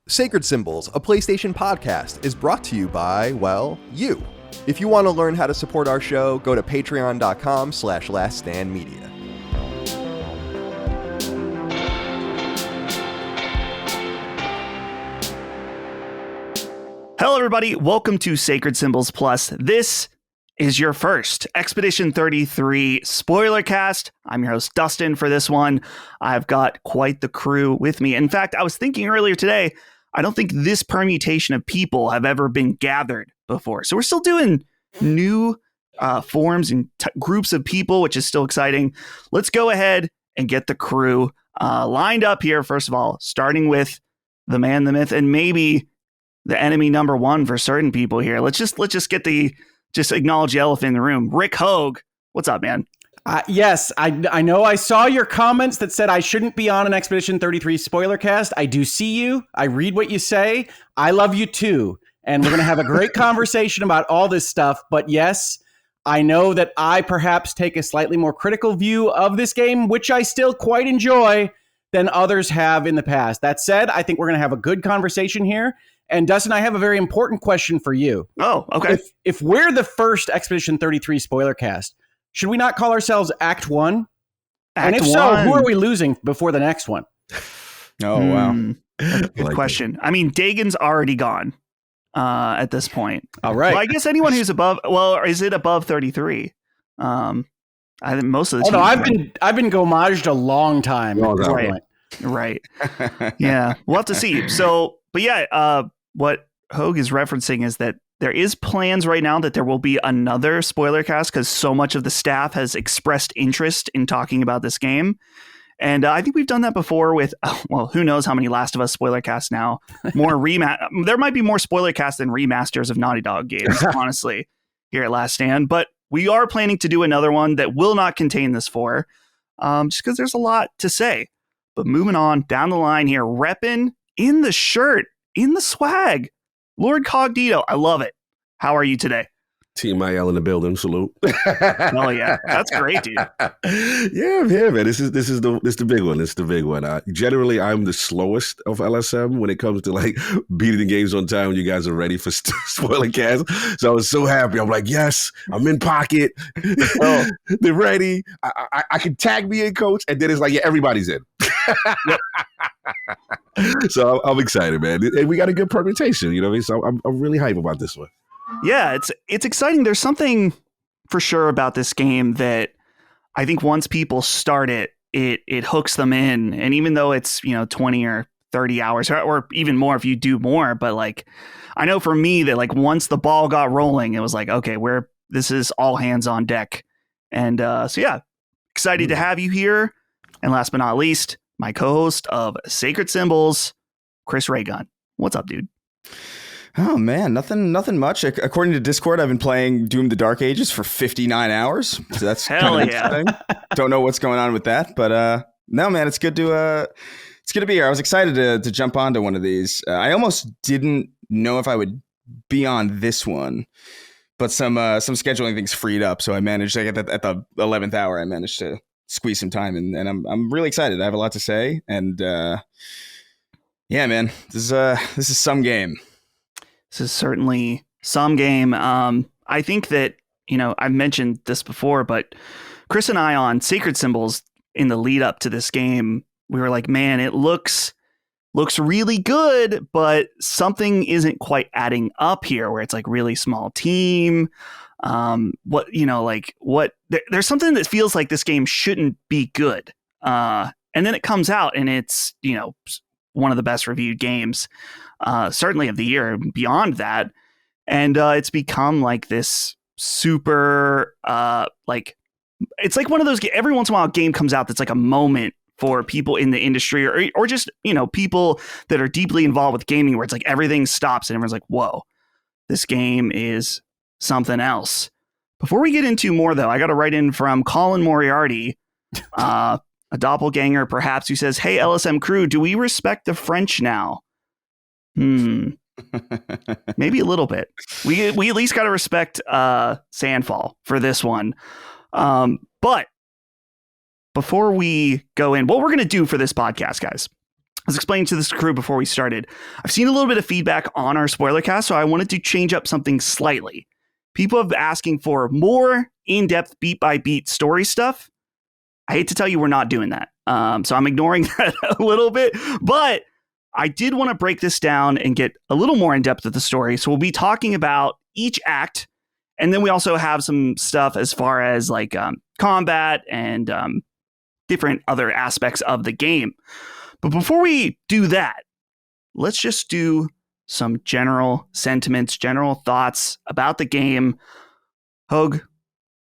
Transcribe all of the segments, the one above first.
Sacred Symbols, a PlayStation podcast, is brought to you by, well, you. If you want to learn how to support our show, go to patreon.com/laststandmedia. Hello, everybody. Welcome to Sacred Symbols Plus. This is your first Expedition 33 Spoilercast. I'm your host, Dustin, for this one. I've got quite the crew with me. In fact, I was thinking earlier today, I don't think this permutation of people have ever been gathered before. So we're still doing new forms and groups of people, which is still exciting. Let's go ahead and get the crew lined up here, first of all, starting with the man, the myth, and maybe the enemy number one for certain people here. Let's just acknowledge the elephant in the room. Rick Hoeg, what's up, man? Yes, I know I saw your comments that said I shouldn't be on an Expedition 33 spoiler cast. I do see you. I read what you say. I love you too. And we're going to have a great conversation about all this stuff. But yes, I know that I perhaps take a slightly more critical view of this game, which I still quite enjoy, than others have in the past. That said, I think we're going to have a good conversation here. And Dustin, I have a very important question for you. Oh, okay. If we're the first Expedition 33 spoiler cast, should we not call ourselves Act 1? And if so, who are we losing before the next one? Oh, wow. Good question. I mean, Dagon's already gone at this point. All right. Well, I guess anyone who's above, well, is it above 33? I think most of the teams. No, I've been gomaged a long time. Oh, at this right. point. Right. Yeah. We'll have to see. So, but yeah, what Hoeg is referencing is that there is plans right now that there will be another spoiler cast because so much of the staff has expressed interest in talking about this game. And I think we've done that before with, well, who knows how many Last of Us spoiler casts now. There might be more spoiler casts than remasters of Naughty Dog games, honestly, here at Last Stand. But we are planning to do another one that will not contain this just because there's a lot to say. But moving on down the line here, repping in the shirt, in the swag, Lord Cognito. I love it. How are you today? Team IL in the building. Salute. Oh yeah, that's great, dude. Yeah, I'm here, man. This is the big one. It's the big one. Generally, I'm the slowest of LSM when it comes to like beating the games on time when you guys are ready for spoiler cast. So I was so happy. I'm like, yes, I'm in pocket. Oh, they're ready. I can tag me in, coach, and then it's like, yeah, everybody's in. So I'm excited, man. And we got a good permutation. You know what I mean? So I'm really hype about this one. Yeah, it's exciting. There's something for sure about this game that I think once people start it hooks them in. And even though it's, 20 or 30 hours or even more if you do more, but like, I know for me that like once the ball got rolling, it was like, okay, this is all hands on deck. And so yeah, excited to have you here. And last but not least, my co-host of Sacred Symbols, Chris Raygun. What's up, dude? Oh man, nothing much. According to Discord, I've been playing Doom: The Dark Ages for 59 hours. So that's hell kind of yeah. interesting. Don't know what's going on with that, but no, man, it's good to be here. I was excited to jump onto one of these. I almost didn't know if I would be on this one, but some scheduling things freed up, so I managed. Like at the 11th hour, I managed to squeeze some time, and I'm really excited. I have a lot to say, and yeah, man, this is some game. This is certainly some game. I think that, I've mentioned this before, but Chris and I on Sacred Symbols in the lead up to this game, we were like, man, it looks really good, but something isn't quite adding up here where it's like really small team. There's something that feels like this game shouldn't be good. And then it comes out and it's, one of the best reviewed games, certainly of the year, beyond that. And it's become like this super, it's like one of those, every once in a while a game comes out that's like a moment for people in the industry or just, people that are deeply involved with gaming where it's like everything stops and everyone's like, whoa, this game is something else. Before we get into more, though, I got to write in from Colin Moriarty, a doppelganger, perhaps, who says, hey, LSM crew, do we respect the French now? Maybe a little bit. We at least got to respect Sandfall for this one. But before we go in, what we're going to do for this podcast, guys, was explaining to this crew before we started, I've seen a little bit of feedback on our Spoilercast, so I wanted to change up something slightly. People have been asking for more in-depth, beat-by-beat story stuff. I hate to tell you we're not doing that. So I'm ignoring that a little bit. But I did want to break this down and get a little more in-depth with the story. So we'll be talking about each act. And then we also have some stuff as far as like combat and different other aspects of the game. But before we do that, let's just do some general sentiments, general thoughts about the game. Hoeg,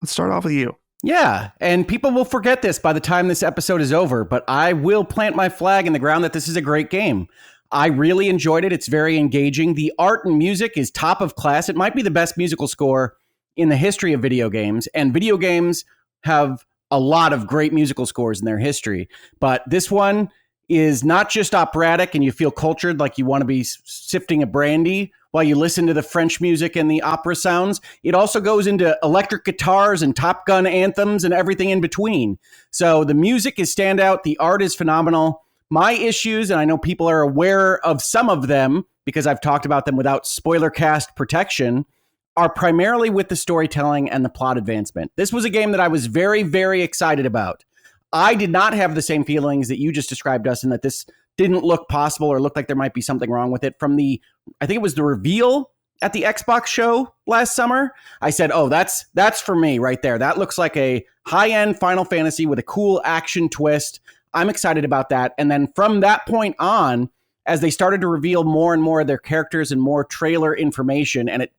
let's start off with you. Yeah, and people will forget this by the time this episode is over, but I will plant my flag in the ground that this is a great game. I really enjoyed it. It's very engaging. The art and music is top of class. It might be the best musical score in the history of video games, and video games have a lot of great musical scores in their history. But this one is not just operatic and you feel cultured like you want to be sifting a brandy while you listen to the French music and the opera sounds. It also goes into electric guitars and Top Gun anthems and everything in between. So the music is standout. The art is phenomenal. My issues, and I know people are aware of some of them because I've talked about them without Spoilercast protection, are primarily with the storytelling and the plot advancement. This was a game that I was very, very excited about. I did not have the same feelings that you just described, Dustin, that this didn't look possible or looked like there might be something wrong with it. From the, I think it was the reveal at the Xbox show last summer, I said, oh, that's for me right there. That looks like a high-end Final Fantasy with a cool action twist. I'm excited about that. And then from that point on, as they started to reveal more and more of their characters and more trailer information, and it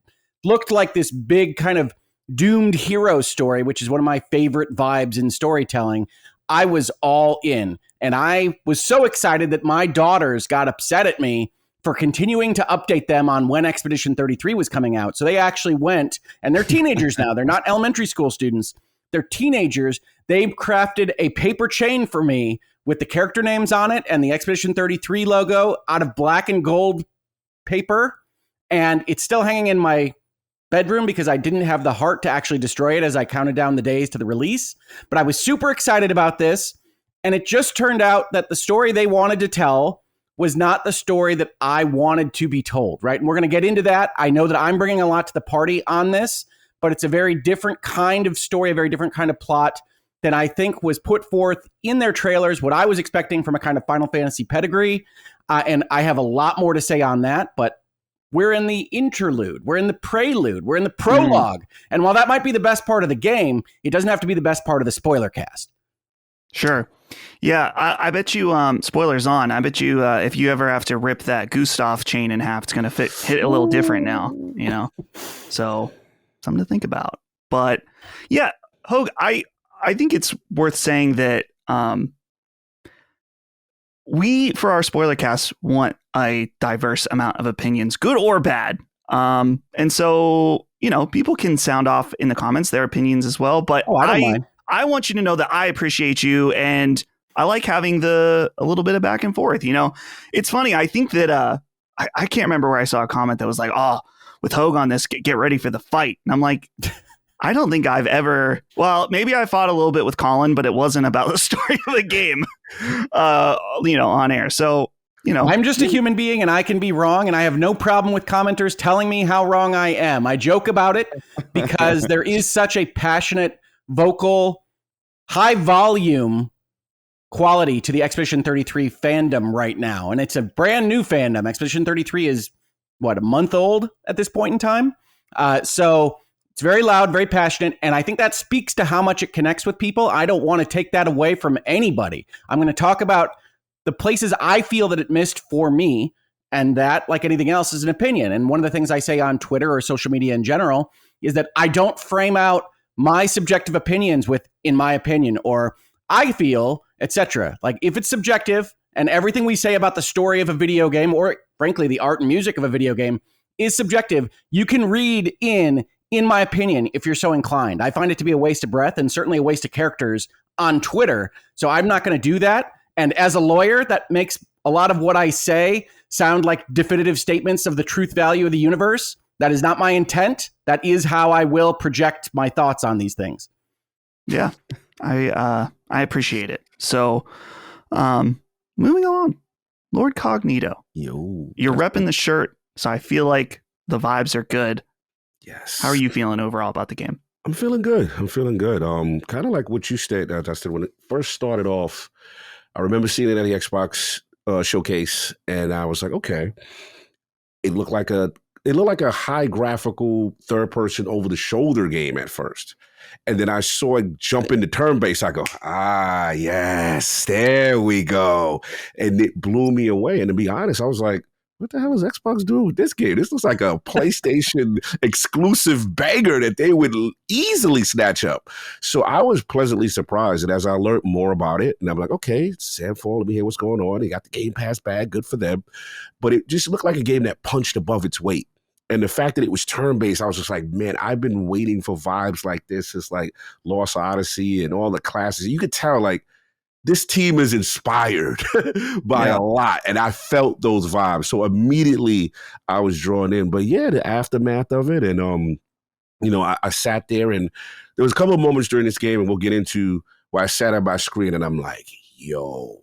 looked like this big kind of doomed hero story, which is one of my favorite vibes in storytelling, I was all in. And I was so excited that my daughters got upset at me for continuing to update them on when Expedition 33 was coming out. So they actually went, and they're teenagers now. They're not elementary school students. They're teenagers. They crafted a paper chain for me with the character names on it and the Expedition 33 logo out of black and gold paper. And it's still hanging in my bedroom because I didn't have the heart to actually destroy it as I counted down the days to the release. But I was super excited about this. And it just turned out that the story they wanted to tell was not the story that I wanted to be told, right? And we're going to get into that. I know that I'm bringing a lot to the party on this, but it's a very different kind of story, a very different kind of plot than I think was put forth in their trailers, what I was expecting from a kind of Final Fantasy pedigree. And I have a lot more to say on that, but we're in the interlude, we're in the prelude, we're in the prologue. And while that might be the best part of the game, it doesn't have to be the best part of the spoiler cast. Sure. Yeah, I bet you, spoilers on, I bet you if you ever have to rip that Gustav chain in half, it's going to hit a little different now, you know? So something to think about. But yeah, Hoeg, I think it's worth saying that we, for our spoiler cast, want a diverse amount of opinions, good or bad. And so, you know, people can sound off in the comments their opinions as well. But I don't mind. I want you to know that I appreciate you, and I like having a little bit of back and forth. You know, it's funny. I think that I can't remember where I saw a comment that was like, "Oh, with Hoeg on this, get ready for the fight." And I'm like, I don't think I've ever. Well, maybe I fought a little bit with Colin, but it wasn't about the story of the game. You know, on air. So, you know, I'm just a human being and I can be wrong, and I have no problem with commenters telling me how wrong I am. I joke about it because there is such a passionate, vocal, high volume quality to the Expedition 33 fandom right now. And it's a brand new fandom. Expedition 33 is a month old at this point in time. So it's very loud, very passionate. And I think that speaks to how much it connects with people. I don't want to take that away from anybody. I'm going to talk about the places I feel that it missed for me. And that, like anything else, is an opinion. And one of the things I say on Twitter or social media in general is that I don't frame out my subjective opinions with, in my opinion, or I feel, etc. Like, if it's subjective and everything we say about the story of a video game, or frankly, the art and music of a video game is subjective, you can read in my opinion, if you're so inclined. I find it to be a waste of breath and certainly a waste of characters on Twitter. So I'm not going to do that. And as a lawyer, that makes a lot of what I say sound like definitive statements of the truth value of the universe. That is not my intent. That is how I will project my thoughts on these things. Yeah, I appreciate it. So moving on. Lord Cognito, Yo, you're repping the shirt, so I feel like the vibes are good. yes. How are you feeling overall about the game? I'm feeling good. Kind of like what you said, Dustin. When it first started off, I remember seeing it at the Xbox showcase, and I was like, okay, it looked like a high graphical third person over the shoulder game at first. And then I saw it jump into turn based. I go, yes, there we go. And it blew me away. And to be honest, I was like, what the hell is Xbox doing with this game? This looks like a PlayStation exclusive banger that they would easily snatch up. So I was pleasantly surprised. And as I learned more about it, and I'm like, okay, Sandfall, let me hear what's going on. They got the Game Pass bag, good for them. But it just looked like a game that punched above its weight. And the fact that it was turn-based, I was just like, man, I've been waiting for vibes like this. It's like Lost Odyssey and all the classes. You could tell, like, this team is inspired by a lot. And I felt those vibes. So immediately I was drawn in. But yeah, the aftermath of it. And, I sat there, and there was a couple of moments during this game, and we'll get into where I sat at my screen and I'm like, yo,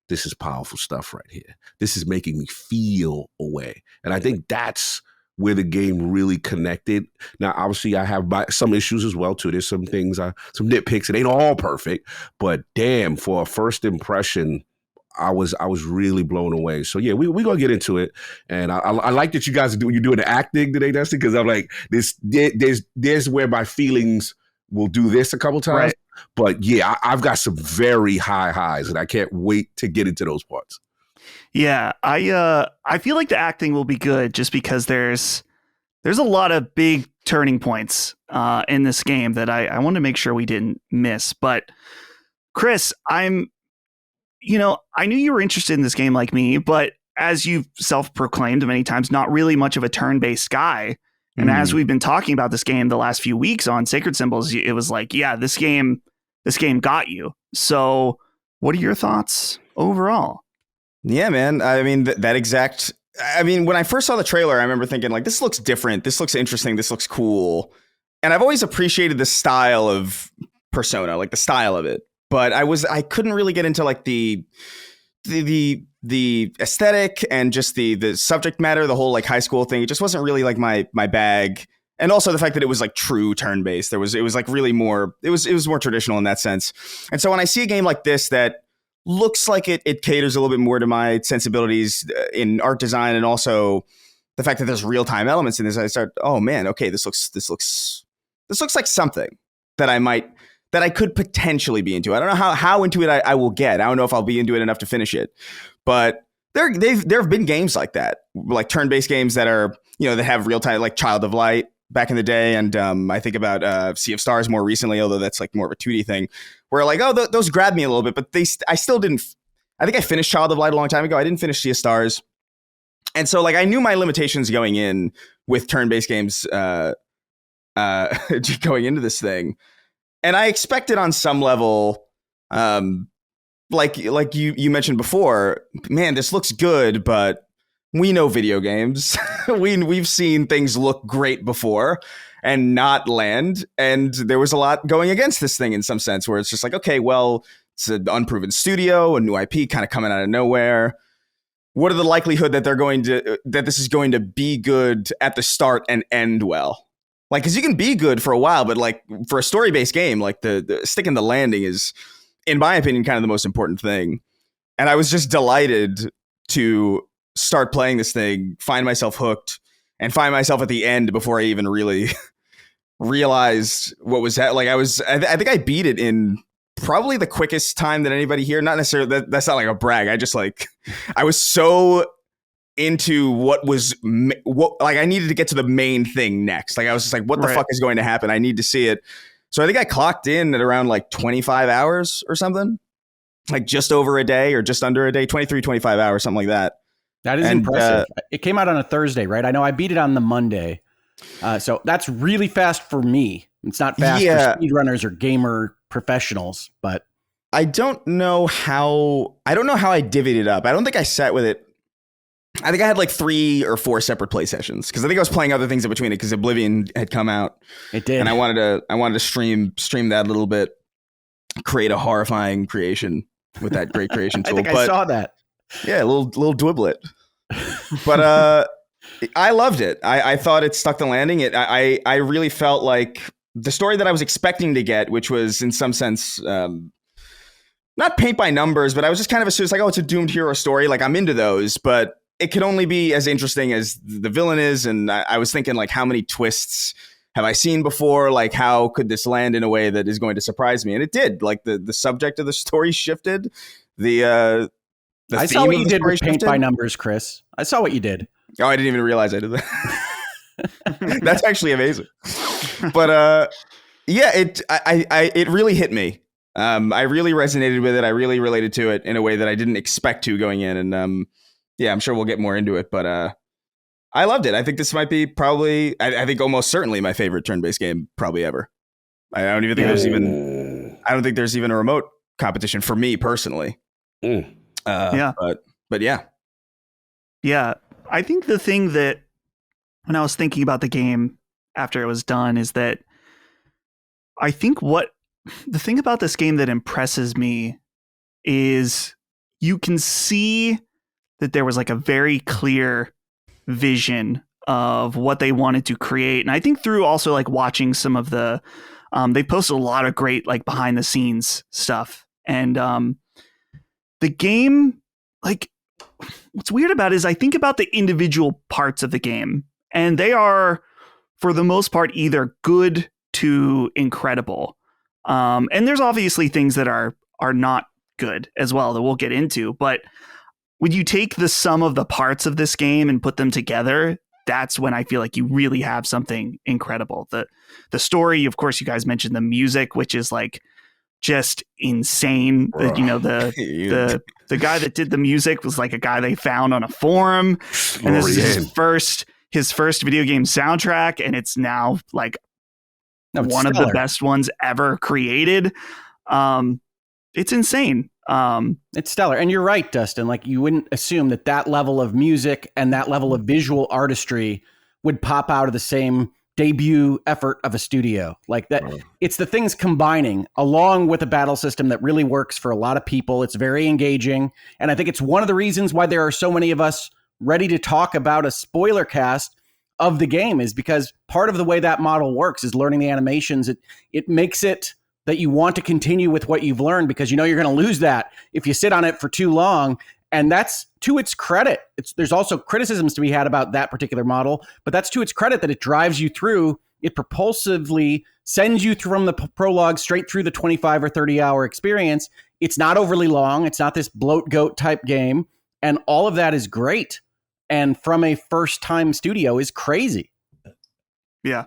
this is powerful stuff right here. This is making me feel a way. And I think that's where the game really connected. Now, obviously, I have some issues as well, too. There's some things, some nitpicks. It ain't all perfect, but damn, for a first impression, I was really blown away. So yeah, we gonna get into it, and I like that you guys you're doing the acting today, Dustin, because I'm like there's where my feelings will do this a couple times, right. But yeah, I've got some very high highs, and I can't wait to get into those parts. Yeah, I feel like the acting will be good just because there's a lot of big turning points in this game that I want to make sure we didn't miss. But Chris, I knew you were interested in this game like me, but as you've self-proclaimed many times, not really much of a turn-based guy. And as we've been talking about this game the last few weeks on Sacred Symbols, it was like, yeah, this game got you. So what are your thoughts overall? Yeah, man. I mean, when I first saw the trailer, I remember thinking, like, this looks different. This looks interesting. This looks cool. And I've always appreciated the style of Persona, like the style of it. But I couldn't really get into like the aesthetic and just the subject matter, the whole like high school thing. It just wasn't really like my bag. And also the fact that it was like true turn-based. It was like really more, it was more traditional in that sense. And so when I see a game like this that looks like it caters a little bit more to my sensibilities in art design, and also the fact that there's real-time elements in this, I start, oh man, okay, this looks like something that I could potentially be into. I don't know how into it I will get. I don't know if I'll be into it enough to finish it, but there have been games like that, like turn-based games that are, that have real-time, like Child of Light back in the day, and I think about Sea of Stars more recently, although that's like more of a 2D thing, where like, oh, those grabbed me a little bit, but I still didn't. I think I finished Child of Light a long time ago. I didn't finish Sea of Stars, and so like I knew my limitations going in with turn-based games going into this thing, and I expected on some level, like you mentioned before, man, this looks good, but we know video games. We've seen things look great before and not land. And there was a lot going against this thing in some sense, where it's just like, okay, well, it's an unproven studio, a new IP kind of coming out of nowhere. What are the likelihood that that this is going to be good at the start and end well? Like, because you can be good for a while, but like for a story-based game, like the sticking the landing is, in my opinion, kind of the most important thing. And I was just delighted to start playing this thing, find myself hooked, and find myself at the end before I even really realized what was like. I think I beat it in probably the quickest time that anybody here. Not necessarily that's not like a brag. I just like I was so into what like I needed to get to the main thing next. Like I was just like, what the fuck is going to happen? I need to see it. So I think I clocked in at around like 25 hours or something, like just over a day or just under a day, 23, 25 hours, something like that. That is impressive. It came out on a Thursday, right? I know I beat it on the Monday. So that's really fast for me. It's not fast for speedrunners or gamer professionals, but I don't know how I divvied it up. I don't think I sat with it. I think I had like 3 or 4 separate play sessions, because I think I was playing other things in between it, because Oblivion had come out. It did. And I wanted to stream that a little bit, create a horrifying creation with that great creation tool. I saw that. Yeah, a little dwiblet. But I loved it. I thought it stuck the landing. I really felt like the story that I was expecting to get, which was in some sense not paint by numbers, but I was just kind of assuming like, oh, it's a doomed hero story. Like I'm into those, but it could only be as interesting as the villain is. And I was thinking like, how many twists have I seen before? Like, how could this land in a way that is going to surprise me? And it did. Like the subject of the story shifted. The I saw what you did with paint by numbers, Chris. I saw what you did. Oh, I didn't even realize I did that. That's actually amazing. But yeah, it really hit me. I really resonated with it. I really related to it in a way that I didn't expect to going in. And yeah, I'm sure we'll get more into it. But I loved it. I think this might be probably, I think almost certainly my favorite turn-based game probably ever. I don't even think there's even a remote competition for me personally. Yeah. But yeah. Yeah. I think the thing that when I was thinking about the game after it was done is that I think the thing about this game that impresses me is you can see that there was like a very clear vision of what they wanted to create. And I think through also like watching some of the, they posted a lot of great like behind the scenes stuff. And the game, like what's weird about it is I think about the individual parts of the game and they are for the most part either good to incredible. And there's obviously things that are not good as well that we'll get into. But when you take the sum of the parts of this game and put them together, that's when I feel like you really have something incredible. The story, of course, you guys mentioned the music, which is like just insane. You know, the guy that did the music was like a guy they found on a forum, and this is his first video game soundtrack, and it's now like one of the best ones ever created. It's insane. It's stellar. And you're right, Dustin. Like you wouldn't assume that level of music and that level of visual artistry would pop out of the same debut effort of a studio like that. It's the things combining along with a battle system that really works for a lot of people. It's very engaging. And I think it's one of the reasons why there are so many of us ready to talk about a spoiler cast of the game is because part of the way that model works is learning the animations. It makes it that you want to continue with what you've learned because you know you're going to lose that if you sit on it for too long. And that's to its credit. There's also criticisms to be had about that particular model, but that's to its credit that it drives you through. It propulsively sends you from the prologue straight through the 25 or 30 hour experience. It's not overly long. It's not this bloat goat type game. And all of that is great. And from a first time studio is crazy. Yeah.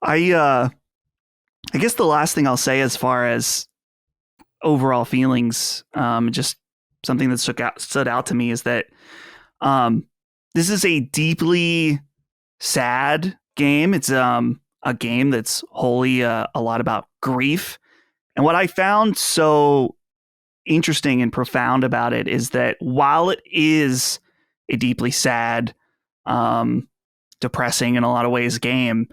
I guess the last thing I'll say as far as overall feelings, just something that stood out to me is that this is a deeply sad game. It's a game that's wholly a lot about grief. And what I found so interesting and profound about it is that while it is a deeply sad, depressing in a lot of ways game,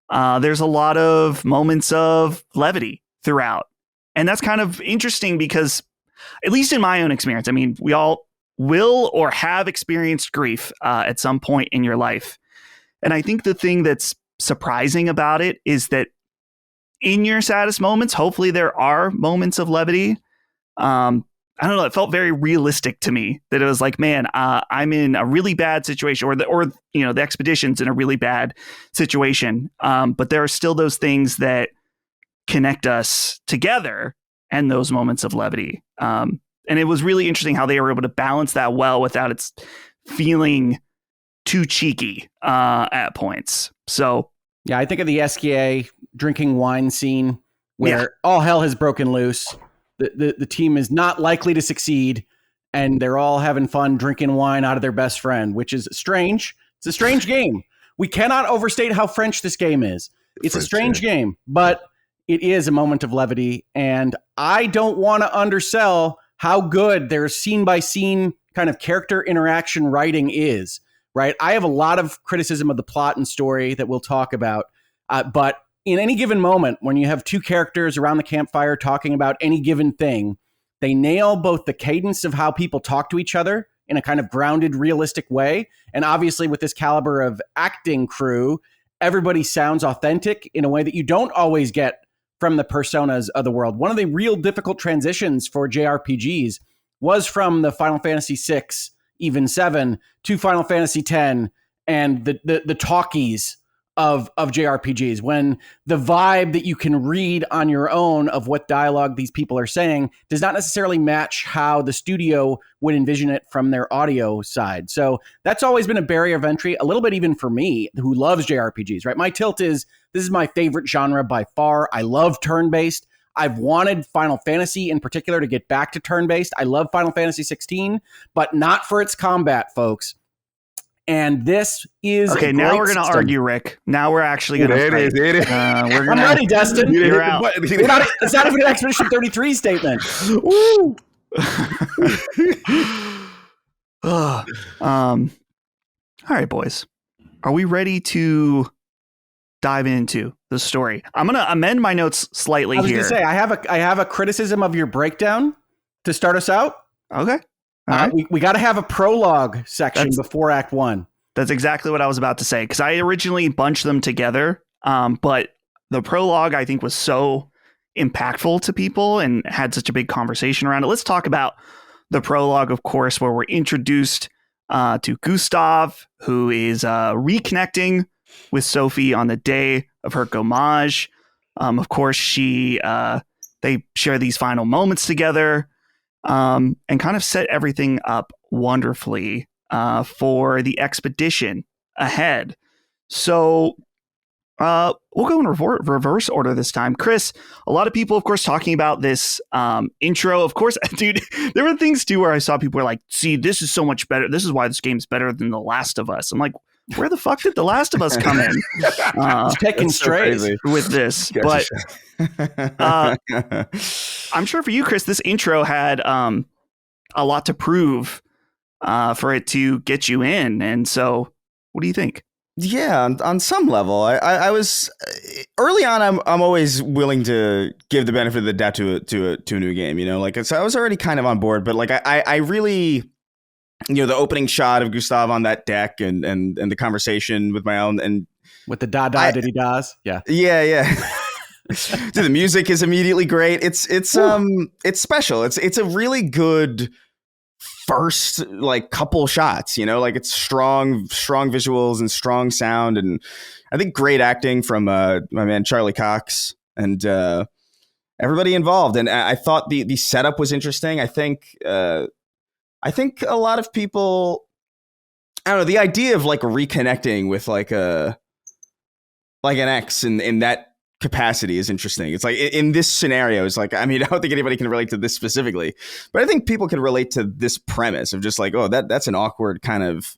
there's a lot of moments of levity throughout. And that's kind of interesting because, at least in my own experience, I mean, we all will or have experienced grief at some point in your life. And I think the thing that's surprising about it is that in your saddest moments, hopefully there are moments of levity. I don't know. It felt very realistic to me that it was like, man, I'm in a really bad situation, or the expedition's in a really bad situation. But there are still those things that connect us together and those moments of levity. And it was really interesting how they were able to balance that well without it feeling too cheeky at points. So yeah, I think of the SKA drinking wine scene where all hell has broken loose. The team is not likely to succeed, and they're all having fun drinking wine out of their best friend, which is strange. It's a strange game. We cannot overstate how French this game is. It's a strange game, but it is a moment of levity, and I don't want to undersell how good their scene-by-scene kind of character interaction writing is, right? I have a lot of criticism of the plot and story that we'll talk about, but in any given moment, when you have two characters around the campfire talking about any given thing, They nail both the cadence of how people talk to each other in a kind of grounded, realistic way. And obviously with this caliber of acting crew, everybody sounds authentic in a way that you don't always get from the personas of the world. One of the real difficult transitions for JRPGs was from the Final Fantasy VI, even 7, to Final Fantasy X and the talkies of JRPGs, when the vibe that you can read on your own of what dialogue these people are saying does not necessarily match how the studio would envision it from their audio side. So that's always been a barrier of entry, a little bit even for me, who loves JRPGs, right? My tilt is, this is my favorite genre by far. I love turn-based. I've wanted Final Fantasy in particular to get back to turn-based. I love Final Fantasy 16, but not for its combat, folks. And this is okay. Now we're going to argue, Rick. Now we're actually going to. It is. I'm ready, Dustin. You're out. It's not even an Expedition 33 statement. Woo! All right, boys. Are we ready to dive into the story? I'm going to amend my notes slightly I was here. going to say, I have a criticism of your breakdown to start us out. Okay. All right. We got to have a prologue section before Act 1. That's exactly what I was about to say, because I originally bunched them together, but the prologue, I think, was so impactful to people and had such a big conversation around it. Let's talk about the prologue, of course, where we're introduced to Gustav, who is reconnecting with Sophie on the day of her gommage. Of course, they share these final moments together. And kind of set everything up wonderfully for the expedition ahead. So we'll go in reverse order this time. Chris, a lot of people, of course, talking about this intro. Of course, dude, there were things too where I saw people were like, see, this is so much better. This is why this game's better than The Last of Us. I'm like, where the fuck did The Last of Us come in? Taking straight with this. But I'm sure for you, Chris, this intro had a lot to prove for it to get you in. And so what do you think? Yeah, on some level, I was early on. I'm always willing to give the benefit of the doubt to a new game. You know, like so I was already kind of on board, but like I really, you know, the opening shot of Gustav on that deck and the conversation with my own and with the diddy das, yeah. Dude, the music is immediately great. It's special. It's a really good first like couple shots, you know, like it's strong visuals and strong sound, and I think great acting from my man Charlie Cox and everybody involved. And I thought the setup was interesting. I think a lot of people, I don't know, the idea of like reconnecting with like an ex in that capacity is interesting. It's like in this scenario, it's like, I mean, I don't think anybody can relate to this specifically, but I think people can relate to this premise of just like, oh, that's an awkward kind of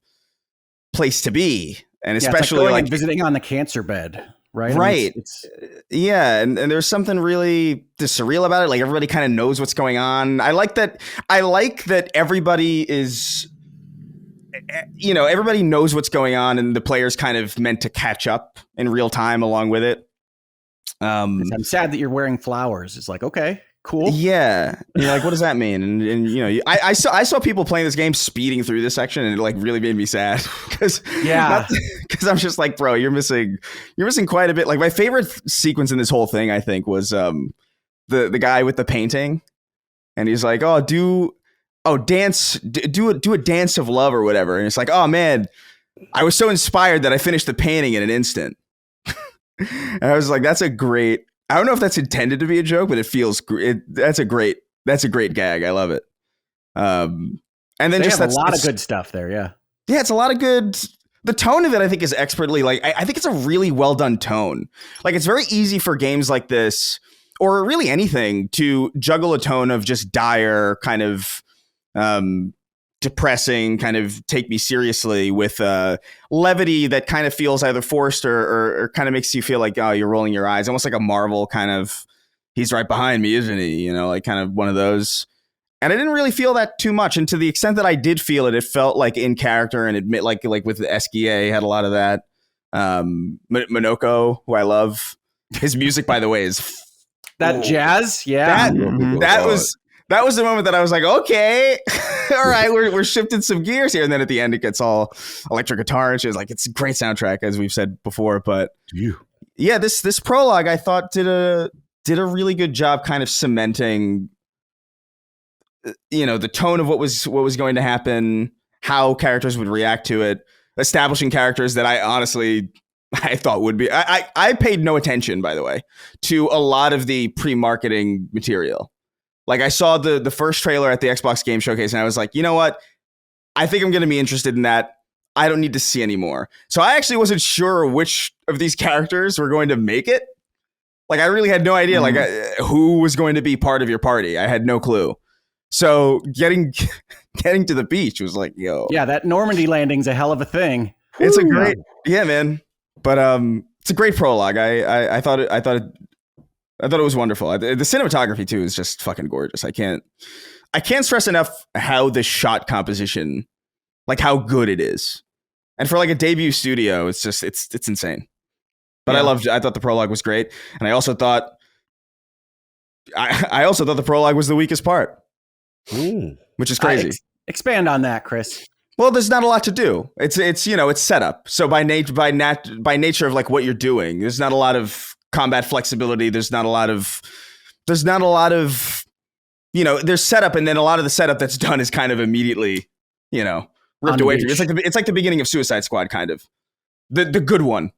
place to be. And especially it's like visiting on the cancer bed, right? Right. I mean, it's yeah. And there's something really surreal about it. Like everybody kind of knows what's going on. I like that everybody is, you know, everybody knows what's going on and the player's kind of meant to catch up in real time along with it. I'm sad that you're wearing flowers. It's like, okay, cool. Yeah. You're like, what does that mean? And you know, I saw people playing this game speeding through this section, and it like really made me sad because I'm just like, bro, you're missing quite a bit. Like my favorite sequence in this whole thing, I think, was the guy with the painting, and he's like, do a dance of love or whatever, and it's like, oh man, I was so inspired that I finished the painting in an instant. And I was like, that's a great, I don't know if that's intended to be a joke, but it feels great. That's a great gag. I love it. And then they just have a lot of good stuff there. Yeah. Yeah. It's a lot of good. The tone of it, I think, is expertly like, I think it's a really well done tone. Like it's very easy for games like this, or really anything, to juggle a tone of just dire kind of, depressing, kind of take me seriously, with levity that kind of feels either forced or kind of makes you feel like, oh, you're rolling your eyes, almost like a Marvel kind of, he's right behind me, isn't he? You know, like kind of one of those. And I didn't really feel that too much. And to the extent that I did feel it, it felt like in character, and admit like with the SGA had a lot of that. Monoko, who I love, his music, by the way, is that jazz. Yeah. That was the moment that I was like, okay, all right, we're shifting some gears here. And then at the end, it gets all electric guitar and shit. Like, it's a great soundtrack, as we've said before. But yeah, this prologue I thought did a really good job, kind of cementing, the tone of what was going to happen, how characters would react to it, establishing characters that I thought would be. I paid no attention, by the way, to a lot of the pre-marketing material. Like, I saw the first trailer at the Xbox Game Showcase, and I was like, you know what? I think I'm going to be interested in that. I don't need to see any more. So I actually wasn't sure which of these characters were going to make it. Like, I really had no idea, who was going to be part of your party. I had no clue. So getting to the beach was like, yo. Yeah, that Normandy landing's a hell of a thing. It's a great, yeah, man. But it's a great prologue. I thought it was wonderful. The cinematography too is just fucking gorgeous. I can't stress enough how the shot composition, like how good it is. And for like a debut studio, it's just it's insane. But yeah. I thought the prologue was great. And I also thought the prologue was the weakest part. Which is crazy. Expand on that, Chris. Well, there's not a lot to do. It's setup. So by nature of like what you're doing, there's not a lot of combat flexibility. There's not a lot of there's setup, and then a lot of the setup that's done is kind of immediately, ripped away from you. It's like the beginning of Suicide Squad, kind of. The good one.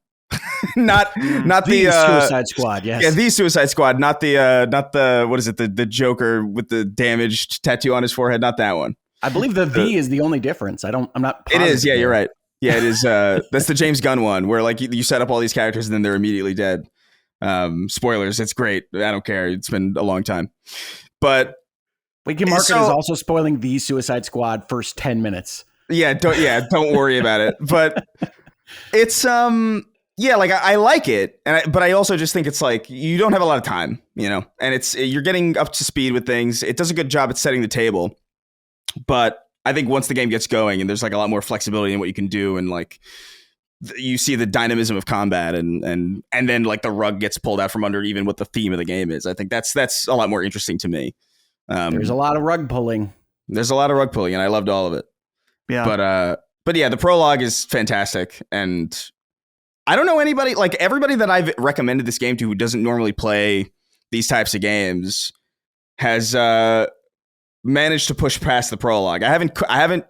not the Suicide Squad, yes. Yeah, the Suicide Squad, not the what is it, the Joker with the damaged tattoo on his forehead, not that one. I believe the V is the only difference. I'm not positive. It is, yeah, you're right. Yeah, it is. That's the James Gunn one, where like you set up all these characters and then they're immediately dead. Spoilers, it's great. I don't care. It's been a long time. But Lincoln Market is also spoiling the Suicide Squad first 10 minutes. Yeah, don't worry about it. But it's like I like it, but I also just think it's like you don't have a lot of time, and you're getting up to speed with things. It does a good job at setting the table. But I think once the game gets going and there's like a lot more flexibility in what you can do, and like you see the dynamism of combat, and then like the rug gets pulled out from under even what the theme of the game is. I think that's a lot more interesting to me. There's a lot of rug pulling. There's a lot of rug pulling, and I loved all of it. Yeah. But yeah, the prologue is fantastic, and I don't know anybody, like everybody that I've recommended this game to who doesn't normally play these types of games has managed to push past the prologue. I haven't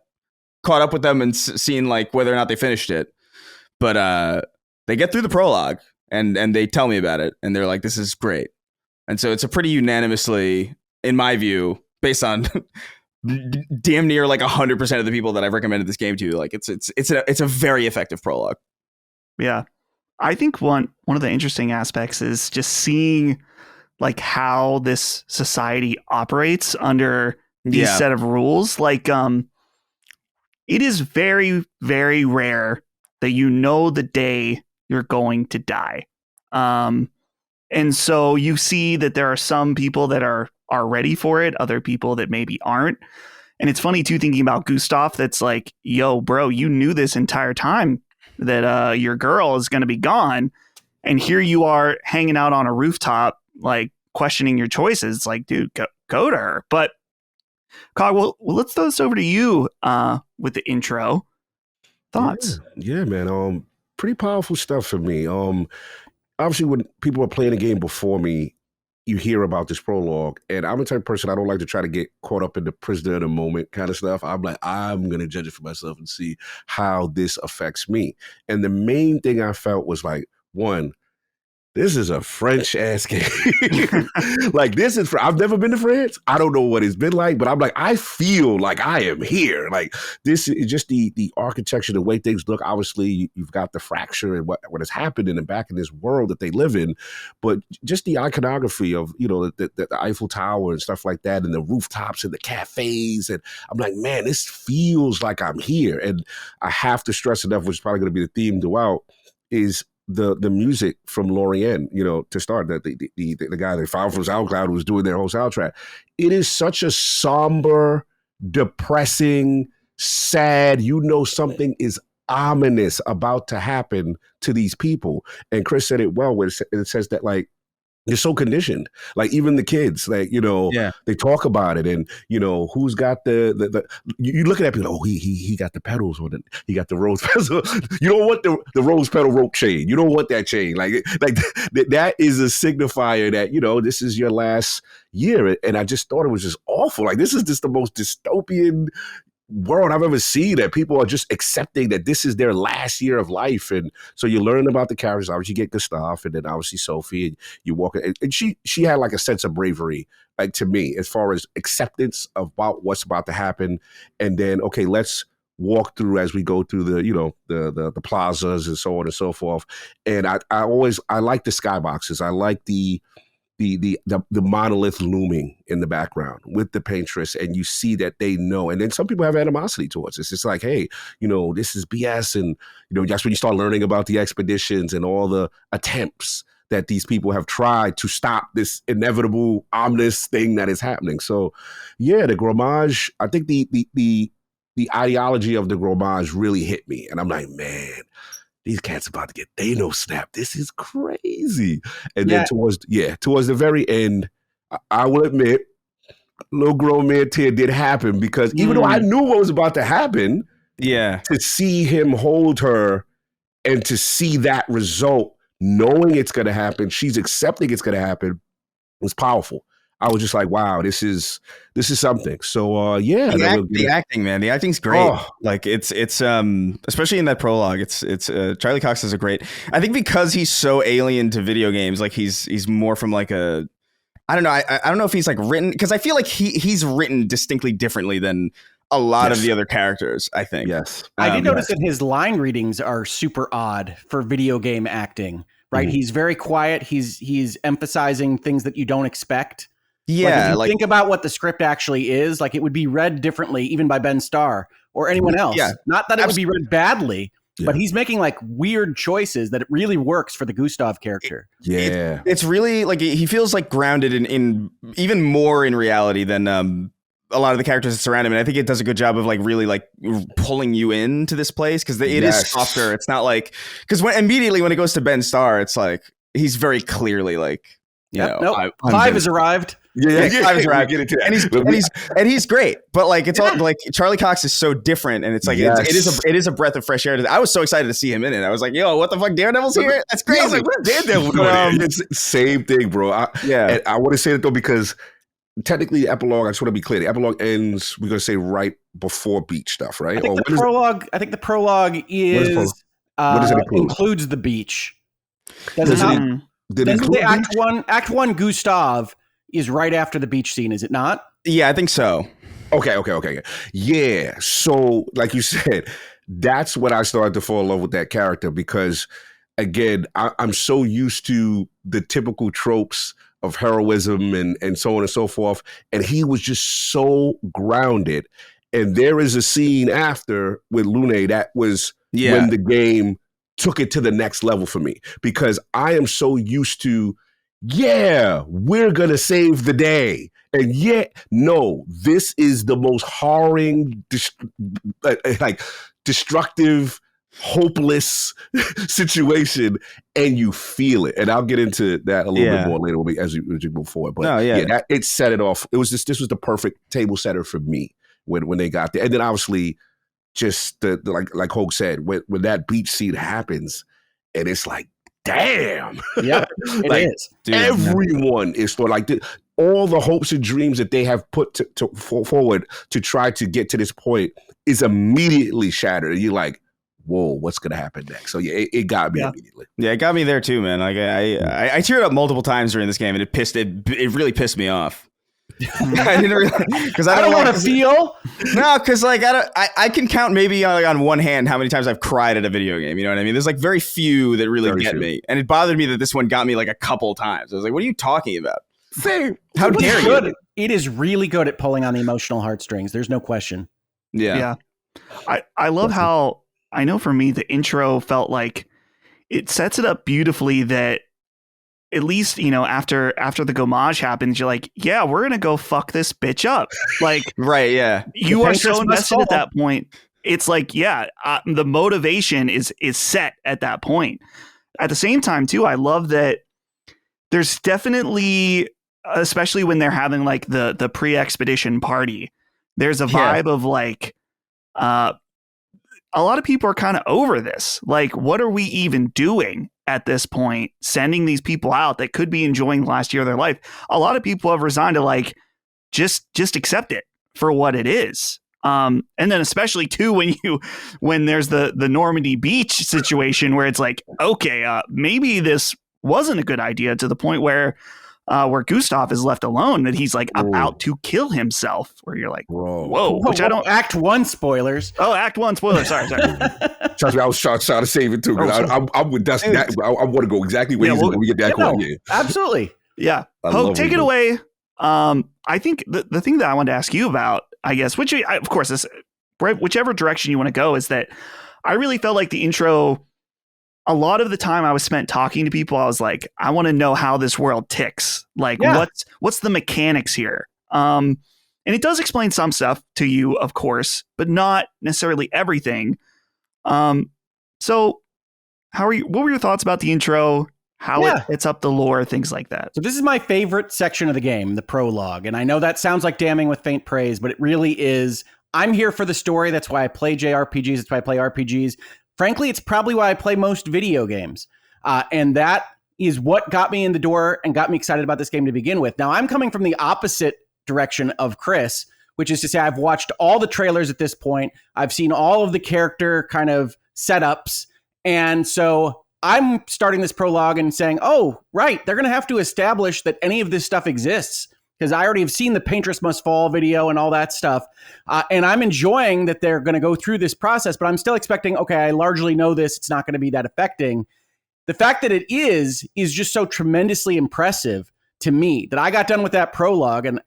caught up with them and seen like whether or not they finished it, but they get through the prologue and they tell me about it, and they're like, this is great. And so it's a pretty unanimously, in my view, based on damn near like 100% of the people that I've recommended this game to, like it's a very effective prologue. Yeah. I think one of the interesting aspects is just seeing like how this society operates under these set of rules. Like, it is very, very rare that the day you're going to die. And so you see that there are some people that are ready for it, other people that maybe aren't. And it's funny too, thinking about Gustav, that's like, yo, bro, you knew this entire time that your girl is going to be gone. And here you are hanging out on a rooftop, like questioning your choices. It's like, dude, go to her. But Cog, well, let's throw this over to you with the intro. Thoughts? Yeah, man. Pretty powerful stuff for me. Obviously, when people are playing the game before me, you hear about this prologue, and I'm the type of person, I don't like to try to get caught up in the prisoner of the moment kind of stuff. I'm like, I'm going to judge it for myself and see how this affects me. And the main thing I felt was like, one, this is a French ass game. Like I've never been to France. I don't know what it's been like, but I'm like, I feel like I am here. Like this is just the architecture, the way things look. Obviously, you've got the fracture and what has happened in and back in this world that they live in, but just the iconography of the Eiffel Tower and stuff like that, and the rooftops and the cafes, and I'm like, man, this feels like I'm here. And I have to stress enough, which is probably going to be the theme throughout, is the music from Lorien, to start, the guy they found from SoundCloud who was doing their whole soundtrack. It is such a somber, depressing, sad, something is ominous about to happen to these people. And Chris said it well, where it says that like you're so conditioned. Like even the kids, like, they talk about it, and who's got the you looking at people, he got the pedals, or he got the rose pedals. You don't want the rose pedal rope chain. You don't want that chain. Like that is a signifier that this is your last year. And I just thought it was just awful. Like this is just the most dystopian world I've ever seen, that people are just accepting that this is their last year of life. And so you learn about the characters. Obviously you get Gustav, and then obviously Sophie, and you walk, and she had like a sense of bravery, like to me, as far as acceptance about what's about to happen. And then, okay, let's walk through as we go through the plazas and so on and so forth. And I like the skyboxes. I like the monolith looming in the background with the paintress, and you see that they know. And then some people have animosity towards this. It's like, hey, this is BS. And, that's when you start learning about the expeditions and all the attempts that these people have tried to stop this inevitable, ominous thing that is happening. So, yeah, the Gromage, I think the ideology of the Gromage really hit me. And I'm like, man, these cats about to get Thanos snapped. This is crazy. And then towards the very end, I will admit, little grown man tear did happen, because even though I knew what was about to happen, to see him hold her and to see that result, knowing it's going to happen, she's accepting it's going to happen, was powerful. I was just like, wow, this is something. So the acting, man, the acting's great. Oh. Like it's especially in that prologue, it's Charlie Cox is a great. I think because he's so alien to video games, like he's more from like a, I don't know, I don't know if he's like written, because I feel like he's written distinctly differently than a lot of the other characters, I think. Yes. I did notice that his line readings are super odd for video game acting, right? Mm-hmm. He's very quiet. He's emphasizing things that you don't expect. Yeah. Like think about what the script actually is, like it would be read differently even by Ben Starr or anyone else. Yeah. Not that it would be read badly, but he's making like weird choices that it really works for the Gustav character. It's really like he feels like grounded in even more in reality than a lot of the characters that surround him. And I think it does a good job of like really like pulling you into this place, because it is softer. It's not like, because immediately when it goes to Ben Starr, it's like he's very clearly like, Clive has arrived. Clive has arrived. Get into that. And he's great, but like it's all like Charlie Cox is so different, and it's like it is a breath of fresh air. I was so excited to see him in it. I was like, yo, what the fuck, Daredevil's here? That's crazy. I was like, where's Daredevil doing? It's same thing, bro. And I want to say it though, because technically the epilogue, I just want to be clear, the epilogue ends, we're going to say, right before beach stuff, right? I think the prologue is what does it include? Includes the beach. Does it not? The Act 1 Gustav is right after the beach scene, is it not? Yeah, I think so. Okay. Yeah. So, like you said, that's when I started to fall in love with that character, because, again, I'm so used to the typical tropes of heroism and so on and so forth. And he was just so grounded. And there is a scene after with Lune that was when the game took it to the next level for me, because I am so used to, we're going to save the day. And no, this is the most harrowing, destructive, hopeless situation, and you feel it. And I'll get into that a little bit more later as we move forward. But it set it off. It was this was the perfect table setter for me when they got there. And then obviously just like Hoeg said, when that beach scene happens, and it's like, damn. Yeah, it is. Dude, everyone is like all the hopes and dreams that they have put forward to try to get to this point is immediately shattered. And you're like, whoa, what's going to happen next? So it got me immediately. Yeah, it got me there too, man. Like I teared up multiple times during this game, and it really pissed me off. I didn't really, because I don't want to feel. No, because like I can count maybe on one hand how many times I've cried at a video game. You know what I mean? There's like very few that really get me, and it bothered me that this one got me like a couple times. I was like, what are you talking about? Same. How dare you? It is really good at pulling on the emotional heartstrings. There's no question. Yeah. I love how, I know for me, the intro felt like it sets it up beautifully that at least, after the Gomage happens, you're like, yeah, we're going to go fuck this bitch up. Like, right. Yeah. You are so invested at that point. It's like, the motivation is set at that point. At the same time too, I love that there's definitely, especially when they're having like the pre-expedition party, there's a vibe of like, a lot of people are kind of over this. Like, what are we even doing at this point? Sending these people out that could be enjoying the last year of their life. A lot of people have resigned to like, just accept it for what it is. And then especially too, when there's the Normandy beach situation where it's like, okay, maybe this wasn't a good idea, to the point where Gustav is left alone, that he's like about to kill himself, where you're like, whoa, which I don't. Act 1 spoilers. Oh, Act 1 spoilers. Sorry. Trust me, I was trying to save it too. I'm with Dustin. I want to go exactly where he's going when we get that quote. Yeah. Absolutely. Yeah. Hoeg, take it away. I think the thing that I wanted to ask you about, I guess, which of course is whichever direction you want to go, is that I really felt like the intro, a lot of the time I was spent talking to people, I was like, I want to know how this world ticks. Like, what's the mechanics here? And it does explain some stuff to you, of course, but not necessarily everything. So what were your thoughts about the intro? How it's up the lore, things like that. So this is my favorite section of the game, the prologue. And I know that sounds like damning with faint praise, but it really is. I'm here for the story. That's why I play JRPGs. That's why I play RPGs. Frankly, it's probably why I play most video games. And that is what got me in the door and got me excited about this game to begin with. Now, I'm coming from the opposite direction of Chris, which is to say I've watched all the trailers at this point. I've seen all of the character kind of setups. And so I'm starting this prologue and saying, oh, right, they're going to have to establish that any of this stuff exists, because I already have seen the Paintress Must Fall video and all that stuff. And I'm enjoying that they're going to go through this process, but I'm still expecting, okay, I largely know this. It's not going to be that affecting. The fact that it is just so tremendously impressive to me that I got done with that prologue. And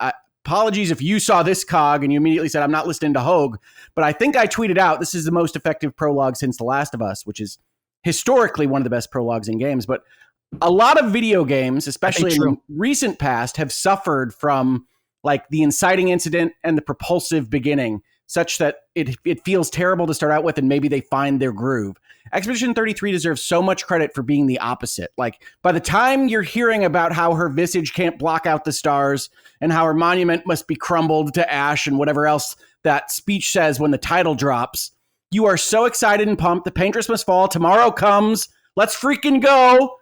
apologies if you saw this cog and you immediately said, I'm not listening to Hoeg, but I think I tweeted out, this is the most effective prologue since The Last of Us, which is historically one of the best prologues in games. But a lot of video games, especially in the recent past, have suffered from like the inciting incident and the propulsive beginning, such that it feels terrible to start out with, and maybe they find their groove. Expedition 33 deserves so much credit for being the opposite. Like, by the time you're hearing about how her visage can't block out the stars and how her monument must be crumbled to ash and whatever else that speech says when the title drops, you are so excited and pumped. The Paintress Must Fall. Tomorrow comes. Let's freaking go.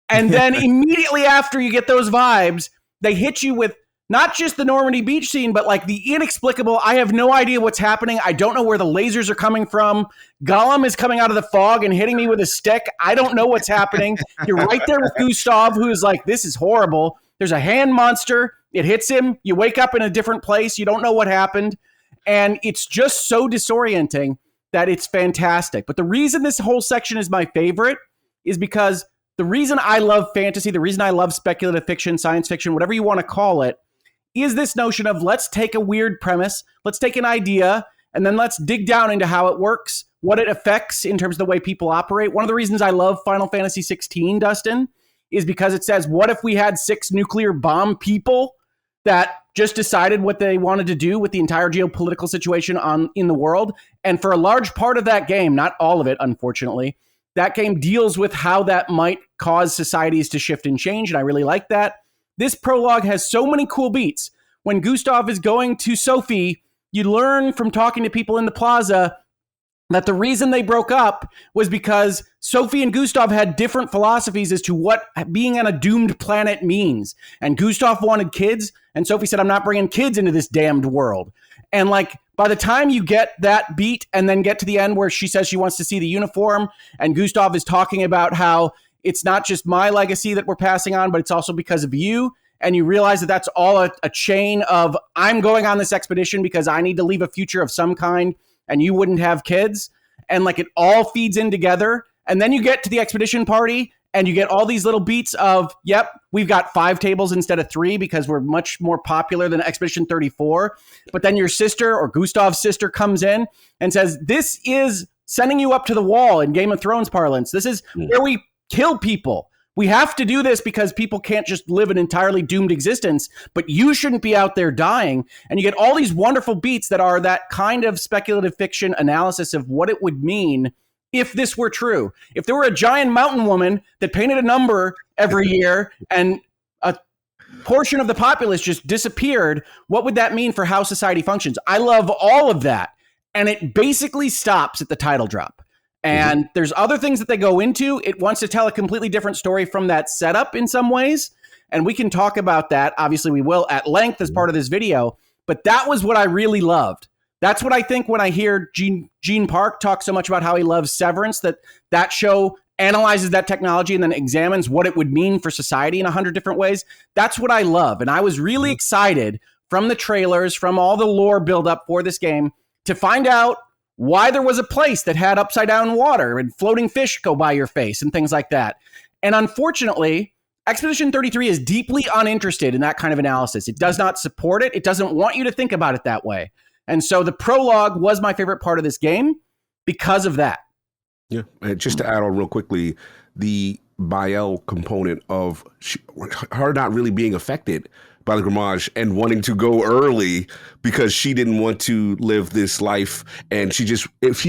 And then immediately after you get those vibes, they hit you with not just the Normandy beach scene, but like the inexplicable, I have no idea what's happening. I don't know where the lasers are coming from. Gollum is coming out of the fog and hitting me with a stick. I don't know what's happening. You're right there with Gustav, who is like, this is horrible. There's a hand monster. It hits him. You wake up in a different place. You don't know what happened. And it's just so disorienting that it's fantastic. But the reason this whole section is my favorite is because the reason I love fantasy, the reason I love speculative fiction, science fiction, whatever you want to call it, is this notion of let's take a weird premise, let's take an idea, and then let's dig down into how it works, what it affects in terms of the way people operate. One of the reasons I love Final Fantasy 16, Dustin, is because it says, what if we had 6 nuclear bomb people that just decided what they wanted to do with the entire geopolitical situation in the world? And for a large part of that game, not all of it, unfortunately, that game deals with how that might cause societies to shift and change, and I really like that. This prologue has so many cool beats. When Gustav is going to Sophie, you learn from talking to people in the plaza that the reason they broke up was because Sophie and Gustav had different philosophies as to what being on a doomed planet means. And Gustav wanted kids, and Sophie said, I'm not bringing kids into this damned world. And like, by the time you get that beat and then get to the end where she says she wants to see the uniform, and Gustav is talking about how it's not just my legacy that we're passing on, but it's also because of you. And you realize that that's all a chain of, I'm going on this expedition because I need to leave a future of some kind, and you wouldn't have kids. And like, it all feeds in together. And then you get to the expedition party and you get all these little beats of, yep, we've got 5 tables instead of 3 because we're much more popular than Expedition 34. But then your sister, or Gustav's sister, comes in and says, this is sending you up to the wall in Game of Thrones parlance. This is where we kill people. We have to do this because people can't just live an entirely doomed existence, but you shouldn't be out there dying. And you get all these wonderful beats that are that kind of speculative fiction analysis of what it would mean if this were true. If there were a giant mountain woman that painted a number every year and portion of the populace just disappeared, what would that mean for how society functions? I love all of that. And it basically stops at the title drop. And there's other things that they go into. It wants to tell a completely different story from that setup in some ways. And we can talk about that. Obviously, we will at length as part of this video. But that was what I really loved. That's what I think when I hear Gene Park talk so much about how he loves Severance, that show analyzes that technology and then examines what it would mean for society in 100 different ways. That's what I love. And I was really excited from the trailers, from all the lore buildup for this game, to find out why there was a place that had upside down water and floating fish go by your face and things like that. And unfortunately, Expedition 33 is deeply uninterested in that kind of analysis. It does not support it. It doesn't want you to think about it that way. And so the prologue was my favorite part of this game because of that. Yeah. And just to add on real quickly, the Mael component of her not really being affected by the Grimage and wanting to go early because she didn't want to live this life, and she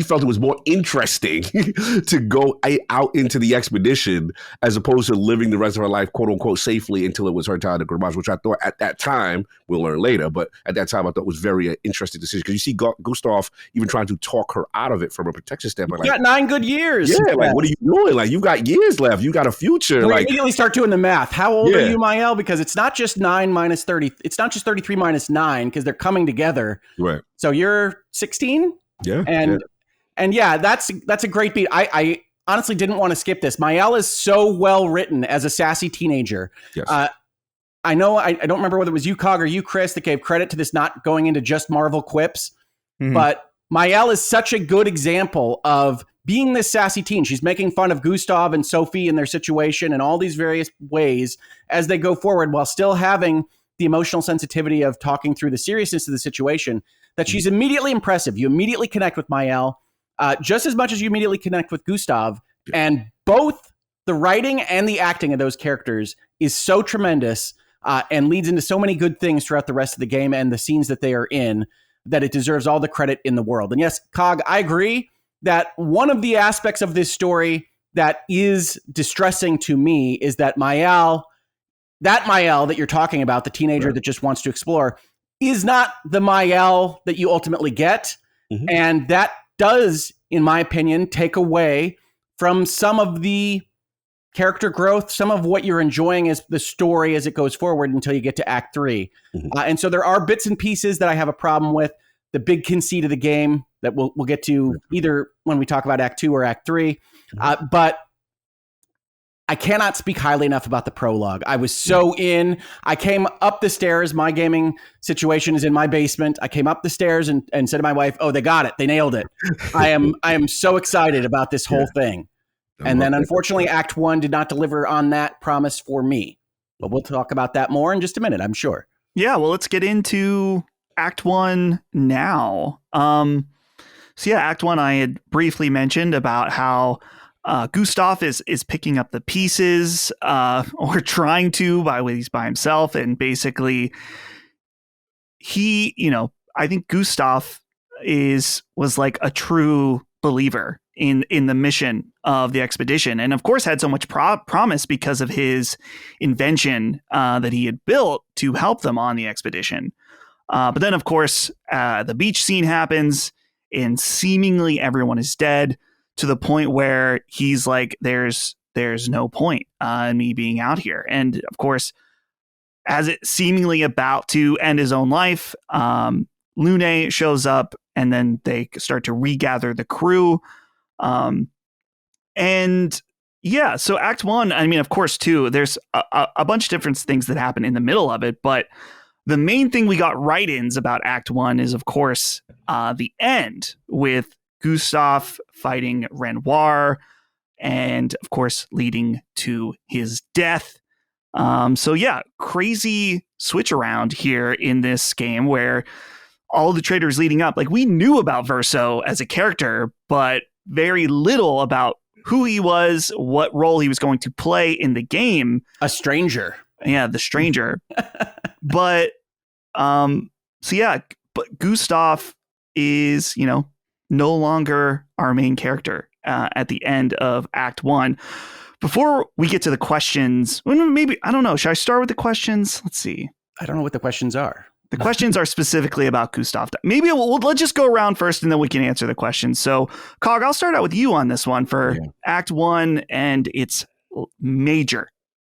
felt it was more interesting to go out into the expedition as opposed to living the rest of her life, quote unquote, safely until it was her time to Grimage, which I thought at that time, we'll learn later, but at that time I thought was very interesting decision, because you see Gustav even trying to talk her out of it from a protection standpoint. You got 9 good years. Yeah, like what are you doing? Like, you've got years left. You got a future. We like immediately start doing the math. How old are you, Mael? Because it's not just 9 minus 30. It's not just 33 minus 9, because they're coming together. Right. So you're 16? Yeah. And yeah, that's a great beat. I honestly didn't want to skip this. Mael is so well written as a sassy teenager. Yes. I know I don't remember whether it was you, Cog, or you, Chris, that gave credit to this not going into just Marvel quips. But Mael is such a good example of being this sassy teen. She's making fun of Gustav and Sophie and their situation in all these various ways as they go forward, while still having the emotional sensitivity of talking through the seriousness of the situation, that she's immediately impressive. You immediately connect with Mael just as much as you immediately connect with Gustav. And both the writing and the acting of those characters is so tremendous and leads into so many good things throughout the rest of the game and the scenes that they are in, that it deserves all the credit in the world. And yes, Cog, I agree that one of the aspects of this story that is distressing to me is that Mael that you're talking about, the teenager that just wants to explore, is not the Mael that you ultimately get. And that does, in my opinion, take away from some of the character growth, some of what you're enjoying as the story as it goes forward until you get to Act 3. And so there are bits and pieces that I have a problem with. The big conceit of the game that we'll get to either when we talk about Act 2 or Act 3. But I cannot speak highly enough about the prologue. I was so in. I came up the stairs. My gaming situation is in my basement. I came up the stairs and said to my wife, "Oh, they got it. They nailed it." I am so excited about this whole thing. And then unfortunately, Act 1 did not deliver on that promise for me. But we'll talk about that more in just a minute, I'm sure. Yeah, well, let's get into Act 1 now. So yeah, Act 1, I had briefly mentioned about how Gustav is picking up the pieces, or trying to, he's by himself, and basically I think Gustav was like a true believer in the mission of the expedition, and of course had so much promise because of his invention that he had built to help them on the expedition. But then, of course, the beach scene happens, and seemingly everyone is dead, to the point where he's like, there's no point in me being out here. And of course, as it seemingly about to end his own life, Lune shows up, and then they start to regather the crew. And yeah, so Act 1, I mean, of course, too, there's a bunch of different things that happen in the middle of it, but the main thing we got write-ins about Act 1 is, of course, the end, with Gustav fighting Renoir, and of course leading to his death. So yeah, crazy switch around here in this game where all the trailers leading up, like, we knew about Verso as a character, but very little about who he was, what role he was going to play in the game. A stranger. Yeah, the stranger. But but Gustav is, no longer our main character at the end of Act 1. Before we get to the questions, well, maybe, I don't know. Should I start with the questions? Let's see. I don't know what the questions are. The questions are specifically about Gustav. Maybe let's just go around first and then we can answer the questions. So, Cog, I'll start out with you on this one for Act 1 and its major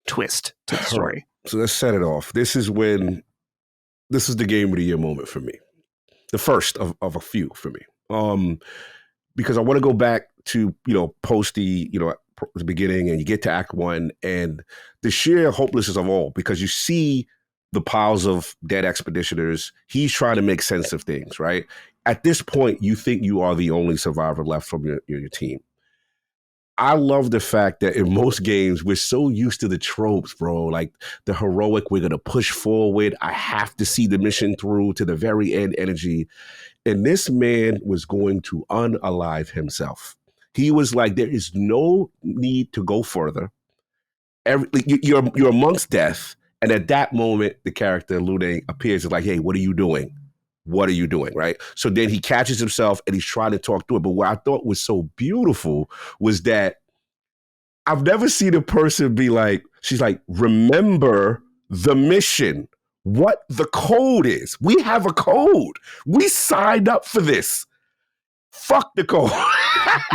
twist to the story. So let's set it off. This is the game of the year moment for me. The first of a few for me. Because I want to go back to, post the beginning, and you get to Act 1 and the sheer hopelessness of all, because you see the piles of dead expeditioners. He's trying to make sense of things, right? At this point, you think you are the only survivor left from your team. I love the fact that in most games, we're so used to the tropes, bro. Like the heroic, we're going to push forward. I have to see the mission through to the very end energy. And this man was going to unalive himself. He was like, there is no need to go further. You're amongst death. And at that moment, the character Lune appears and like, hey, what are you doing? What are you doing, right? So then he catches himself and he's trying to talk through it. But what I thought was so beautiful was that I've never seen a person be like, she's like, remember the mission, what the code is. We have a code. We signed up for this. Fuck the code.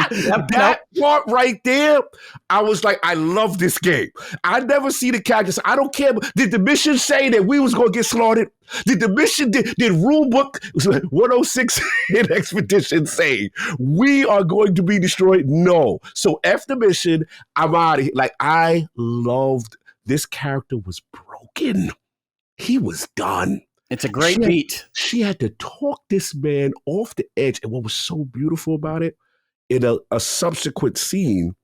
That part right there, I was like, I love this game. I never see the characters. I don't care. Did the mission say that we was going to get slaughtered? Did the mission, did rulebook 106 in Expedition say we are going to be destroyed? No. So after mission, I'm out of here. Like, I loved this character was broken. He was done. It's a great beat. She had to talk this man off the edge. And what was so beautiful about it, in a subsequent scene,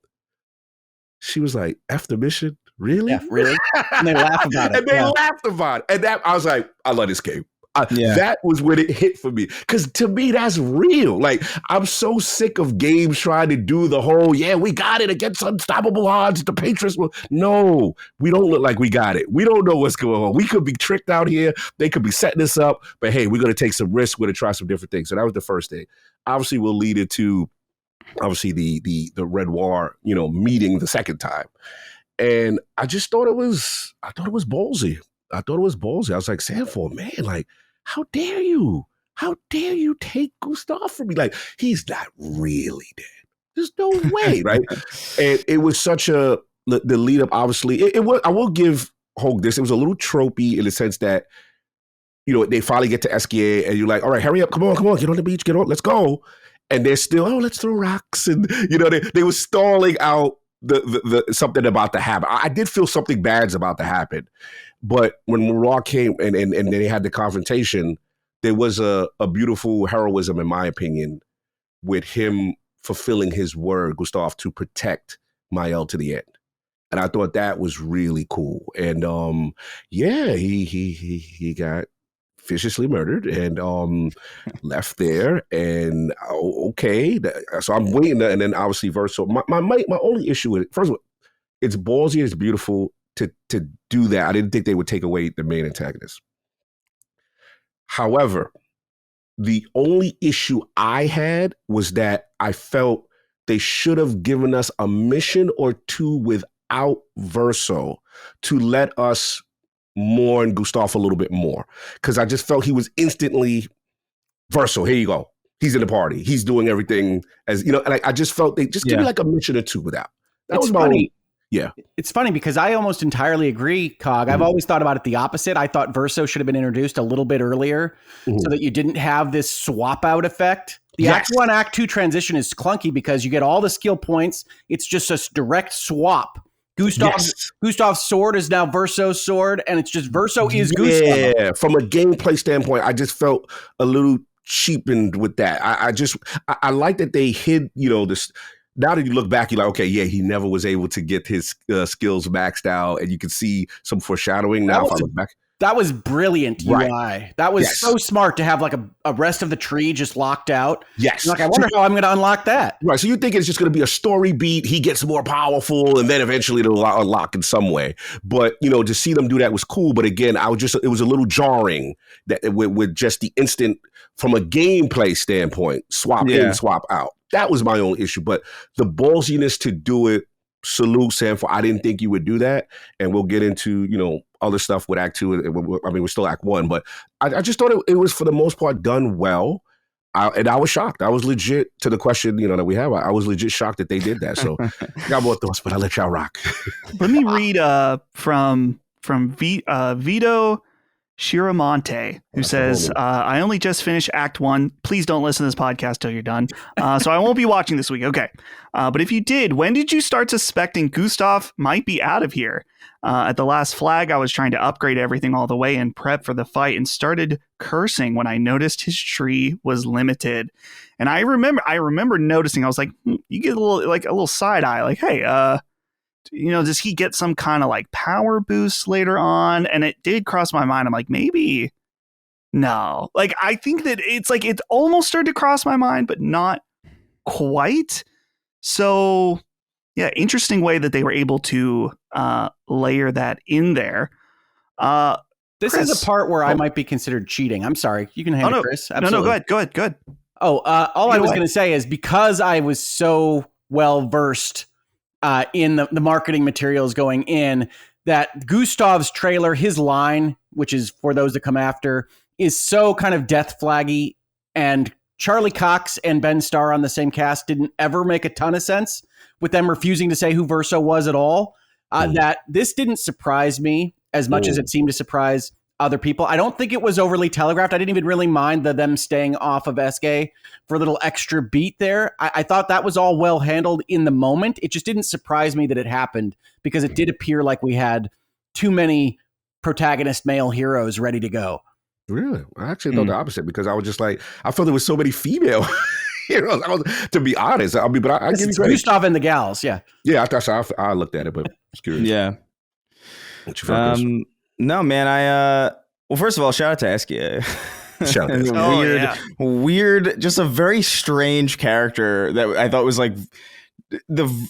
she was like, after mission? Really? Yeah, really? And they laugh about it. And they laughed about it. And that, I was like, I love this game. That was when it hit for me. Because to me, that's real. Like, I'm so sick of games trying to do the whole, we got it against unstoppable odds. The Patriots will. No, we don't look like we got it. We don't know what's going on. We could be tricked out here. They could be setting us up. But hey, we're going to take some risks. We're going to try some different things. So that was the first thing. Obviously, we'll lead it to, the Red War, meeting the second time. And I just thought it was ballsy. I was like, Sanford, man, like, how dare you? How dare you take Gustav from me? Like, he's not really dead. There's no way, right? And it was such the lead up, obviously. It was, I will give Hoeg this. It was a little tropey in the sense that, they finally get to Esquier and you're like, all right, hurry up. Come on. Get on the beach. Get on. Let's go. And they're still, let's throw rocks. And, they were stalling out the something about to happen. I did feel something bad's about to happen. But when Murat came and they had the confrontation, there was a beautiful heroism, in my opinion, with him fulfilling his word, Gustav, to protect Mael to the end. And I thought that was really cool. And he got viciously murdered and left there. And so I'm waiting. And then obviously Verso. My only issue with it, first of all, it's ballsy, it's beautiful to do that. I didn't think they would take away the main antagonist. However, the only issue I had was that I felt they should have given us a mission or two without Verso to let us mourn Gustav a little bit more. Because I just felt he was instantly, Verso, here you go. He's in the party. He's doing everything as, like I just felt they just give me like a mission or two without. That was funny. Yeah. It's funny because I almost entirely agree, Cog. I've always thought about it the opposite. I thought Verso should have been introduced a little bit earlier so that you didn't have this swap out effect. The Act 1, Act 2 transition is clunky because you get all the skill points. It's just a direct swap. Gustav's sword is now Verso's sword, and it's just Verso is Gustav. Yeah, from a gameplay standpoint, I just felt a little cheapened with that. I like that they hid, this. Now that you look back, you're like, okay, he never was able to get his skills maxed out, and you can see some foreshadowing now if I look back. That was brilliant UI. That was so smart to have like a rest of the tree just locked out. Yes. Like, I wonder how I'm going to unlock that. Right. So you think it's just going to be a story beat. He gets more powerful and then eventually it'll unlock in some way. But, to see them do that was cool. But again, it was a little jarring that with just the instant, from a gameplay standpoint, swap in, swap out. That was my own issue. But the ballsiness to do it salute Sam for I didn't think you would do that, and we'll get into other stuff with Act 2. I mean, we're still Act 1, but I just thought it was for the most part done well. And I was shocked. I was legit, to the question that we have, I was legit shocked that they did that. So I got more thoughts, but I'll let y'all rock. Let me read from Vito Shiramonte, who says, I only just finished Act 1. Please don't listen to this podcast till you're done. So I won't be watching this week. Okay. But if you did, when did you start suspecting Gustav might be out of here? At the last flag, I was trying to upgrade everything all the way and prep for the fight and started cursing when I noticed his tree was limited. And I remember noticing, I was like, you get a little side eye, like, hey, does he get some kind of like power boost later on? And it did cross my mind. I'm like, maybe no. Like, I think that it's like it almost started to cross my mind, but not quite. So yeah, interesting way that they were able to layer that in there. This Chris, is a part where I might be considered cheating. I'm sorry. You can handle it, Chris. Absolutely. No, go ahead. Oh, all I was going to say is because I was so well versed in the marketing materials going in, that Gustav's trailer, his line, which is for those that come after, is so kind of death flaggy, and Charlie Cox and Ben Starr on the same cast didn't ever make a ton of sense with them refusing to say who Verso was at all. That this didn't surprise me as much as it seemed to surprise other people. I don't think it was overly telegraphed. I didn't even really mind them staying off of Eske for a little extra beat there. I thought that was all well handled in the moment. It just didn't surprise me that it happened because it did appear like we had too many protagonist male heroes ready to go. Really? I actually thought the opposite, because I was just like, I felt there was so many female heroes. To be honest, I mean, but I give you credit. Gustav and the gals, yeah. Yeah, I looked at it, but I was curious. Yeah. What you felt, Chris? No, man. Well, first of all, shout out to Eskia. Shout out to weird, just a very strange character that I thought was like the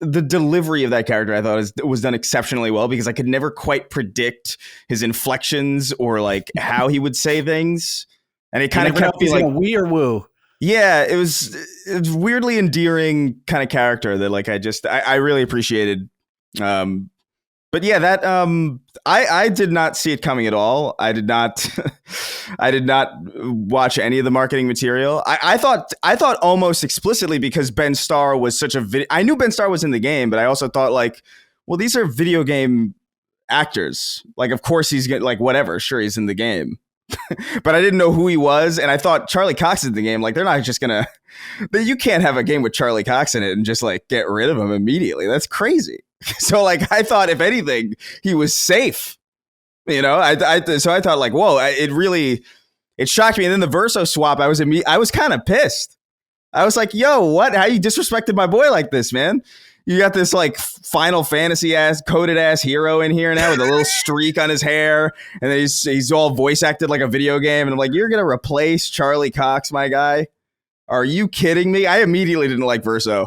delivery of that character. I thought was done exceptionally well, because I could never quite predict his inflections or like how he would say things, and it kind of kept me like wee or woo. Yeah, it was weirdly endearing kind of character that like I really appreciated. But yeah, that I did not see it coming at all. I did not watch any of the marketing material. I thought almost explicitly, because Ben Starr was such a I knew Ben Starr was in the game, but I also thought like, well, these are video game actors. Like, of course he's getting like whatever. Sure, he's in the game. But I didn't know who he was, and I thought Charlie Cox is in the game. Like, they're not just gonna. You can't have a game with Charlie Cox in it and just like get rid of him immediately. That's crazy. So like, I thought if anything, he was safe. So I thought like, whoa! It shocked me. And then the Verso swap, I was kind of pissed. I was like, yo, what? How you disrespected my boy like this, man? You got this like Final Fantasy coded ass hero in here now with a little streak on his hair, and then he's all voice acted like a video game. And I'm like, you're gonna replace Charlie Cox, my guy? Are you kidding me? I immediately didn't like Verso.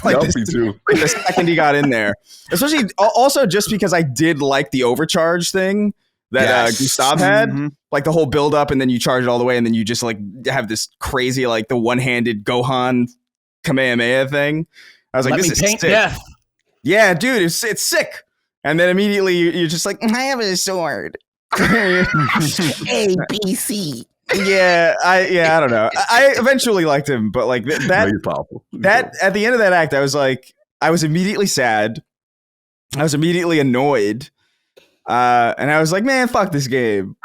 Like me too. The second he got in there, especially also just because I did like the overcharge thing that Gustav had, like the whole build up, and then you charge it all the way, and then you just like have this crazy like the one-handed Gohan Kamehameha thing. I was like, this is sick. Death. Yeah, dude, it's sick. And then immediately you're just like, I have a sword. A, B, C. Yeah, I don't know. I eventually liked him, but like that at the end of that act, I was immediately sad. I was immediately annoyed. And I was like, man, fuck this game.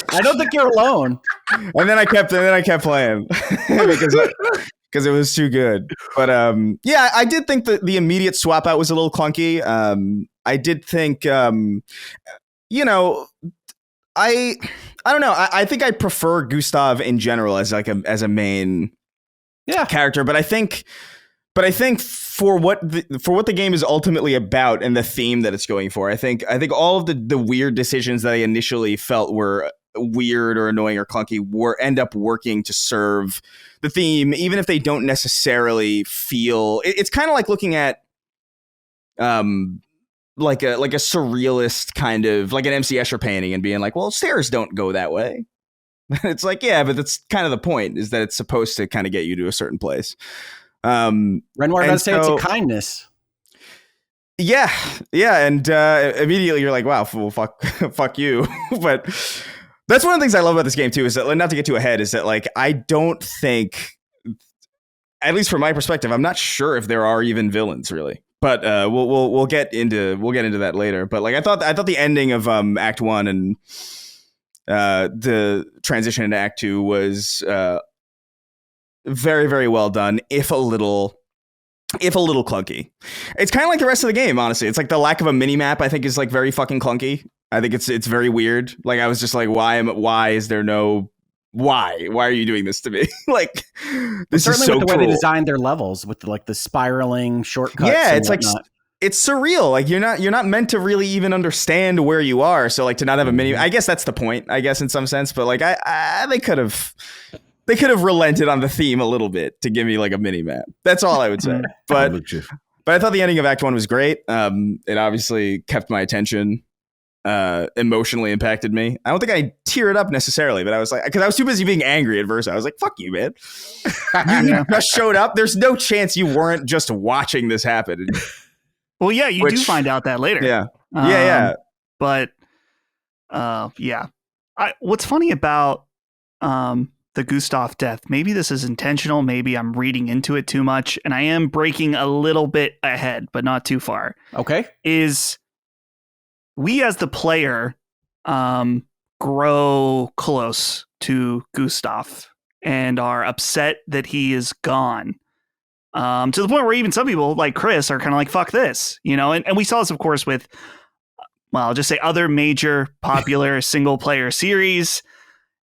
I don't think you're alone. And then I kept playing because it was too good. But yeah, I did think that the immediate swap out was a little clunky. I did think I don't know. I think I prefer Gustav in general as a main character, but I think for what the game is ultimately about and the theme that it's going for, I think all of the weird decisions that I initially felt were weird or annoying or clunky end up working to serve the theme, even if they don't necessarily feel. It's kind of like looking at like a surrealist kind of like an MC Escher painting and being like, well, stairs don't go that way. It's like, yeah, but that's kind of the point, is that it's supposed to kind of get you to a certain place. Renoir does say it's a kindness. Yeah, and immediately you're like, wow, well, fuck you. But that's one of the things I love about this game too, is that, not to get too ahead, is that like I don't think, at least from my perspective, I'm not sure if there are even villains really. But we'll get into that later. But like I thought the ending of Act 1 and the transition into Act 2 was very, very well done, if a little clunky. It's kind of like the rest of the game, honestly. It's like the lack of a mini map, I think, is like very fucking clunky. I think it's very weird. Like I was just like, why is there no why are you doing this to me? Like this is so with the cruel. way they designed their levels with like the spiraling shortcuts. Yeah, it's whatnot. Like it's surreal. Like you're not meant to really even understand where you are. So like to not have a mini, I guess that's the point. I guess in some sense, but like they could have relented on the theme a little bit to give me like a mini map. That's all I would say. But I thought the ending of Act 1 was great. It obviously kept my attention. Emotionally impacted me. I don't think I teared up necessarily, but I was like, because I was too busy being angry at first. I was like, fuck you, man. You just showed up. There's no chance you weren't just watching this happen. Well, yeah, you do find out that later. Yeah. Yeah. But yeah. What's funny about the Gustav death, maybe this is intentional, maybe I'm reading into it too much, and I am breaking a little bit ahead, but not too far. Okay. Is we as the player grow close to Gustav and are upset that he is gone. To the point where even some people like Chris are kind of like, fuck this, you know? And we saw this, of course, with, well, I'll just say other major popular single player series.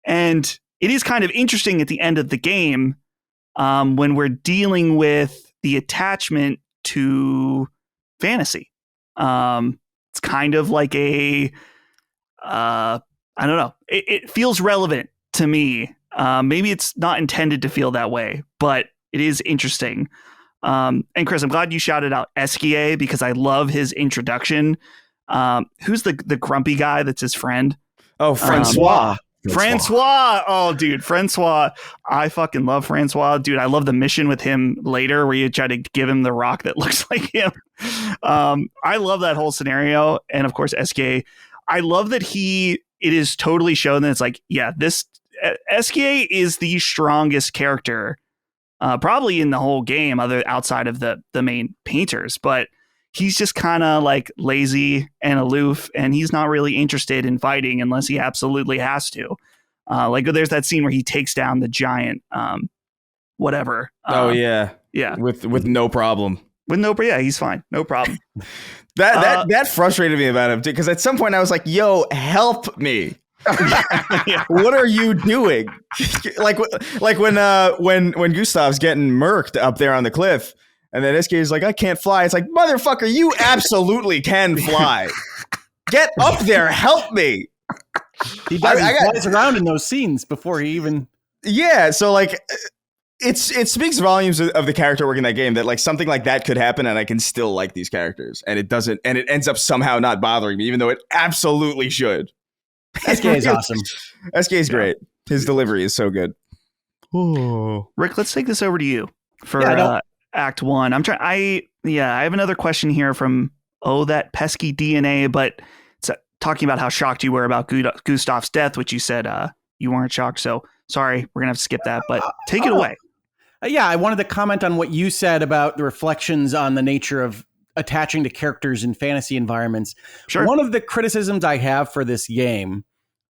And it is kind of interesting at the end of the game when we're dealing with the attachment to fantasy. It's kind of like I don't know. It feels relevant to me. Maybe it's not intended to feel that way, but it is interesting. And Chris, I'm glad you shouted out Esquier because I love his introduction. Who's the grumpy guy that's his friend? Oh, Francois. Francois. Oh, dude, Francois. I fucking love Francois. Dude, I love the mission with him later where you try to give him the rock that looks like him. I love that whole scenario. And of course, SK. I love that it is totally shown that it's like, yeah, this SK is the strongest character probably in the whole game, outside of the main painters. But he's just kind of like lazy and aloof, and he's not really interested in fighting unless he absolutely has to. Like there's that scene where he takes down the giant, whatever. Yeah. With no problem. Yeah, he's fine. No problem. That frustrated me about him too, because at some point I was like, yo, help me. Yeah. What are you doing? like when Gustav's getting murked up there on the cliff. And then SK is like, I can't fly. It's like, motherfucker, you absolutely can fly. Get up there. Help me. He does. He flies around in those scenes before he even. Yeah. So like, it speaks volumes of the character work in that game that like something like that could happen and I can still like these characters. And it doesn't. And it ends up somehow not bothering me, even though it absolutely should. SK is awesome. SK is great. His delivery is so good. Oh, Rick, let's take this over to you for Act 1. I have another question here from that pesky DNA, but it's talking about how shocked you were about Gustav's death, which you said you weren't shocked. So sorry, we're gonna have to skip that, but take it away. I wanted to comment on what you said about the reflections on the nature of attaching to characters in fantasy environments. Sure. One of the criticisms I have for this game,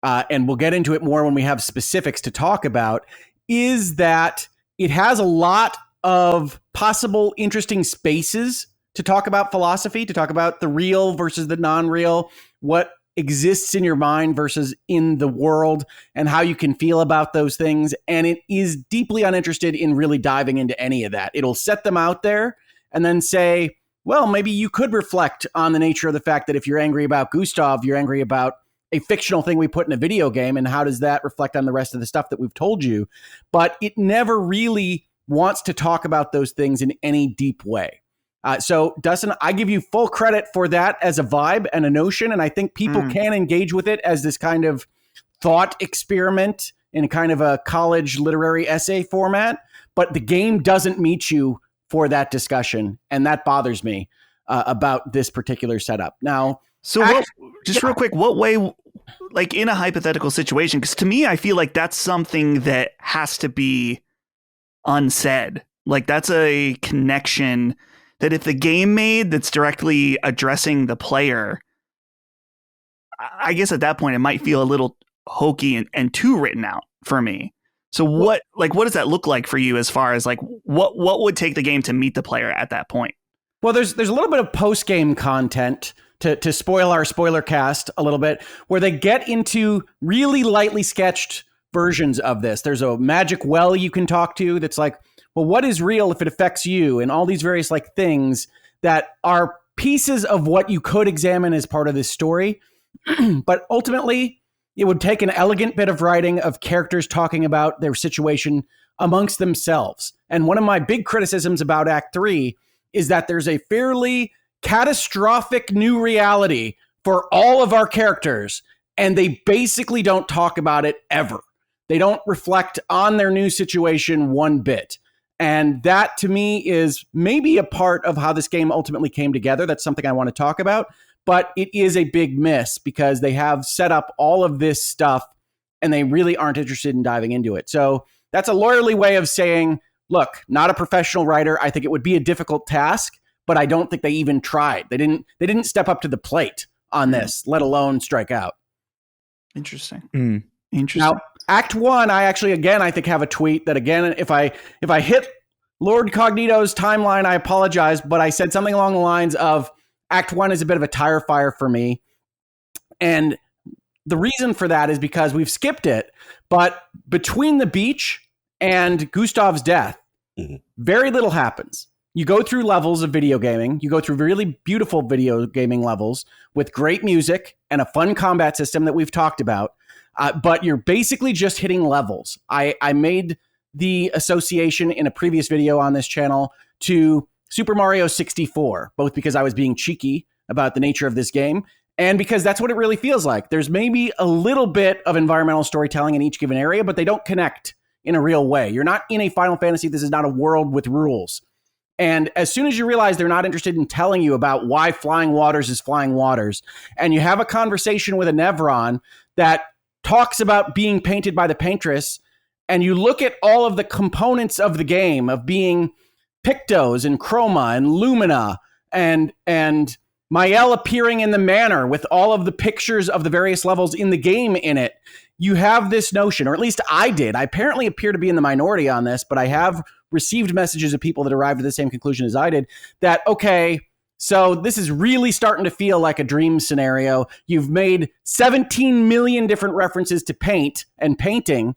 and we'll get into it more when we have specifics to talk about, is that it has a lot of possible interesting spaces to talk about philosophy, to talk about the real versus the non-real, what exists in your mind versus in the world, and how you can feel about those things. And it is deeply uninterested in really diving into any of that. It'll set them out there and then say, well, maybe you could reflect on the nature of the fact that if you're angry about Gustav, you're angry about a fictional thing we put in a video game, and how does that reflect on the rest of the stuff that we've told you? But it never really wants to talk about those things in any deep way. So, Dustin, I give you full credit for that as a vibe and a notion, and I think people can engage with it as this kind of thought experiment in kind of a college literary essay format, but the game doesn't meet you for that discussion, and that bothers me about this particular setup. Now, so real quick, what way, like in a hypothetical situation, because to me, I feel like that's something that has to be unsaid. Like that's a connection that if the game made that's directly addressing the player, I guess at that point it might feel a little hokey and too written out for me. So what does that look like for you as far as like what would take the game to meet the player at that point? Well, there's a little bit of post-game content to spoil our spoiler cast a little bit, where they get into really lightly sketched versions of this. There's a magic well you can talk to that's like, well, what is real if it affects you? And all these various like things that are pieces of what you could examine as part of this story. But ultimately, it would take an elegant bit of writing of characters talking about their situation amongst themselves. And one of my big criticisms about Act 3 is that there's a fairly catastrophic new reality for all of our characters, and they basically don't talk about it ever. They don't reflect on their new situation one bit. And that, to me, is maybe a part of how this game ultimately came together. That's something I want to talk about. But it is a big miss because they have set up all of this stuff and they really aren't interested in diving into it. So that's a lawyerly way of saying, look, not a professional writer. I think it would be a difficult task, but I don't think they even tried. They didn't step up to the plate on this, let alone strike out. Interesting. Interesting. Now, Act 1, I think have a tweet that, again, if I hit Lord Cognito's timeline, I apologize, but I said something along the lines of Act 1 is a bit of a tire fire for me. And the reason for that is because we've skipped it, but between the beach and Gustav's death, very little happens. You go through levels of video gaming. You go through really beautiful video gaming levels with great music and a fun combat system that we've talked about. But you're basically just hitting levels. I made the association in a previous video on this channel to Super Mario 64, both because I was being cheeky about the nature of this game and because that's what it really feels like. There's maybe a little bit of environmental storytelling in each given area, but they don't connect in a real way. You're not in a Final Fantasy. This is not a world with rules. And as soon as you realize they're not interested in telling you about why Flying Waters is Flying Waters, and you have a conversation with a Nevron that talks about being painted by the paintress, and you look at all of the components of the game of being Pictos and Chroma and Lumina and Mael appearing in the manor with all of the pictures of the various levels in the game in it, you have this notion, or at least I did. I apparently appear to be in the minority on this, but I have received messages of people that arrived at the same conclusion as I did, that, okay, so this is really starting to feel like a dream scenario. You've made 17 million different references to paint and painting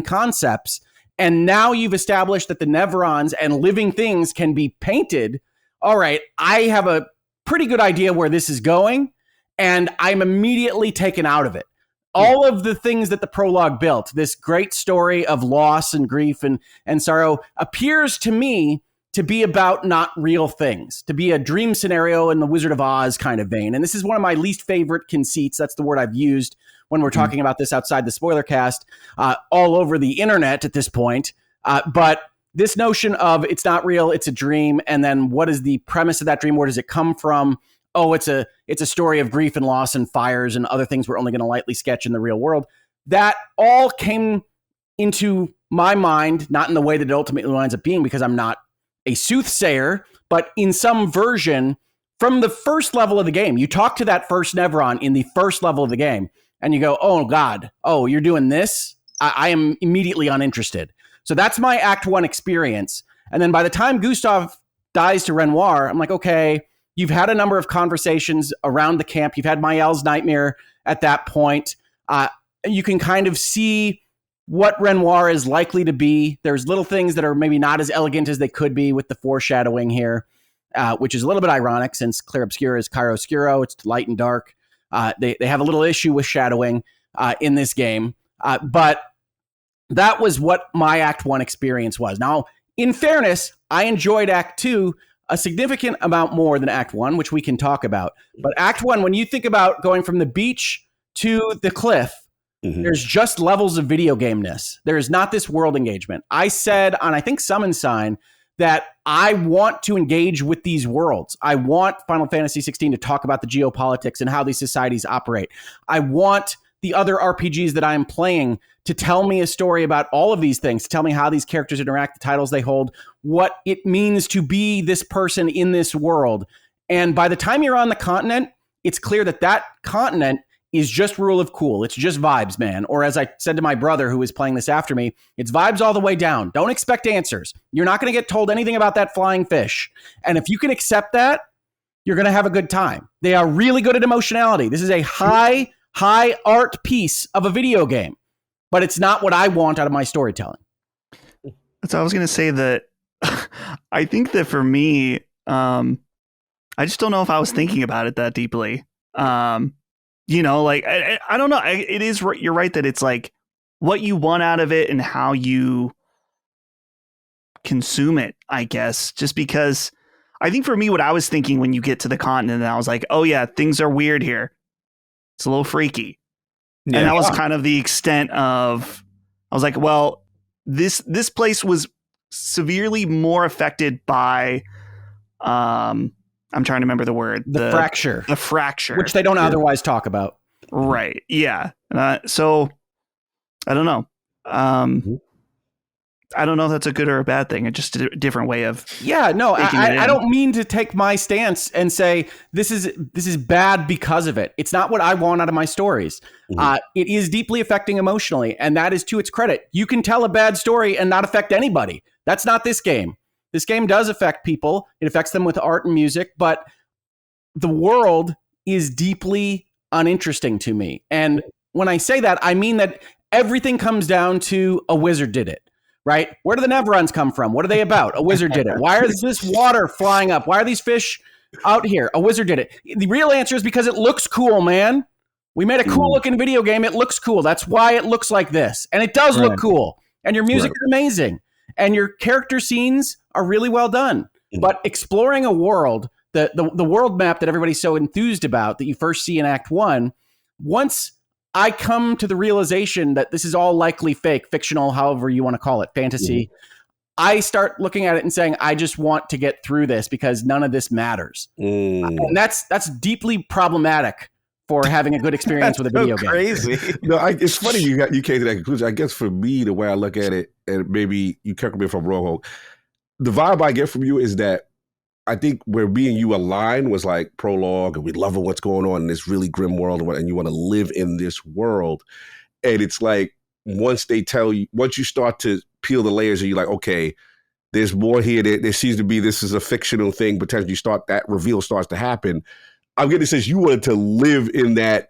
concepts, and now you've established that the Nevrons and living things can be painted. All right, I have a pretty good idea where this is going, and I'm immediately taken out of it. All of the things that the prologue built, this great story of loss and grief and sorrow, appears to me to be about not real things, to be a dream scenario in the Wizard of Oz kind of vein. And this is one of my least favorite conceits. That's the word I've used when we're talking about this outside the spoiler cast, all over the internet at this point. But this notion of it's not real, it's a dream, and then what is the premise of that dream? Where does it come from? Oh, it's a story of grief and loss and fires and other things we're only going to lightly sketch in the real world. That all came into my mind, not in the way that it ultimately winds up being, because I'm not a soothsayer, but in some version from the first level of the game. You talk to that first Nevron in the first level of the game, and you go, oh, God, oh, you're doing this? I am immediately uninterested. So that's my Act 1 experience. And then by the time Gustav dies to Renoir, I'm like, okay, you've had a number of conversations around the camp. You've had Mael's nightmare at that point. You can kind of see what Renoir is likely to be. There's little things that are maybe not as elegant as they could be with the foreshadowing here, which is a little bit ironic since Clair Obscur is Clair Obscuro. It's light and dark. They have a little issue with shadowing in this game. But that was what my Act 1 experience was. Now, in fairness, I enjoyed Act 2 a significant amount more than Act 1, which we can talk about. But Act 1, when you think about going from the beach to the cliff, there's just levels of video gameness. There is not this world engagement. I said on, I think, Summon Sign, that I want to engage with these worlds. I want Final Fantasy 16 to talk about the geopolitics and how these societies operate. I want the other RPGs that I'm playing to tell me a story about all of these things, to tell me how these characters interact, the titles they hold, what it means to be this person in this world. And by the time you're on the continent, it's clear that that continent is just rule of cool. It's just vibes, man. Or as I said to my brother who was playing this after me, it's vibes all the way down. Don't expect answers. You're not going to get told anything about that flying fish. And if you can accept that, you're going to have a good time. They are really good at emotionality. This is a high art piece of a video game, but it's not what I want out of my storytelling. So I was going to say that I think that for me, I just don't know if I was thinking about it that deeply. You know, like, I don't know. It is, you're right that it's like what you want out of it and how you consume it, I guess, just because I think for me, what I was thinking when you get to the continent, I was like, oh yeah, things are weird here. It's a little freaky. Yeah. And that was kind of the extent of, I was like, well, this place was severely more affected by, I'm trying to remember the word. The fracture. The fracture. Which they don't otherwise talk about. Right. Yeah. So I don't know. I don't know if that's a good or a bad thing. It's just a different way of. Yeah, no, I don't mean to take my stance and say this is bad because of it. It's not what I want out of my stories. Mm-hmm. It is deeply affecting emotionally, and that is to its credit. You can tell a bad story and not affect anybody. That's not this game. This game does affect people. It affects them with art and music, but the world is deeply uninteresting to me. And when I say that, I mean that everything comes down to a wizard did it. Right? Where do the Neverons come from? What are they about? A wizard did it. Why is this water flying up? Why are these fish out here? A wizard did it. The real answer is because it looks cool, man. We made a cool looking video game. It looks cool. That's why it looks like this. And it does look cool. And your music is amazing. And your character scenes are really well done. But exploring a world, the world map that everybody's so enthused about that you first see in Act 1, once I come to the realization that this is all likely fake, fictional, however you want to call it, fantasy. I start looking at it and saying, I just want to get through this because none of this matters. And that's deeply problematic for having a good experience with a video game. Crazy. No, it's funny you came to that conclusion. I guess for me, the way I look at it, and maybe you correct me if I'm wrong, Hoeg, the vibe I get from you is that I think where me and you align was like Prologue, and we love what's going on in this really grim world, and you want to live in this world. And it's like once you start to peel the layers, and you're like, okay, there's more here. There seems to be this is a fictional thing. Potentially, that reveal starts to happen. I'm getting the sense you wanted to live in that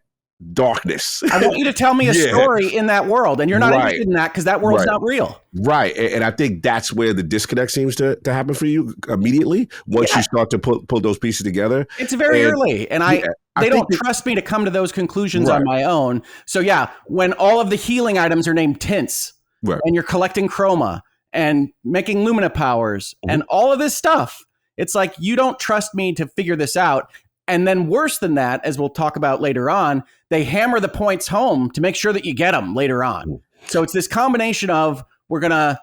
darkness. I want you to tell me a story in that world, and you're not interested in that because that world's not real. Right, and I think that's where the disconnect seems to happen for you immediately once you start to pull those pieces together. It's very early, and they don't trust me to come to those conclusions on my own. So when all of the healing items are named tints, and you're collecting chroma and making Lumina powers and all of this stuff, it's like you don't trust me to figure this out. And then worse than that, as we'll talk about later on, they hammer the points home to make sure that you get them later on. So it's this combination of we're gonna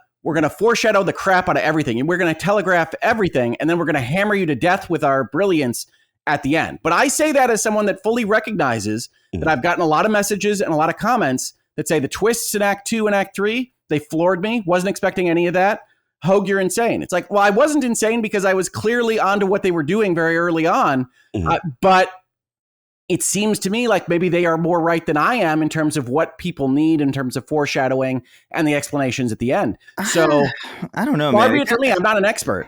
foreshadow the crap out of everything, and we're gonna telegraph everything, and then we're gonna hammer you to death with our brilliance at the end. But I say that as someone that fully recognizes that I've gotten a lot of messages and a lot of comments that say the twists in Act 2 and Act 3, they floored me. Wasn't expecting any of that. Hoeg, you're insane. It's like, well, I wasn't insane because I was clearly onto what they were doing very early on. But it seems to me like maybe they are more right than I am in terms of what people need in terms of foreshadowing and the explanations at the end. So I don't know, man. For me, I'm not an expert.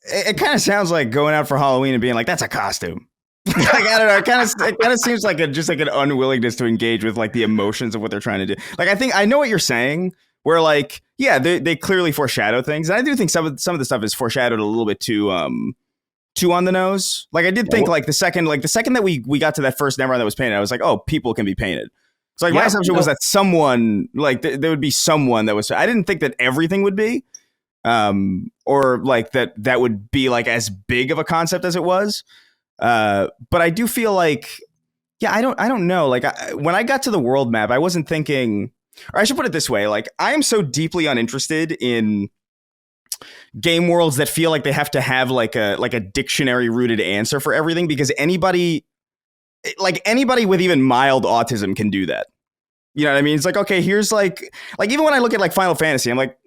It kind of sounds like going out for Halloween and being like, that's a costume. Like, I don't know. It kind of seems like just like an unwillingness to engage with like the emotions of what they're trying to do. Like, I know what you're saying. Where like, they clearly foreshadow things. And I do think some of the stuff is foreshadowed a little bit too on the nose. Like I did think like the second that we got to that first Neverland that was painted, I was like, oh, people can be painted. So like my assumption was that someone like there would be someone that was. I didn't think that everything would be, or like that would be like as big of a concept as it was. But I do feel like, I don't know. Like when I got to the world map, I wasn't thinking. Or I should put it this way, like I am so deeply uninterested in game worlds that feel like they have to have like a dictionary rooted answer for everything, because anybody with even mild autism can do that. You know what I mean? It's like, okay, here's like even when I look at like Final Fantasy, I'm like,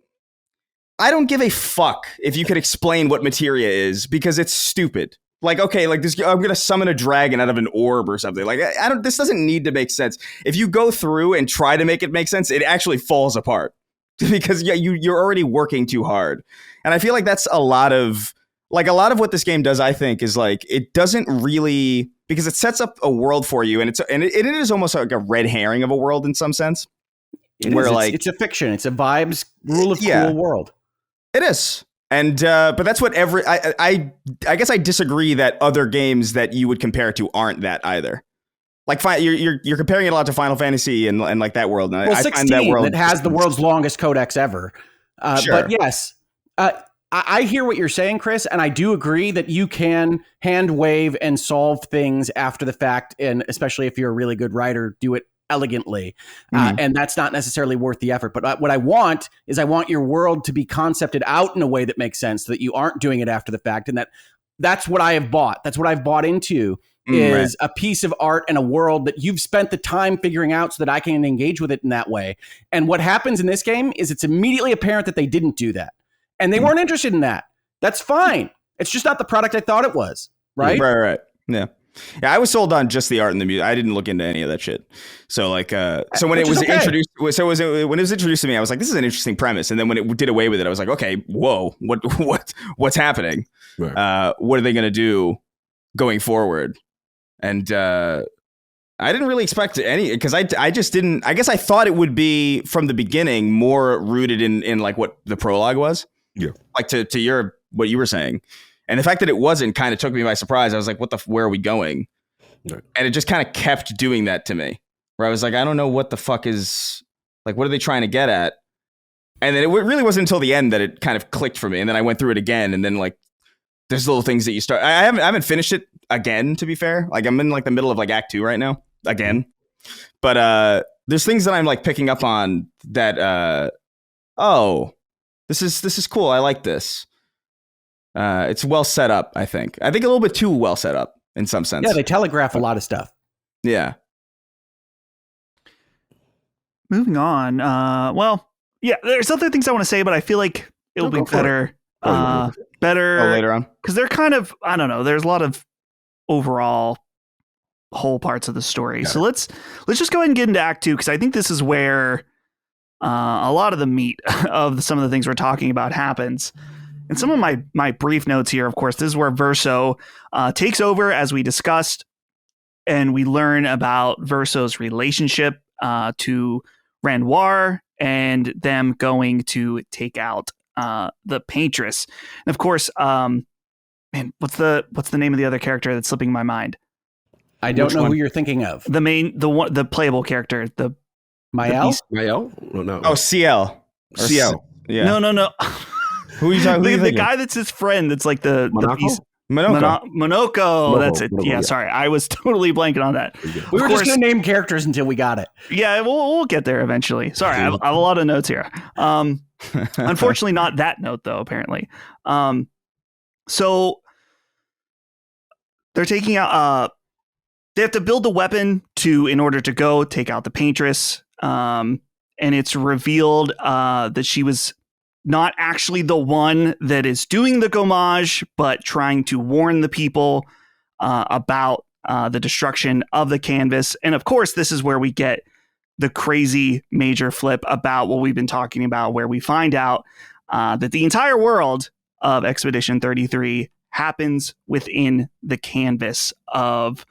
I don't give a fuck if you could explain what materia is, because it's stupid. Like, okay, like this, I'm gonna summon a dragon out of an orb or something. Like, I don't. This doesn't need to make sense. If you go through and try to make it make sense, it actually falls apart because you're already working too hard. And I feel like that's a lot of what this game does. I think is like it doesn't really, because it sets up a world for you, and it is almost like a red herring of a world in some sense. It's a fiction. It's a vibes rule of cool world. It is. And but that's what I guess I disagree that other games that you would compare it to aren't that either. Like you're comparing it a lot to Final Fantasy and like that world. And well, I 16 find that world that has the world's longest codex ever. Sure. But yes, I hear what you're saying, Chris, and I do agree that you can hand wave and solve things after the fact, and especially if you're a really good writer, do it elegantly, and that's not necessarily worth the effort. But what I want your world to be concepted out in a way that makes sense, so that you aren't doing it after the fact, and that's what I have bought. That's what I've bought into is a piece of art and a world that you've spent the time figuring out, so that I can engage with it in that way. And what happens in this game is it's immediately apparent that they didn't do that, and they weren't interested in that. That's fine. It's just not the product I thought it was. Right. Right. Yeah. Yeah, I was sold on just the art and the music. I didn't look into any of that shit. So like, so when it was introduced, when it was introduced to me, I was like, this is an interesting premise. And then when it did away with it, I was like, okay, whoa, what's happening? Right. What are they going to do going forward? And I didn't really expect any, because I just didn't. I guess I thought it would be from the beginning more rooted in like what the prologue was. Yeah, like to what you were saying. And the fact that it wasn't kind of took me by surprise. I was like, where are we going? Right. And it just kind of kept doing that to me, where I was like, I don't know what the fuck is, like, what are they trying to get at? And then it really wasn't until the end that it kind of clicked for me. And then I went through it again. And then like, there's little things that you start. I haven't finished it again, to be fair. Like I'm in like the middle of like Act 2 right now again. But there's things that I'm like picking up on that, this is cool. I like this. It's well set up, I think. A little bit too well set up in some sense. Yeah, they telegraph a lot of stuff. Yeah. Moving on. Well, yeah, there's other things I want to say, but I feel like it'll be better. Better later on. Because they're kind of, I don't know, there's a lot of overall whole parts of the story. So let's just go ahead and get into Act 2, because I think this is where a lot of the meat of some of the things we're talking about happens. And some of my brief notes here, of course, this is where Verso takes over, as we discussed, and we learn about Verso's relationship to Renoir and them going to take out the Paintress. And of course, man, what's the name of the other character that's slipping my mind? I don't know who you're thinking of. The playable character, the Mael? Mael? No. Oh, CL. CL. Yeah. No. Who are you talking about? The guy that's his friend, that's like the beast. Monoko. That's it. Yeah, sorry. I was totally blanking on that. We were just going to name characters until we got it. Yeah, we'll get there eventually. Sorry, I have a lot of notes here. Unfortunately, not that note, though, apparently. So they're taking out... they have to build the weapon in order to go take out the Paintress. And it's revealed that she was not actually the one that is doing the gommage, but trying to warn the people about the destruction of the canvas. And of course, this is where we get the crazy major flip about what we've been talking about, where we find out that the entire world of Expedition 33 happens within the canvas of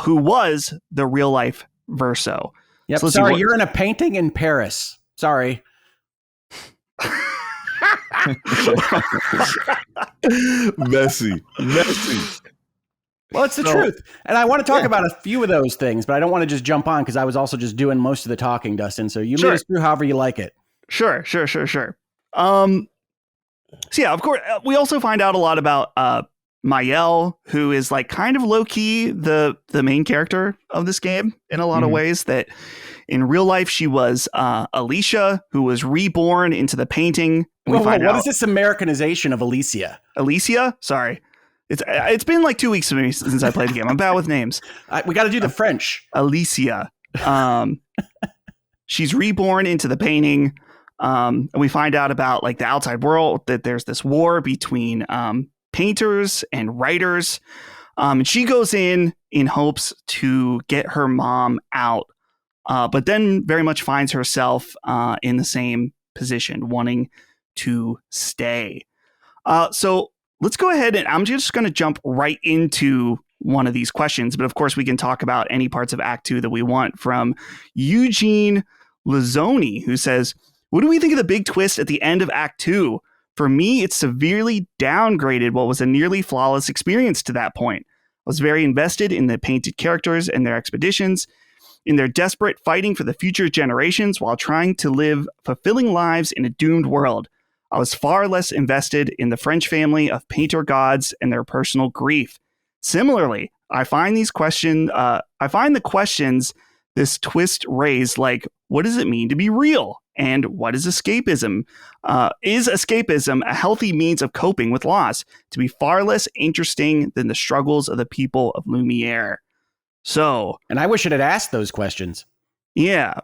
who was the real life Verso. Yep. So sorry, you're in a painting in Paris. Sorry. Messy. Well, it's the truth. And I want to talk about a few of those things, but I don't want to just jump on, because I was also just doing most of the talking, Dustin. So you lead us through however you like it. Sure. So yeah, of course, we also find out a lot about Mael, who is like kind of low key the main character of this game in a lot of ways. That in real life she was Alicia, who was reborn into the painting. What is this Americanization of Alicia? Alicia? Sorry. It's been like 2 weeks for me since I played the game. I'm bad with names. We got to do the French. Alicia. She's reborn into the painting. And we find out about like the outside world, that there's this war between painters and writers. And she goes in hopes to get her mom out, but then very much finds herself in the same position, wanting to stay. So let's go ahead, and I'm just going to jump right into one of these questions. But of course, we can talk about any parts of Act 2 that we want, from Eugene Lazzoni, who says, what do we think of the big twist at the end of Act 2? For me, it severely downgraded what was a nearly flawless experience to that point. I was very invested in the painted characters and their expeditions, in their desperate fighting for the future generations while trying to live fulfilling lives in a doomed world. I was far less invested in the French family of painter gods and their personal grief. Similarly, I find the questions this twist raised, like, what does it mean to be real? And what is escapism? Is escapism a healthy means of coping with loss, to be far less interesting than the struggles of the people of Lumiere? So, and I wish it had asked those questions. Yeah.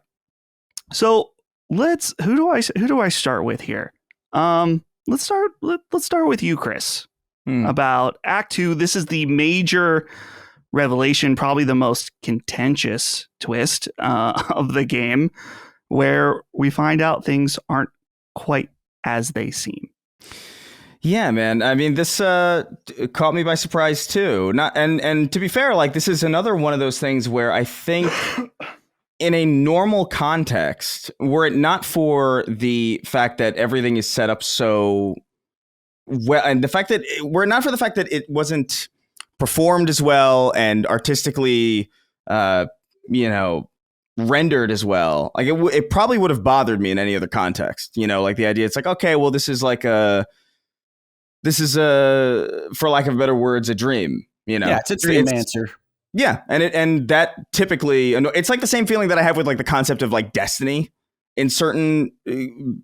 So who do I start with here? Let's start with you, Chris. About Act 2. This is the major revelation, probably the most contentious twist of the game, where we find out things aren't quite as they seem. Yeah, man. I mean, this caught me by surprise too. And to be fair, like, this is another one of those things where I think in a normal context, were it not for the fact that everything is set up so well, and the fact that were it not for the fact that it wasn't performed as well and artistically, rendered as well, like it probably would have bothered me in any other context. Like the idea, it's like, okay, well, this is for lack of better words, a dream. Yeah, it's a dream answer. Yeah, and that typically, it's like the same feeling that I have with like the concept of like destiny in certain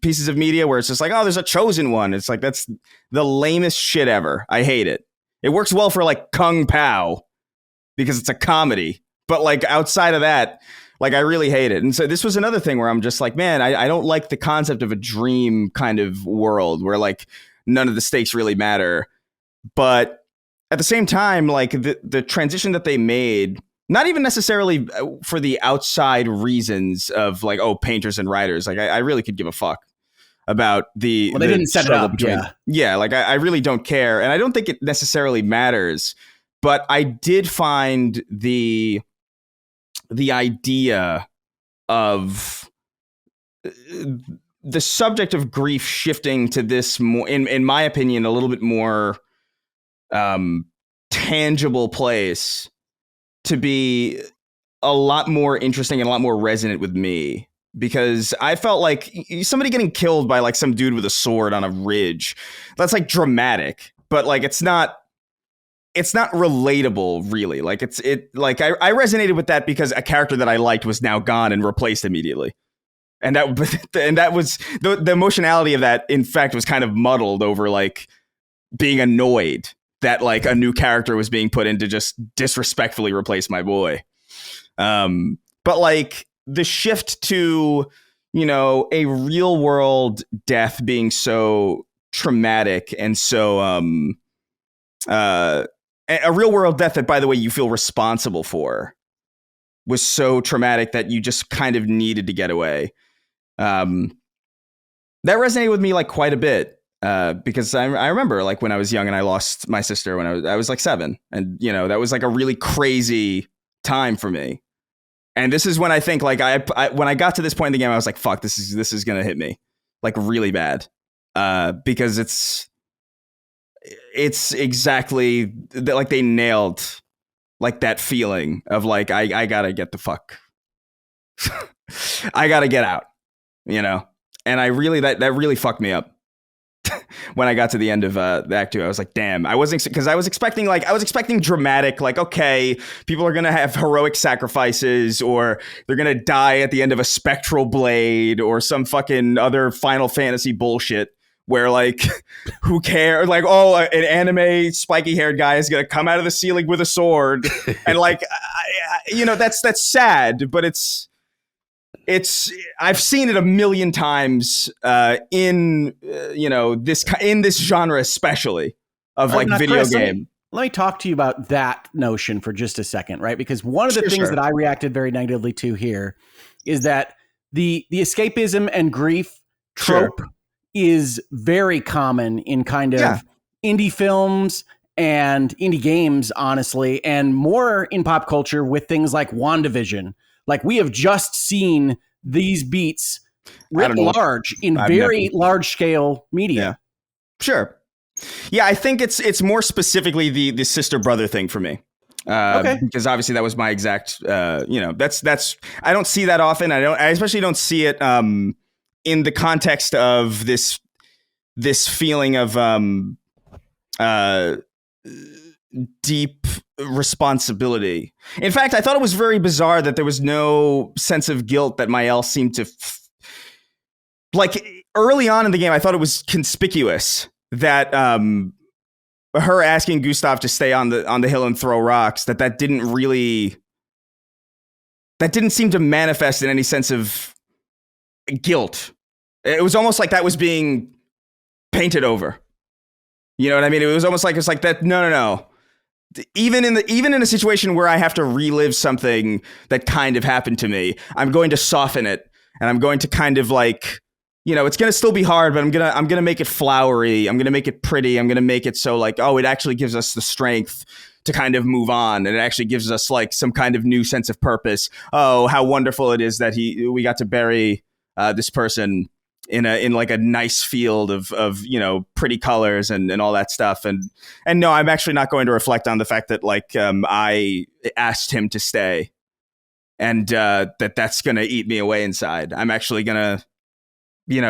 pieces of media, where it's just like, oh, there's a chosen one. It's like, that's the lamest shit ever. I hate it. It works well for like Kung Pao because it's a comedy, but like outside of that, like, I really hate it. And so this was another thing where I'm just like, man, I don't like the concept of a dream kind of world where like none of the stakes really matter. But at the same time, like the transition that they made, not even necessarily for the outside reasons of like, oh, painters and writers, like I really could give a fuck about they didn't set it up. Yeah, like I really don't care. And I don't think it necessarily matters. But I did find the idea of the subject of grief shifting to this more, in my opinion, a little bit more tangible place, to be a lot more interesting and a lot more resonant with me, because I felt like somebody getting killed by like some dude with a sword on a ridge, that's like dramatic, but like it's not relatable, really. Like I resonated with that because a character that I liked was now gone and replaced immediately. And that was the emotionality of that, in fact, was kind of muddled over like being annoyed that like a new character was being put in to just disrespectfully replace my boy. But like the shift to, a real world death being so traumatic and so a real world death that, by the way, you feel responsible for, was so traumatic that you just kind of needed to get away. That resonated with me like quite a bit, because I remember like when I was young and I lost my sister when I was like 7, and that was like a really crazy time for me. And this is when I think like when I got to this point in the game, I was like, fuck, this is gonna hit me like really bad, because it's exactly like they nailed like that feeling of like I gotta get the fuck I gotta get out, and I really that really fucked me up. when I got to the end of Act 2. I was like, damn, I wasn't, because I was expecting dramatic, like, okay, people are going to have heroic sacrifices, or they're going to die at the end of a spectral blade or some fucking other Final Fantasy bullshit where, like, who cares? Like, oh, an anime spiky haired guy is going to come out of the ceiling with a sword. And like, that's sad, but it's I've seen it a million times in this genre, especially of like video Chris, game. Let me talk to you about that notion for just a second, right? Because one of the things that I reacted very negatively to here is that the escapism and grief trope is very common in kind of indie films and indie games, honestly, and more in pop culture with things like WandaVision. Like, we have just seen these beats writ large in very large scale media. Yeah. Sure. Yeah, I think it's more specifically the sister brother thing for me. Because obviously that was my exact that's I don't see that often. I especially don't see it in the context of this feeling of deep responsibility. In fact, I thought it was very bizarre that there was no sense of guilt that Mael seemed to like early on in the game. I thought it was conspicuous that her asking Gustav to stay on the hill and throw rocks, that didn't seem to manifest in any sense of guilt. It was almost like that was being painted over. You know what I mean? It was almost like, it's like that. No. Even in a situation where I have to relive something that kind of happened to me, I'm going to soften it, and I'm going to kind of like, it's going to still be hard, but I'm going to make it flowery. I'm going to make it pretty. I'm going to make it so like, oh, it actually gives us the strength to kind of move on. And it actually gives us like some kind of new sense of purpose. Oh, how wonderful it is that we got to bury this person in like a nice field of pretty colors and all that stuff. And no, I'm actually not going to reflect on the fact that like I asked him to stay, and that's going to eat me away inside. I'm actually going to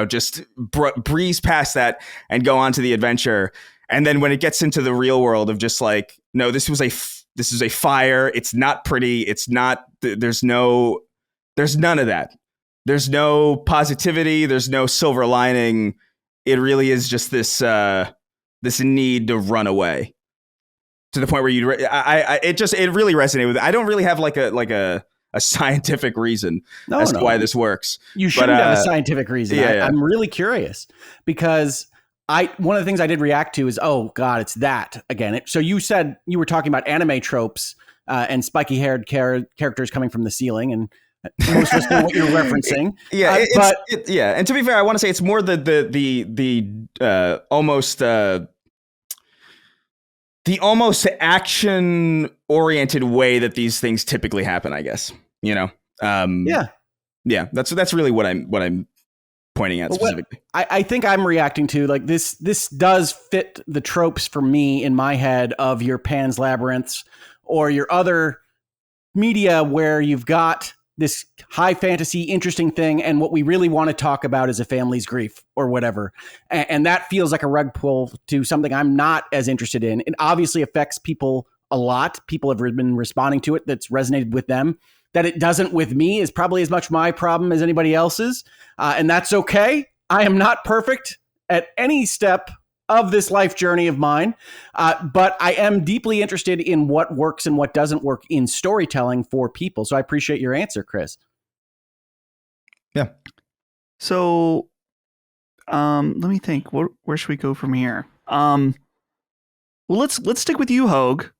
just breeze past that and go on to the adventure. And then when it gets into the real world of just like, no, this is a fire. It's not pretty. It's not, there's none of that. There's no positivity. There's no silver lining. It really is just this need to run away, to the point where it really resonated with. I don't really have like a scientific reason as to why this works. You shouldn't have a scientific reason. I'm really curious, because one of the things I did react to is, oh God, it's that again. So you said you were talking about anime tropes and spiky haired characters coming from the ceiling, and most of us know what you're referencing. And to be fair, I want to say it's more the almost action oriented way that these things typically happen, I guess. That's really what I'm pointing at specifically. I think I'm reacting to, like, this does fit the tropes for me in my head of your Pan's Labyrinths or your other media where you've got this high fantasy, interesting thing, and what we really want to talk about is a family's grief or whatever. And that feels like a rug pull to something I'm not as interested in. It obviously affects people a lot. People have been responding to it. That's resonated with them. That it doesn't with me is probably as much my problem as anybody else's. And that's okay. I am not perfect at any step of this life journey of mine. But I am deeply interested in what works and what doesn't work in storytelling for people. So I appreciate your answer, Chris. Yeah. So let me think. Where should we go from here? Well, let's stick with you, Hoeg.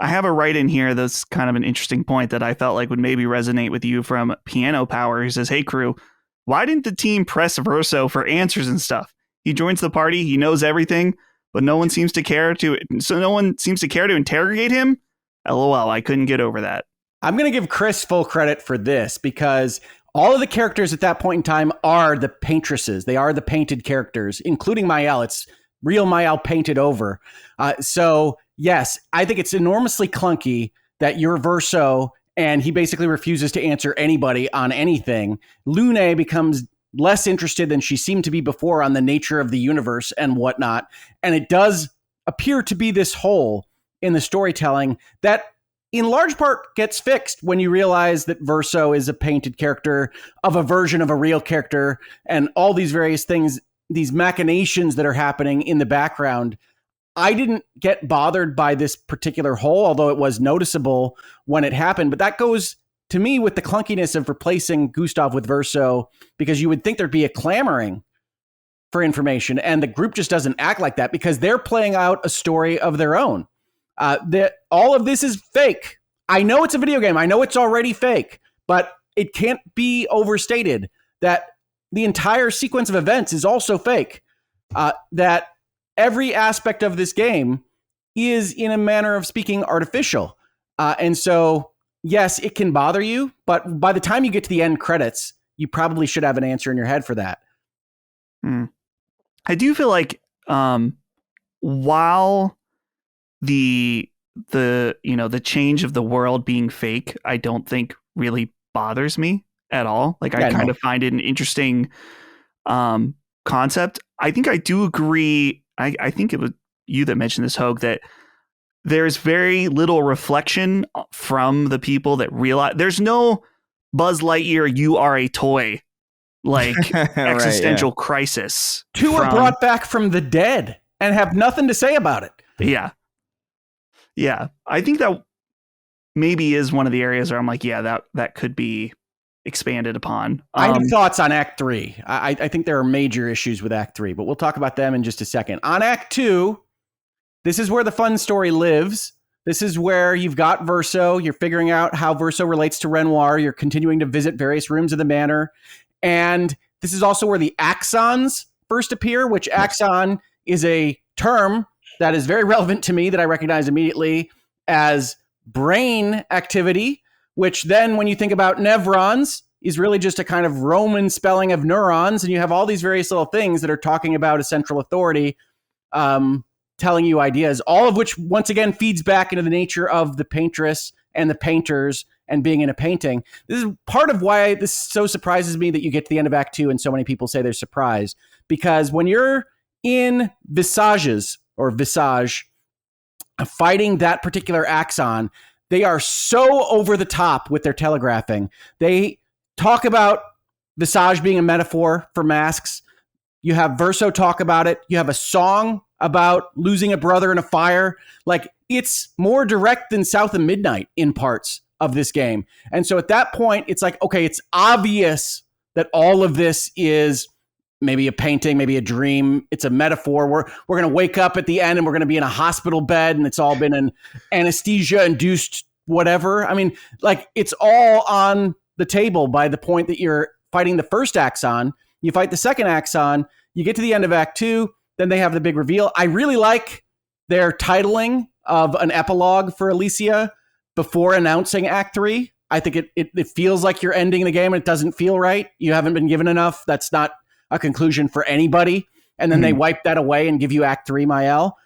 I have a write in here that's kind of an interesting point that I felt like would maybe resonate with you from Piano Power. He says, "Hey crew, why didn't the team press Verso for answers and stuff? He joins the party, he knows everything, but no one seems to care to interrogate him. LOL, I couldn't get over that." I'm going to give Chris full credit for this, because all of the characters at that point in time are the paintresses. They are the painted characters, including Mael. It's real Mael painted over. So yes, I think it's enormously clunky that you're Verso and he basically refuses to answer anybody on anything. Lune becomes less interested than she seemed to be before on the nature of the universe and whatnot. And it does appear to be this hole in the storytelling that in large part gets fixed when you realize that Verso is a painted character of a version of a real character, and all these various things, these machinations that are happening in the background. I didn't get bothered by this particular hole, although it was noticeable when it happened. But that goes to me with the clunkiness of replacing Gustav with Verso, because you would think there'd be a clamoring for information, and the group just doesn't act like that because they're playing out a story of their own. That all of this is fake. I know it's a video game. I know it's already fake, but it can't be overstated that the entire sequence of events is also fake. That every aspect of this game is, in a manner of speaking, artificial. And so, yes, it can bother you, but by the time you get to the end credits, you probably should have an answer in your head for that. I do feel like while the change of the world being fake, I don't think really bothers me at all. Like, I kind of find it an interesting concept. I think I do agree. I think it was you that mentioned this, Hoeg, that there's very little reflection from the people that realize there's no Buzz Lightyear, you are a toy, like existential crisis. Two are brought back from the dead and have nothing to say about it. Yeah. I think that maybe is one of the areas where I'm like, yeah, that could be expanded upon. I have thoughts on Act 3. I think there are major issues with Act 3, but we'll talk about them in just a second. On Act 2, this is where the fun story lives. This is where you've got Verso. You're figuring out how Verso relates to Renoir. You're continuing to visit various rooms of the manor. And this is also where the axons first appear, which axon is a term that is very relevant to me that I recognize immediately as brain activity, which then when you think about nevrons is really just a kind of Roman spelling of neurons. And you have all these various little things that are talking about a central authority, telling you ideas, all of which once again feeds back into the nature of the paintress and the painters and being in a painting. This is part of why this so surprises me that you get to the end of Act 2 and so many people say they're surprised, because when you're in Visage fighting that particular axon, they are so over the top with their telegraphing. They talk about Visage being a metaphor for masks. You have Verso talk about it. You have a song about losing a brother in a fire. Like, it's more direct than South of Midnight in parts of this game. And so at that point, it's like, okay, it's obvious that all of this is maybe a painting, maybe a dream. It's a metaphor. We're going to wake up at the end and we're going to be in a hospital bed and it's all been an anesthesia-induced whatever. I mean, like, it's all on the table by the point that you're fighting the first axon. You fight the second axon, you get to the end of Act 2, then they have the big reveal. I really like their titling of an epilogue for Alicia before announcing Act 3. I think it feels like you're ending the game and it doesn't feel right. You haven't been given enough. That's not a conclusion for anybody. And then they wipe that away and give you Act 3, Mael.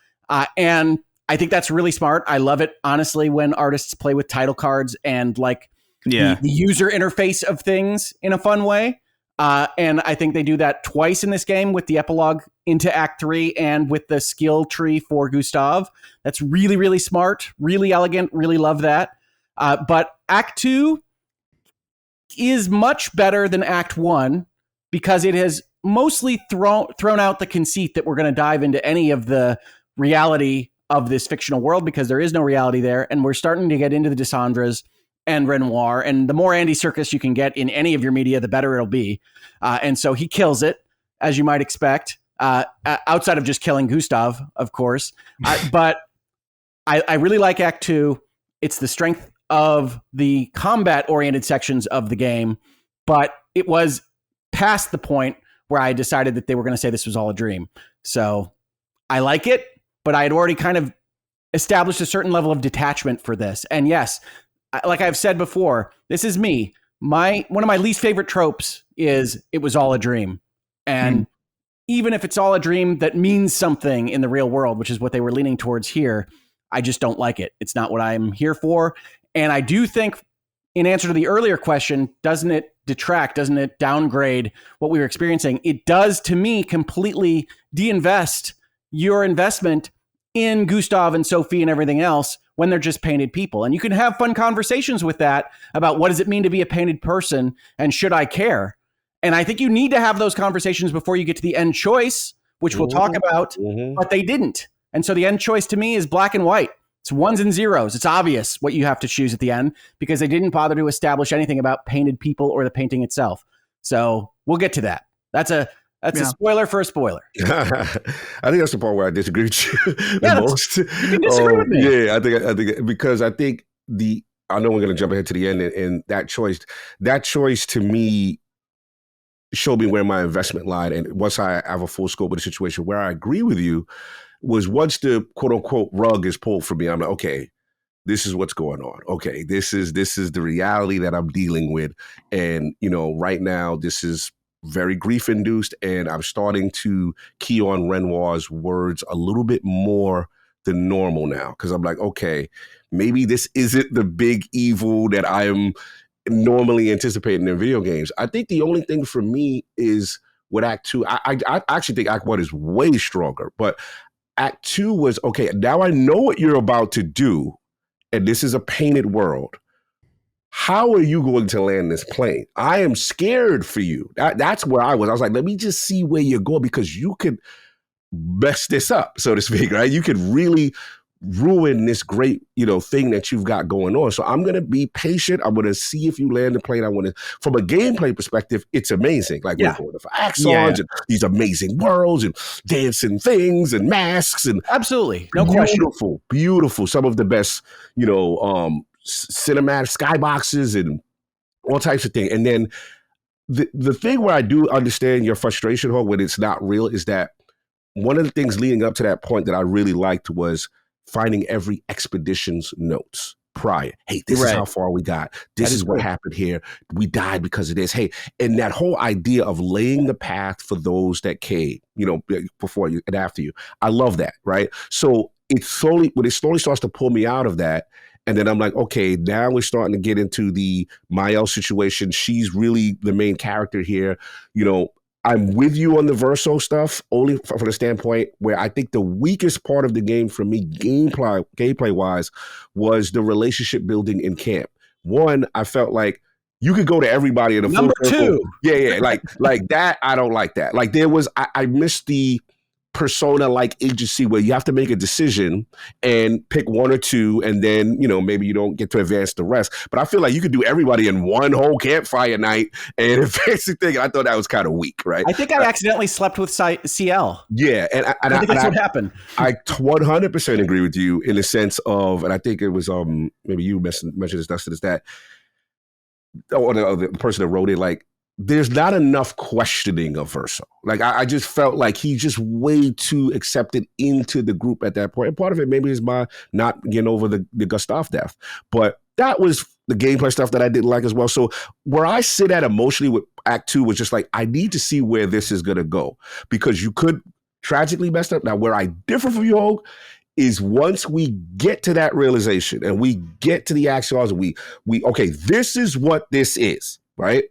And I think that's really smart. I love it, honestly, when artists play with title cards and like the user interface of things in a fun way. And I think they do that twice in this game with the epilogue into Act 3 and with the skill tree for Gustav. That's really, really smart, really elegant, really love that. But Act 2 is much better than Act 1 because it has mostly thrown out the conceit that we're going to dive into any of the reality of this fictional world, because there is no reality there. And we're starting to get into the Dissandras and Renoir, and the more Andy Serkis you can get in any of your media, the better it'll be. And so he kills it, as you might expect, outside of just killing Gustav, of course. But I really like Act 2. It's the strength of the combat-oriented sections of the game, but it was past the point where I decided that they were going to say this was all a dream. So I like it, but I had already kind of established a certain level of detachment for this. And yes, like I've said before, this is me. One of my least favorite tropes is it was all a dream. And even if it's all a dream that means something in the real world, which is what they were leaning towards here, I just don't like it. It's not what I'm here for. And I do think in answer to the earlier question, doesn't it detract? Doesn't it downgrade what we were experiencing? It does, to me, completely de-invest your investment in Gustav and Sophie and everything else when they're just painted people. And you can have fun conversations with that about what does it mean to be a painted person and should I care? And I think you need to have those conversations before you get to the end choice, which we'll talk about, but they didn't. And so the end choice to me is black and white. It's ones and zeros. It's obvious what you have to choose at the end because they didn't bother to establish anything about painted people or the painting itself. So we'll get to that. That's a spoiler for a spoiler. I think that's the part where I disagree with you the most. You can disagree with me. Yeah, I think because I think I know we're going to jump ahead to the end, and that choice to me showed me where my investment lied. And once I have a full scope of the situation, where I agree with you was once the quote unquote rug is pulled from me, I'm like, okay, this is what's going on. Okay, this is the reality that I'm dealing with. And, right now this is very grief induced. And I'm starting to key on Renoir's words a little bit more than normal now. Cause I'm like, okay, maybe this isn't the big evil that I am normally anticipating in video games. I think the only thing for me is with Act 2, I actually think Act 1 is way stronger, but Act 2 was, okay, now I know what you're about to do, and this is a painted world. How are you going to land this plane? I am scared for you. That's where I was. I was like, let me just see where you're going because you could mess this up, so to speak, right? You could really ruin this great, thing that you've got going on. So I'm going to be patient. I'm going to see if you land the plane. From a gameplay perspective, it's amazing. Like we're going for axons and these amazing worlds and dancing things and masks and absolutely no question. Beautiful. Some of the best, cinematic skyboxes and all types of things. And then the thing where I do understand your frustration, Hoeg, when it's not real, is that one of the things leading up to that point that I really liked was finding every expedition's notes prior. Hey, this is how far we got. This is what happened here. We died because of this. Hey, and that whole idea of laying the path for those that came, before you and after you. I love that, right? So when it slowly starts to pull me out of that, and then I'm like, okay, now we're starting to get into the Mael situation. She's really the main character here. I'm with you on the Verso stuff, only from the standpoint where I think the weakest part of the game for me, gameplay-wise, was the relationship building in camp. One, I felt like you could go to everybody in a Number full circle. 2. Yeah, like that, I don't like that. Like I missed the persona-like agency where you have to make a decision and pick one or two, and then, maybe you don't get to advance the rest. But I feel like you could do everybody in one whole campfire night and advance the thing. I thought that was kind of weak, right? I think I accidentally slept with CL. Yeah, and I think that's what happened. I 100% agree with you in the sense of, and I think it was maybe you mentioned this, Dustin, is that, or the person that wrote it, like, there's not enough questioning of Verso. Like, I just felt like he just way too accepted into the group at that point. And part of it maybe is my not getting over the Gustav death. But that was the gameplay stuff that I didn't like as well. So where I sit at emotionally with Act 2 was just like, I need to see where this is going to go. Because you could tragically mess up. Now, where I differ from you, Hoeg, is once we get to that realization and we get to the axons, we okay, this is what this is, right?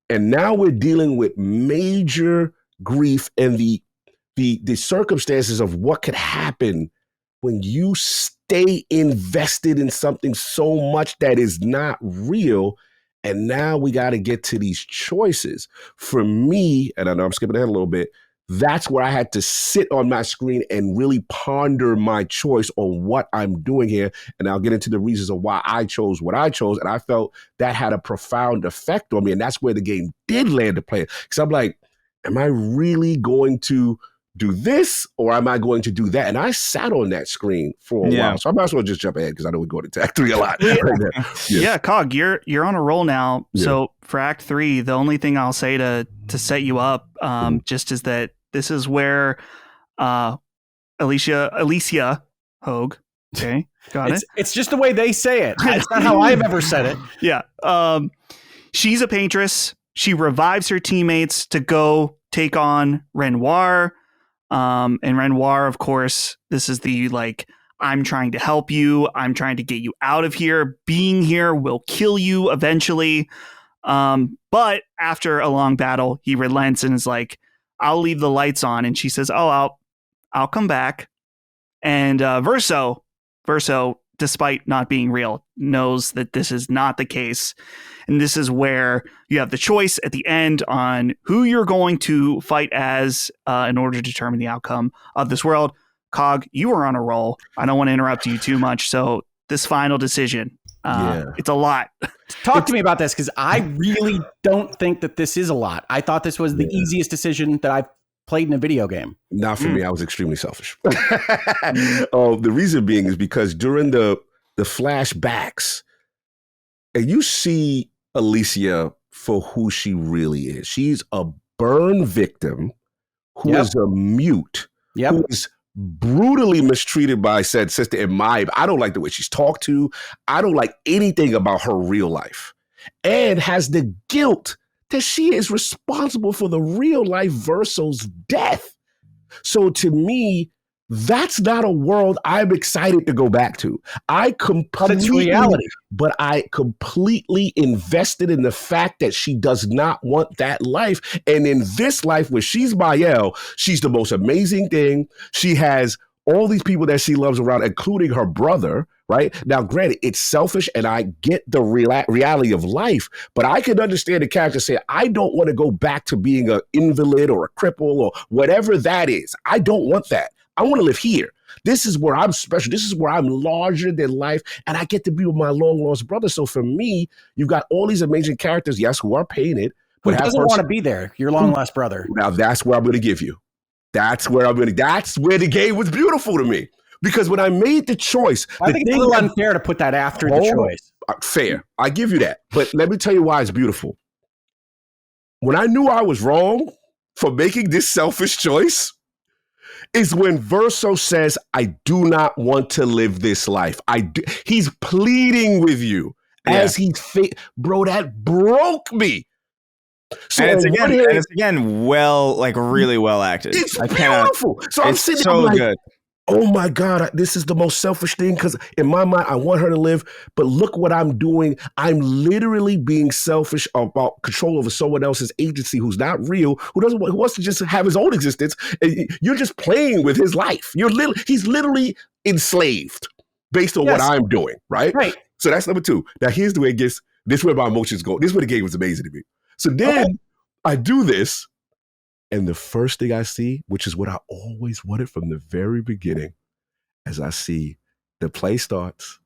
And now we're dealing with major grief and the circumstances of what could happen when you stay invested in something so much that is not real. And now we got to get to these choices. For me, and I know I'm skipping ahead a little bit, that's where I had to sit on my screen and really ponder my choice on what I'm doing here. And I'll get into the reasons of why I chose what I chose. And I felt that had a profound effect on me. And that's where the game did land the player. Because I'm like, am I really going to do this or am I going to do that? And I sat on that screen for a while. So I might as well just jump ahead because I know we're going to Act 3 a lot. Yeah, Cog, you're on a roll now. Yeah. So for Act 3, the only thing I'll say to set you up just is that this is where Alicia Hoeg, okay, got it. It's just the way they say it. It's not how I've ever said it. Yeah. She's a paintress. She revives her teammates to go take on Renoir. And Renoir, of course, this is the I'm trying to help you. I'm trying to get you out of here. Being here will kill you eventually. But after a long battle, he relents and is like, I'll leave the lights on. And she says, oh, I'll come back. And Verso, despite not being real, knows that this is not the case. And this is where you have the choice at the end on who you're going to fight as in order to determine the outcome of this world. Cog, you were on a roll. I don't want to interrupt you too much. So this final decision, it's a lot. Talk to me about this, because I really don't think that this is a lot. I thought this was the easiest decision that I've played in a video game. Not for me. I was extremely selfish. The reason being is because during the flashbacks, and you see Alicia for who she really is. She's a burn victim who is a mute, who is brutally mistreated by said sister. I don't like the way she's talked to. I don't like anything about her real life, and has the guilt that she is responsible for the real life Verso's death. So to me, that's not a world I'm excited to go back to. But it's reality. But I completely invested in the fact that she does not want that life. And in this life where she's Mael, she's the most amazing thing. She has all these people that she loves around, including her brother, right? Now, granted, it's selfish, and I get the reality of life, but I can understand the character saying, I don't want to go back to being an invalid or a cripple or whatever that is. I don't want that. I want to live here. This is where I'm special. This is where I'm larger than life, and I get to be with my long-lost brother. So for me, you've got all these amazing characters, yes, who are painted. Who doesn't want to be there? Your long-lost brother. Now, that's where I'm going to give you. That's where the game was beautiful to me. Because when I made the choice... I think it's a little unfair to put that after the choice. Fair. I give you that. But let me tell you why it's beautiful. When I knew I was wrong for making this selfish choice, is when Verso says, I do not want to live this life. He's pleading with you as he's... Bro, that broke me. So and it's again really well acted. It's beautiful. So I'm sitting there, like, good. Oh my God, this is the most selfish thing, because in my mind, I want her to live, but look what I'm doing. I'm literally being selfish about control over someone else's agency who who wants to just have his own existence. And you're just playing with his life. He's literally enslaved based on what I'm doing, right? Right. So that's number two. Now here's the way it gets, this is where my emotions go. This is where the game was amazing to me. So then I do this, and the first thing I see, which is what I always wanted from the very beginning, as I see the play starts,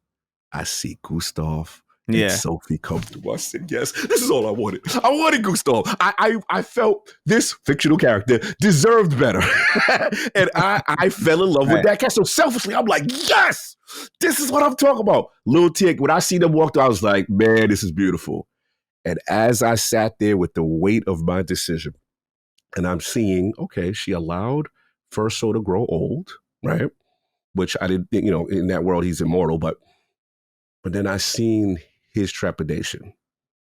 I see Gustav and Sophie come through. I said, yes, this is all I wanted. I wanted Gustav. I felt this fictional character deserved better. And I fell in love with that cat. So selfishly, I'm like, yes, this is what I'm talking about. Lil Tick, when I see them walk through, I was like, man, this is beautiful. And as I sat there with the weight of my decision, and I'm seeing, okay, she allowed Verso to grow old, right? Which I didn't, in that world, he's immortal. But then I seen his trepidation.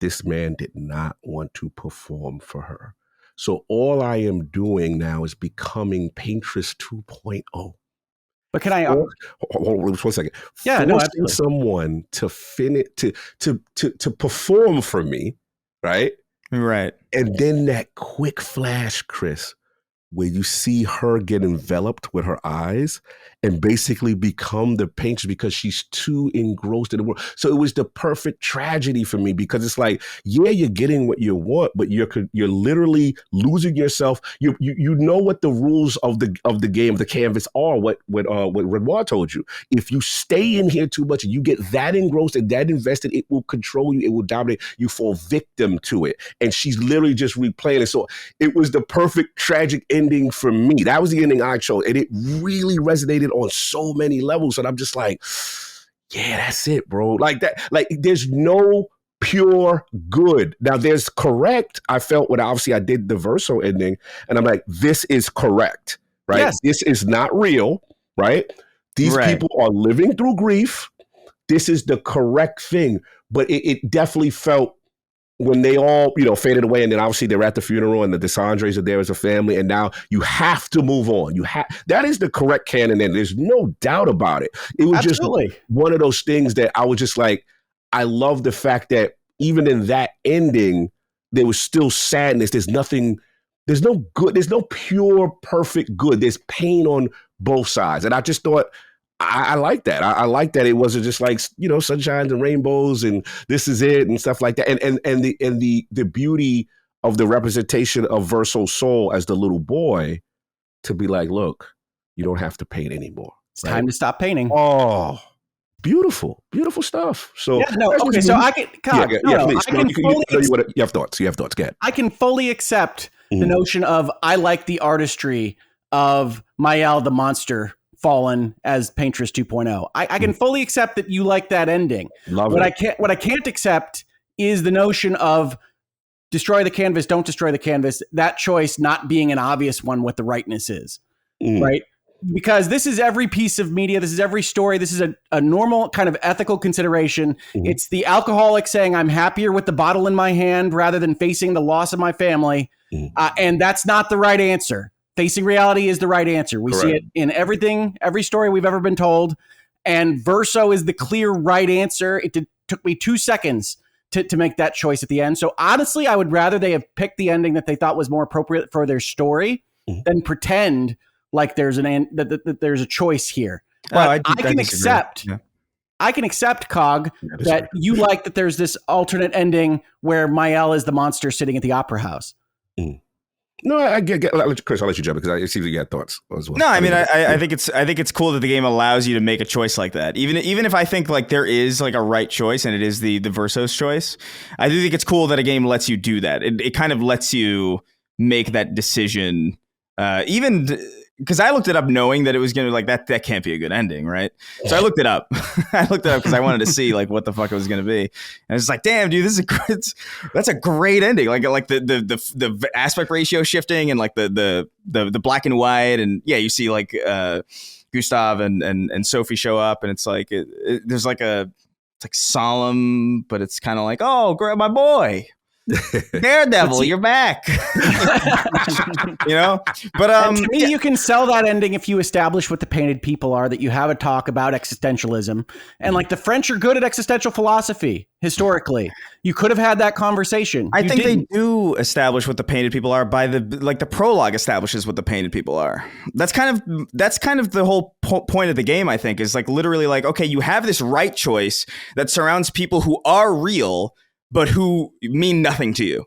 This man did not want to perform for her. So all I am doing now is becoming Paintress 2.0. But can I hold on 1 second? Yeah, forcing someone to finish to perform for me, right? Right. And then that quick flash, Chris, where you see her get enveloped with her eyes and basically become the painter because she's too engrossed in the world. So it was the perfect tragedy for me, because it's like, yeah, you're getting what you want, but you're literally losing yourself. You know what the rules of the game, the canvas are. What Renoir told you. If you stay in here too much and you get that engrossed and that invested, it will control you. It will dominate. You fall victim to it. And she's literally just replaying it. So it was the perfect tragic ending for me. That was the ending I chose, and it really resonated on so many levels. And I'm just like, yeah, that's it, bro. Like that. Like there's no pure good. Now there's correct. I felt when obviously I did the Verso ending, and I'm like, this is correct, right? Yes. This is not real, right? These people are living through grief. This is the correct thing, but it definitely felt when they all, faded away, and then obviously they're at the funeral, and the DeSandres are there as a family, and now you have to move on. That is the correct canon, and there's no doubt about it. It was Absolutely. just one of those things that I was just like, I love the fact that even in that ending, there was still sadness. There's no good. There's no pure, perfect good. There's pain on both sides, and I just thought, I like that. I like that it wasn't just like, sunshines and rainbows and this is it and stuff like that. And the beauty of the representation of Verso's soul as the little boy to be like, look, you don't have to paint anymore. It's time to stop painting. Oh, beautiful, beautiful stuff. So okay. So I can, please. You have thoughts. Go ahead. I can fully accept the notion of I like the artistry of Mael the monster fallen as Paintress 2.0. I can fully accept that you like that ending. What I can't accept is the notion of destroy the canvas, don't destroy the canvas. That choice not being an obvious one, what the rightness is, right? Because this is every piece of media. This is every story. This is a normal kind of ethical consideration. It's the alcoholic saying, I'm happier with the bottle in my hand rather than facing the loss of my family. And that's not the right answer. Facing reality is the right answer. We see it in every story we've ever been told. And Verso is the clear right answer. It took me 2 seconds to make that choice at the end. So honestly, I would rather they have picked the ending that they thought was more appropriate for their story than pretend like there's that there's a choice here. But I can accept Cog that you like that there's this alternate ending where Mael is the monster sitting at the opera house. No, I get Chris. I'll let you jump because I see that you got thoughts as well. No, I mean, I think it's cool that the game allows you to make a choice like that. Even if I think like there is like a right choice and it is the Verso's choice, I do think it's cool that a game lets you do that. It kind of lets you make that decision, even. Because I looked it up knowing that it was going to like that can't be a good ending, right? So I looked it up. Because I wanted to see like what the fuck it was going to be. And it's like, damn, dude, that's a great ending. Like the aspect ratio shifting and like the black and white, and yeah, you see like Gustav and Sophie show up, and it's like there's like it's like solemn, but it's kind of like, oh, grab my boy. Daredevil, you're back. But to me, you can sell that ending if you establish what the painted people are, that you have a talk about existentialism, and like the French are good at existential philosophy historically. You could have had that conversation. I think they do establish what the painted people are by the prologue establishes what the painted people are. That's kind of the whole point of the game. I think is like literally like, okay, you have this right choice that surrounds people who are real, but who mean nothing to you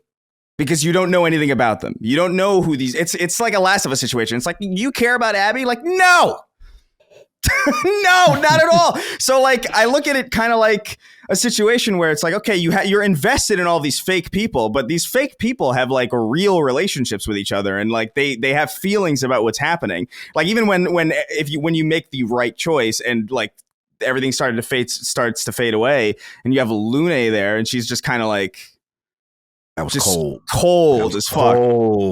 because you don't know anything about them. You don't know who these. It's like a Last of Us situation. It's like, you care about Abby? Like, no, no, not at all. So like, I look at it kind of like a situation where it's like, okay, you're invested in all these fake people, but these fake people have like real relationships with each other, and like they have feelings about what's happening. Like even when you make the right choice and like everything starts to fade away, and you have Lune there, and she's just kind of like, that was just cold as fuck.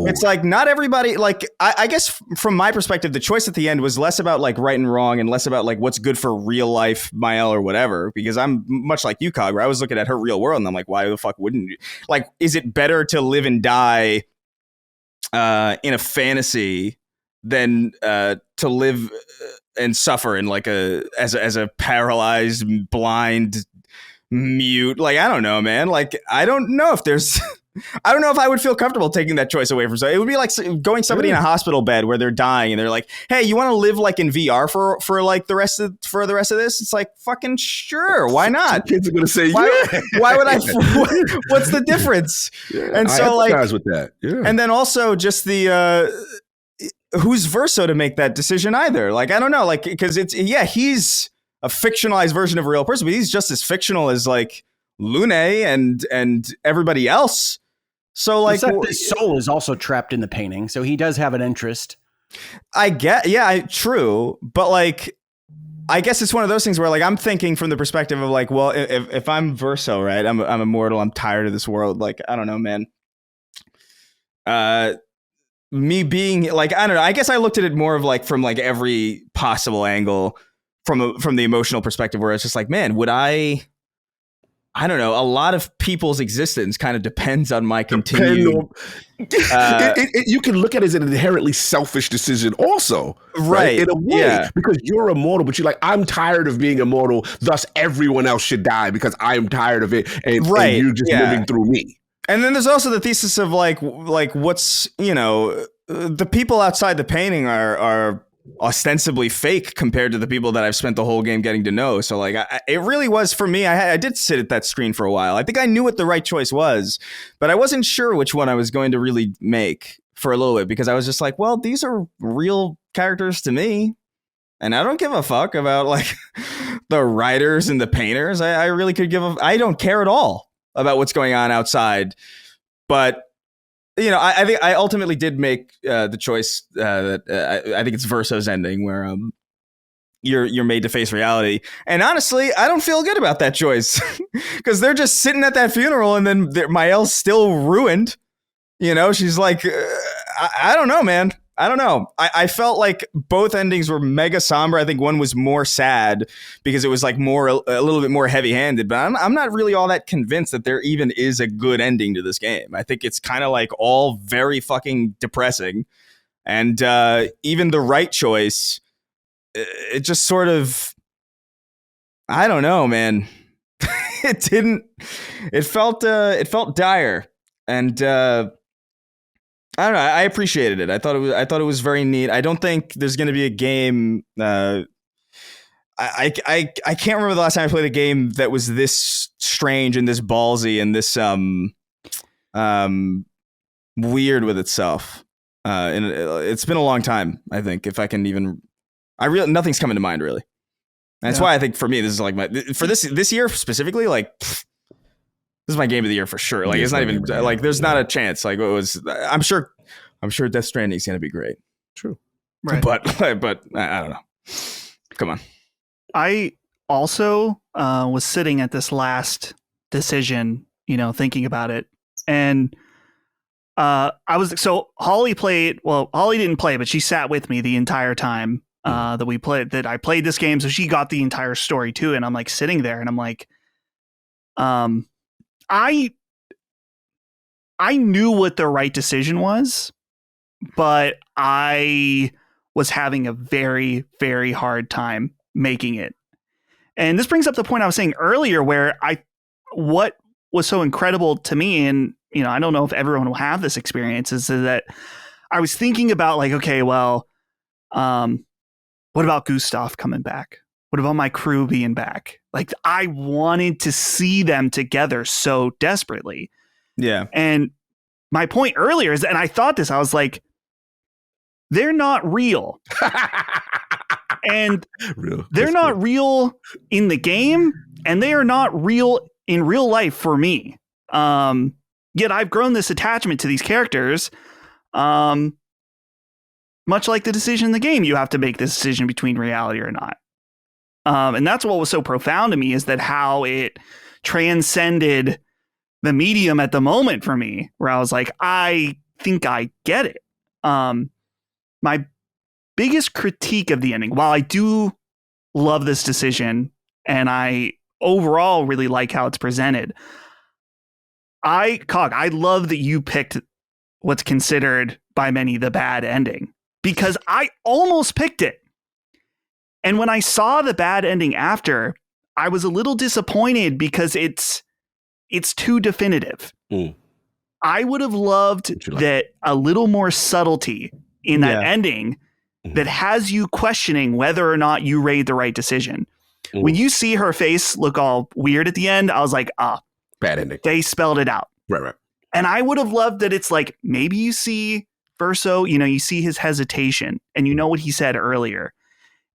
It's like not everybody, like I guess from my perspective, the choice at the end was less about like right and wrong and less about like what's good for real life Mael or whatever, because I'm much like you, Cog, where I was looking at her real world and I'm like, why the fuck wouldn't you? Like, is it better to live and die in a fantasy than to live and suffer in like as a paralyzed, blind, mute? Like, I don't know, man. Like, I don't know if I would feel comfortable taking that choice away from somebody. It would be like going somebody in a hospital bed where they're dying and they're like, hey, you want to live like in VR for like the rest of this? It's like, fucking sure, why not? Kids are gonna say, why would I? What's the difference? Yeah, and so I like with that. Yeah. And then also just the who's Verso to make that decision either? Like, I don't know, like, because he's a fictionalized version of a real person, but he's just as fictional as like Lune and everybody else. So like, his soul is also trapped in the painting, so he does have an interest. I get, true, but like, I guess it's one of those things where like I'm thinking from the perspective of like, well, if I'm Verso, right, I'm immortal, I'm tired of this world. Like, I don't know, man. Me being like, I don't know, I guess I looked at it more of like from like every possible angle from the emotional perspective, where it's just like, man, would I I don't know, a lot of people's existence kind of depends on my continued. You can look at it as an inherently selfish decision also. Right. In a way, because you're immortal, but you're like, I'm tired of being immortal, thus everyone else should die because I'm tired of it, and you're just living through me. And then there's also the thesis of like what's, the people outside the painting are ostensibly fake compared to the people that I've spent the whole game getting to know. So like, it really was for me. I did sit at that screen for a while. I think I knew what the right choice was, but I wasn't sure which one I was going to really make for a little bit, because I was just like, well, these are real characters to me, and I don't give a fuck about like the writers and the painters. I really could I don't care at all about what's going on outside. But I think I ultimately did make the choice that I think it's Verso's ending, where you're made to face reality. And honestly, I don't feel good about that choice, because they're just sitting at that funeral, and then Mael's still ruined. She's like, I don't know, man. I don't know. I felt like both endings were mega somber. I think one was more sad because it was like a little bit more heavy-handed, but I'm not really all that convinced that there even is a good ending to this game. I think it's kind of like all very fucking depressing, and even the right choice, it just sort of, I don't know, man. It felt dire, and I don't know. I appreciated it. I thought it was very neat. I don't think there's going to be a game. I can't remember the last time I played a game that was this strange and this ballsy and this weird with itself. And it's been a long time. I think, if I can even, nothing's coming to mind really. That's why I think for me this is like this year specifically, like. This is my game of the year for sure. Like, it's not even like, there's not a chance. Like, I'm sure Death Stranding is going to be great. True. Right. But I don't know. Come on. I also was sitting at this last decision, thinking about it. And Holly didn't play, but she sat with me the entire time that I played this game. So she got the entire story too. And I'm like sitting there and I'm like, I knew what the right decision was, but I was having a very, very hard time making it. And this brings up the point I was saying earlier, where what was so incredible to me, and I don't know if everyone will have this experience, is that I was thinking about like, okay, well, what about Gustav coming back? What about my crew being back? Like, I wanted to see them together so desperately. Yeah. And my point earlier is, and I thought this, I was like, they're not real. And they're not real in the game, and they are not real in real life for me. Yet I've grown this attachment to these characters. Much like the decision in the game, you have to make the decision between reality or not. And that's what was so profound to me, is that how it transcended the medium at the moment for me, where I was like, I think I get it. My biggest critique of the ending, while I do love this decision and I overall really like how it's presented, I love that you picked what's considered by many the bad ending, because I almost picked it. And when I saw the bad ending after, I was a little disappointed because it's too definitive. I would have loved that a little more subtlety in that ending that has you questioning whether or not you made the right decision. When you see her face look all weird at the end, I was like, bad ending. They spelled it out. Right. And I would have loved that it's like, maybe you see Verso, you see his hesitation and you know what he said earlier.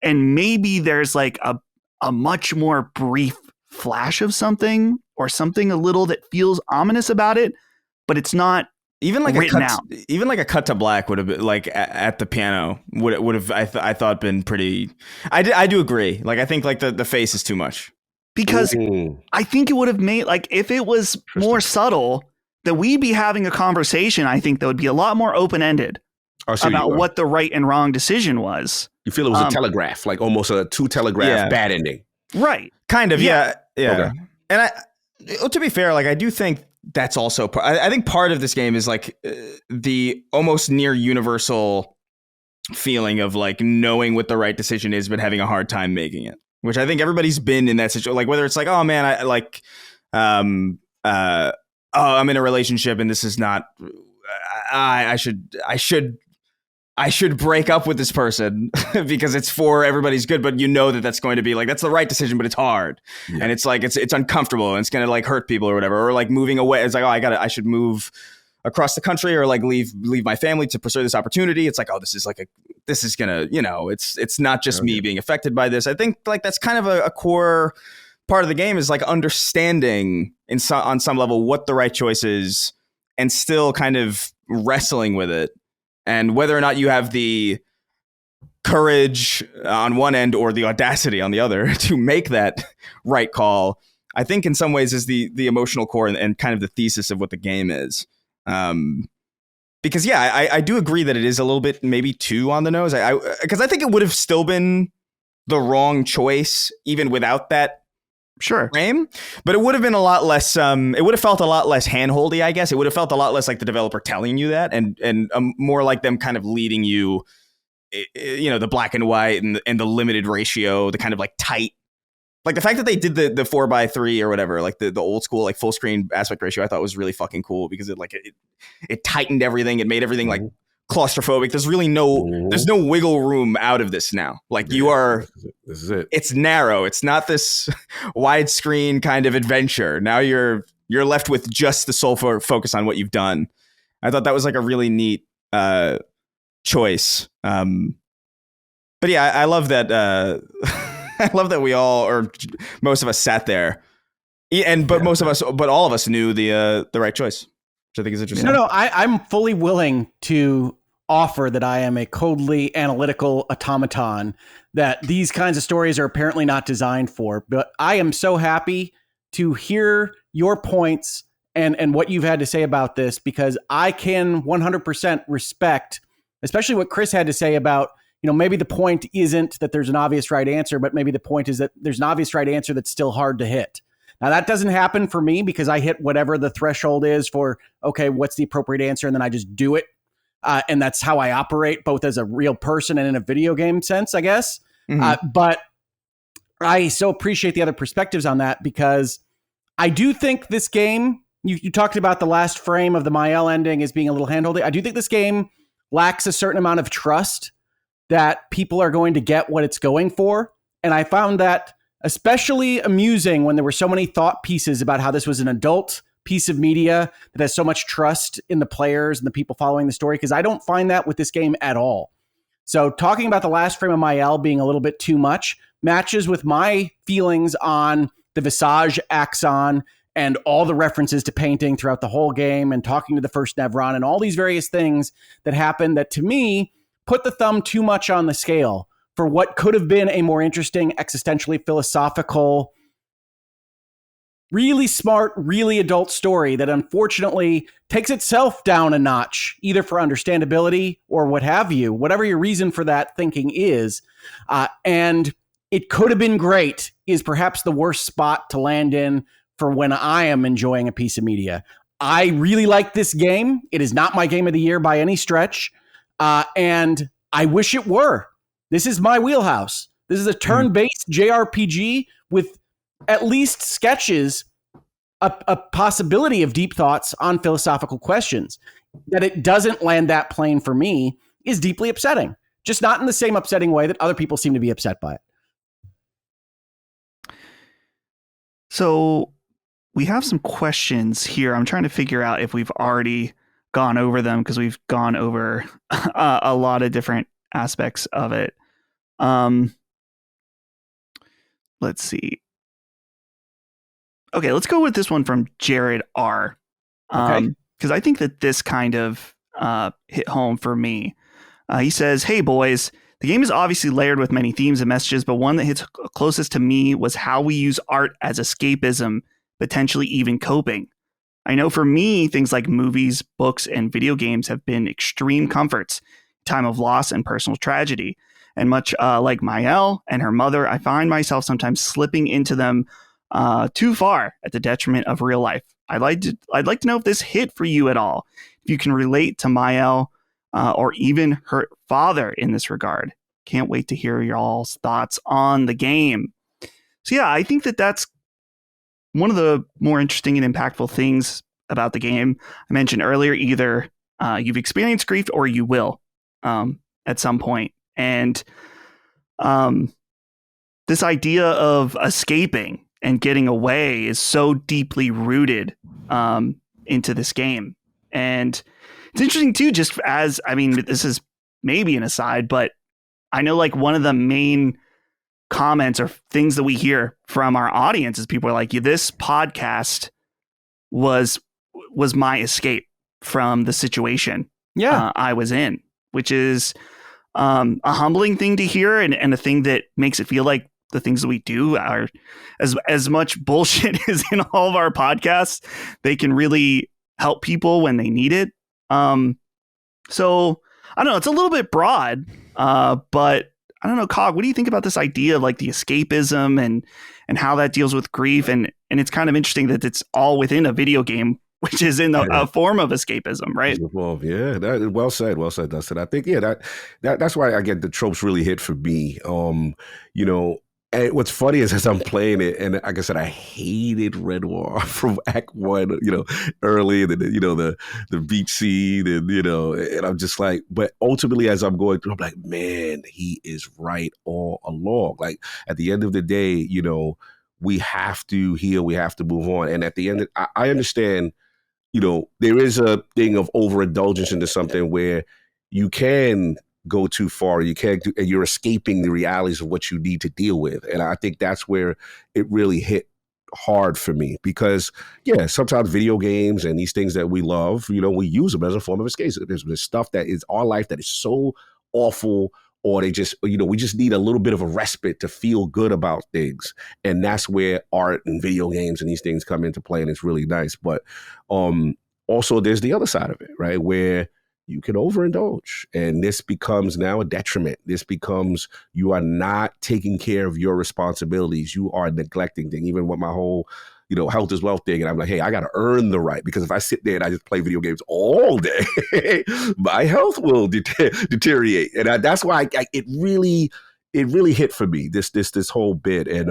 And maybe there's like a much more brief flash of something, or something a little that feels ominous about it, but it's not even like written a cut. out. Even like a cut to black would have been like at the piano would have I thought been pretty. I do agree. Like, I think like the face is too much, because I think it would have made, like, if it was more subtle, that we'd be having a conversation. I think that would be a lot more open ended about what the right and wrong decision was. You feel it was a telegraph, like almost a too telegraph bad ending. Right. Kind of. Yeah. Okay. And To be fair, like I do think that's also I think part of this game is like the almost near universal feeling of like knowing what the right decision is but having a hard time making it, which I think everybody's been in that situation. Like whether it's like, oh man, I like oh, I'm in a relationship and this is not I should break up with this person because it's for everybody's good, but you know that that's going to be like, that's the right decision, but it's hard. Yeah. And it's like, it's uncomfortable and it's going to like hurt people or whatever, or like moving away. It's like, oh, I should move across the country or like leave my family to pursue this opportunity. It's like, oh, this is going to, you know, it's not just me being affected by this. I think like that's kind of a core part of the game is like understanding on some level what the right choice is and still kind of wrestling with it. And whether or not you have the courage on one end or the audacity on the other to make that right call, I think in some ways is the emotional core and kind of the thesis of what the game is. Because, yeah, I do agree that it is a little bit maybe too on the nose. Because I think it would have still been the wrong choice even without that frame, but it would have been a lot less it would have felt a lot less handholdy, I guess. It would have felt a lot less like the developer telling you that and more like them kind of leading you, you know, the black and white and the limited ratio, the kind of like tight, like the fact that they did the 4:3 or whatever, like the old school like full screen aspect ratio, I thought was really fucking cool because it tightened everything. It made everything like claustrophobic. There's really there's no wiggle room out of this now. Like you are, this is it. It's narrow. It's not this widescreen kind of adventure. Now you're left with just the sole focus on what you've done. I thought that was like a really neat choice. But yeah, I love that. I love that we all, or most of us, sat there, most of us, but all of us knew the right choice. I think is interesting. No, I'm fully willing to offer that I am a coldly analytical automaton that these kinds of stories are apparently not designed for. But I am so happy to hear your points and what you've had to say about this, because I can 100% respect, especially what Chris had to say about, you know, maybe the point isn't that there's an obvious right answer, but maybe the point is that there's an obvious right answer that's still hard to hit. Now, that doesn't happen for me because I hit whatever the threshold is for, okay, what's the appropriate answer? And then I just do it. And that's how I operate, both as a real person and in a video game sense, I guess. Mm-hmm. But I so appreciate the other perspectives on that, because I do think this game, you talked about the last frame of the Mael ending as being a little handholdy. I do think this game lacks a certain amount of trust that people are going to get what it's going for. And I found that especially amusing when there were so many thought pieces about how this was an adult piece of media that has so much trust in the players and the people following the story, because I don't find that with this game at all. So talking about the last frame of Mael being a little bit too much matches with my feelings on the Visage Axon and all the references to painting throughout the whole game and talking to the first Nevron and all these various things that happen that to me put the thumb too much on the scale for what could have been a more interesting, existentially philosophical, really smart, really adult story that unfortunately takes itself down a notch, either for understandability or what have you, whatever your reason for that thinking is. And it could have been great is perhaps the worst spot to land in for when I am enjoying a piece of media. I really like this game. It is not my game of the year by any stretch. And I wish it were. This is my wheelhouse. This is a turn-based JRPG with at least sketches, a possibility of deep thoughts on philosophical questions. That it doesn't land that plane for me is deeply upsetting. Just not in the same upsetting way that other people seem to be upset by it. So we have some questions here. I'm trying to figure out if we've already gone over them, because we've gone over a lot of different aspects of it. Let's see. Okay, let's go with this one from Jared R. Because I think that this kind of hit home for me. He says, "Hey boys, the game is obviously layered with many themes and messages, but one that hits closest to me was how we use art as escapism, potentially even coping. I know for me, things like movies, books, and video games have been extreme comforts, time of loss and personal tragedy. And much like Mael and her mother, I find myself sometimes slipping into them too far at the detriment of real life. I'd like to know if this hit for you at all. If you can relate to Mael or even her father in this regard. Can't wait to hear y'all's thoughts on the game. So yeah, I think that's one of the more interesting and impactful things about the game. I mentioned earlier, either you've experienced grief or you will at some point. And this idea of escaping and getting away is so deeply rooted into this game. And it's interesting too, just as, I mean, this is maybe an aside, but I know like one of the main comments or things that we hear from our audience is people are like, this podcast was my escape from the situation I was in, which is a humbling thing to hear and a thing that makes it feel like the things that we do are as much bullshit as in all of our podcasts. They can really help people when they need it. So I don't know, it's a little bit broad, but I don't know, Cog, what do you think about this idea of like the escapism and how that deals with grief? And it's kind of interesting that it's all within a video game, which is in a form of escapism, right? Yeah, well said, Dustin. I think, that's why I get the tropes really hit for me. And what's funny is as I'm playing it, and like I said, I hated Renoir from Act 1, early, and then, the beach scene, and I'm just like, but ultimately as I'm going through, I'm like, man, he is right all along. Like at the end of the day, we have to heal, we have to move on. And at the end, I understand, there is a thing of overindulgence into something where you can go too far. You can't do, and you're escaping the realities of what you need to deal with. And I think that's where it really hit hard for me because, sometimes video games and these things that we love, we use them as a form of escape. There's stuff that is our life that is so awful, or they just, we just need a little bit of a respite to feel good about things. And that's where art and video games and these things come into play. And it's really nice. But also there's the other side of it, right? Where you can overindulge and this becomes now a detriment. This becomes, you are not taking care of your responsibilities. You are neglecting things, even with my whole, health is wealth thing. And I'm like, hey, I got to earn the right, because if I sit there and I just play video games all day, my health will deteriorate. And that's why it really hit for me, this whole bit. And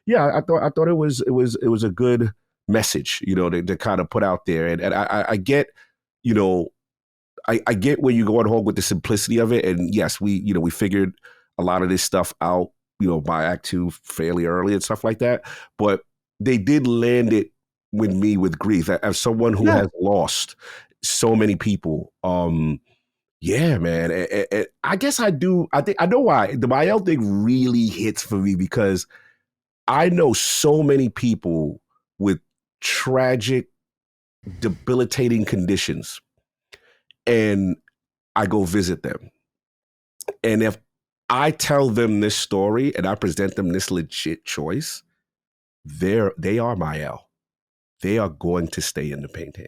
I thought it was a good message, to kind of put out there. And I get, I get where you go on Hoeg with the simplicity of it. And yes, we figured a lot of this stuff out, by Act 2 fairly early and stuff like that. But they did land it with me with grief. As someone who has lost so many people, man. And I guess I do. I know why. The Mael thing really hits for me because I know so many people with tragic, debilitating conditions. And I go visit them. And if I tell them this story and I present them this legit choice, they are Mael. They are going to stay in the painting.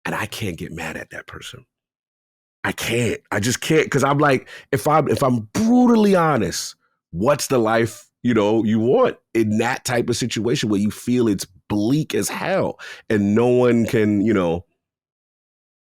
And I can't get mad at that person. I can't. I just can't. Because I'm like, if I'm brutally honest, what's the life, you want in that type of situation where you feel it's bleak as hell and no one can,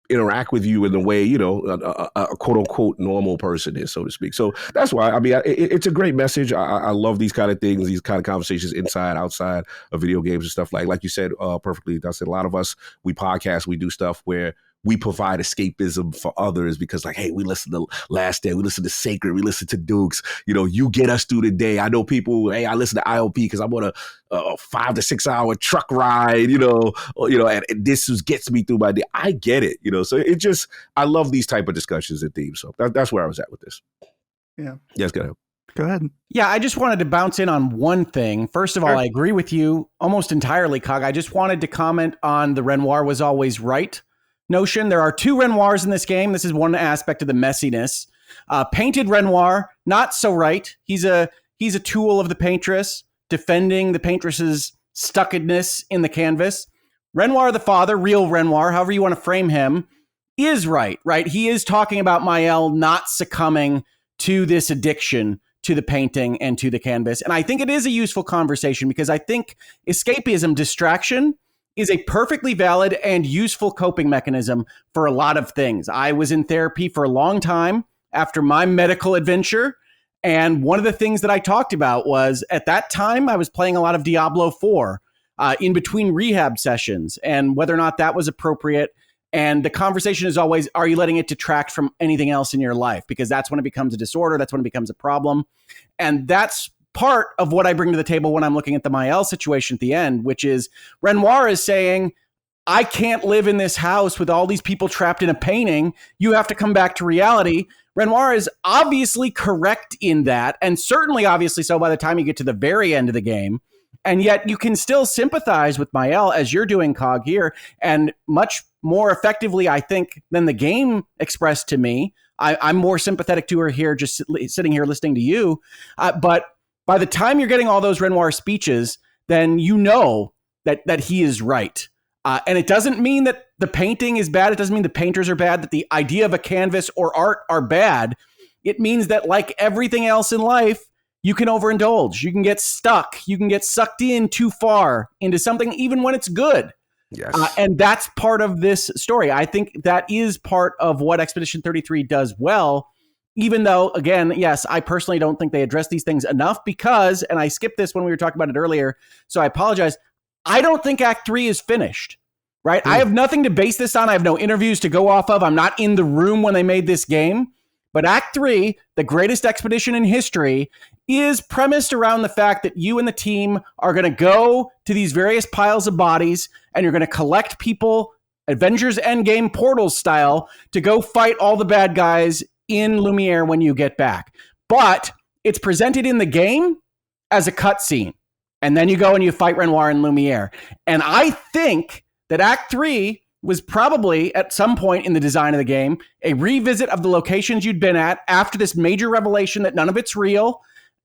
interact with you in the way, a quote unquote normal person is, so to speak. So that's why, I mean, it's a great message. I love these kind of things, these kind of conversations inside, outside of video games and stuff like you said, perfectly. Dustin, a lot of us, we podcast, we do stuff where we provide escapism for others because like, hey, we listen to Last Day, we listen to Sacred, we listen to Dukes, you get us through the day. I know people, hey, I listen to IOP because I'm on a 5 to 6 hour truck ride, and this gets me through my day. I get it, so it just, I love these type of discussions and themes. So that's where I was at with this. Yeah. Yes, go ahead. Yeah, I just wanted to bounce in on one thing. First of all, I agree with you almost entirely, Cog. I just wanted to comment on the Renoir was always right notion. There are 2 Renoirs in this game. This is one aspect of the messiness. Painted Renoir, not so right. He's a tool of the paintress, defending the paintress's stuckedness in the canvas. Renoir the father, real Renoir, however you want to frame him, is right? He is talking about Mael not succumbing to this addiction to the painting and to the canvas. And I think it is a useful conversation because I think escapism, distraction, is a perfectly valid and useful coping mechanism for a lot of things. I was in therapy for a long time after my medical adventure. And one of the things that I talked about was at that time, I was playing a lot of Diablo 4 in between rehab sessions and whether or not that was appropriate. And the conversation is always, are you letting it detract from anything else in your life? Because that's when it becomes a disorder. That's when it becomes a problem. And that's part of what I bring to the table when I'm looking at the Mael situation at the end, which is Renoir is saying, I can't live in this house with all these people trapped in a painting. You have to come back to reality. Renoir is obviously correct in that, and certainly obviously so by the time you get to the very end of the game. And yet you can still sympathize with Mael as you're doing, Cog, here, and much more effectively, I think, than the game expressed to me. I'm more sympathetic to her here, just sitting here listening to you. But by the time you're getting all those Renoir speeches, then you know that he is right. And it doesn't mean that the painting is bad. It doesn't mean the painters are bad, that the idea of a canvas or art are bad. It means that like everything else in life, you can overindulge. You can get stuck. You can get sucked in too far into something, even when it's good. Yes. And that's part of this story. I think that is part of what Expedition 33 does well, even though, again, yes, I personally don't think they address these things enough because, and I skipped this when we were talking about it earlier, so I apologize, I don't think Act 3 is finished, right? I have nothing to base this on. I have no interviews to go off of. I'm not in the room when they made this game. But Act 3, the greatest expedition in history, is premised around the fact that you and the team are going to go to these various piles of bodies and you're going to collect people, Avengers Endgame Portals style, to go fight all the bad guys in Lumiere when you get back. But it's presented in the game as a cutscene. And then you go and you fight Renoir in Lumiere. And I think that Act 3 was probably, at some point in the design of the game, a revisit of the locations you'd been at after this major revelation that none of it's real,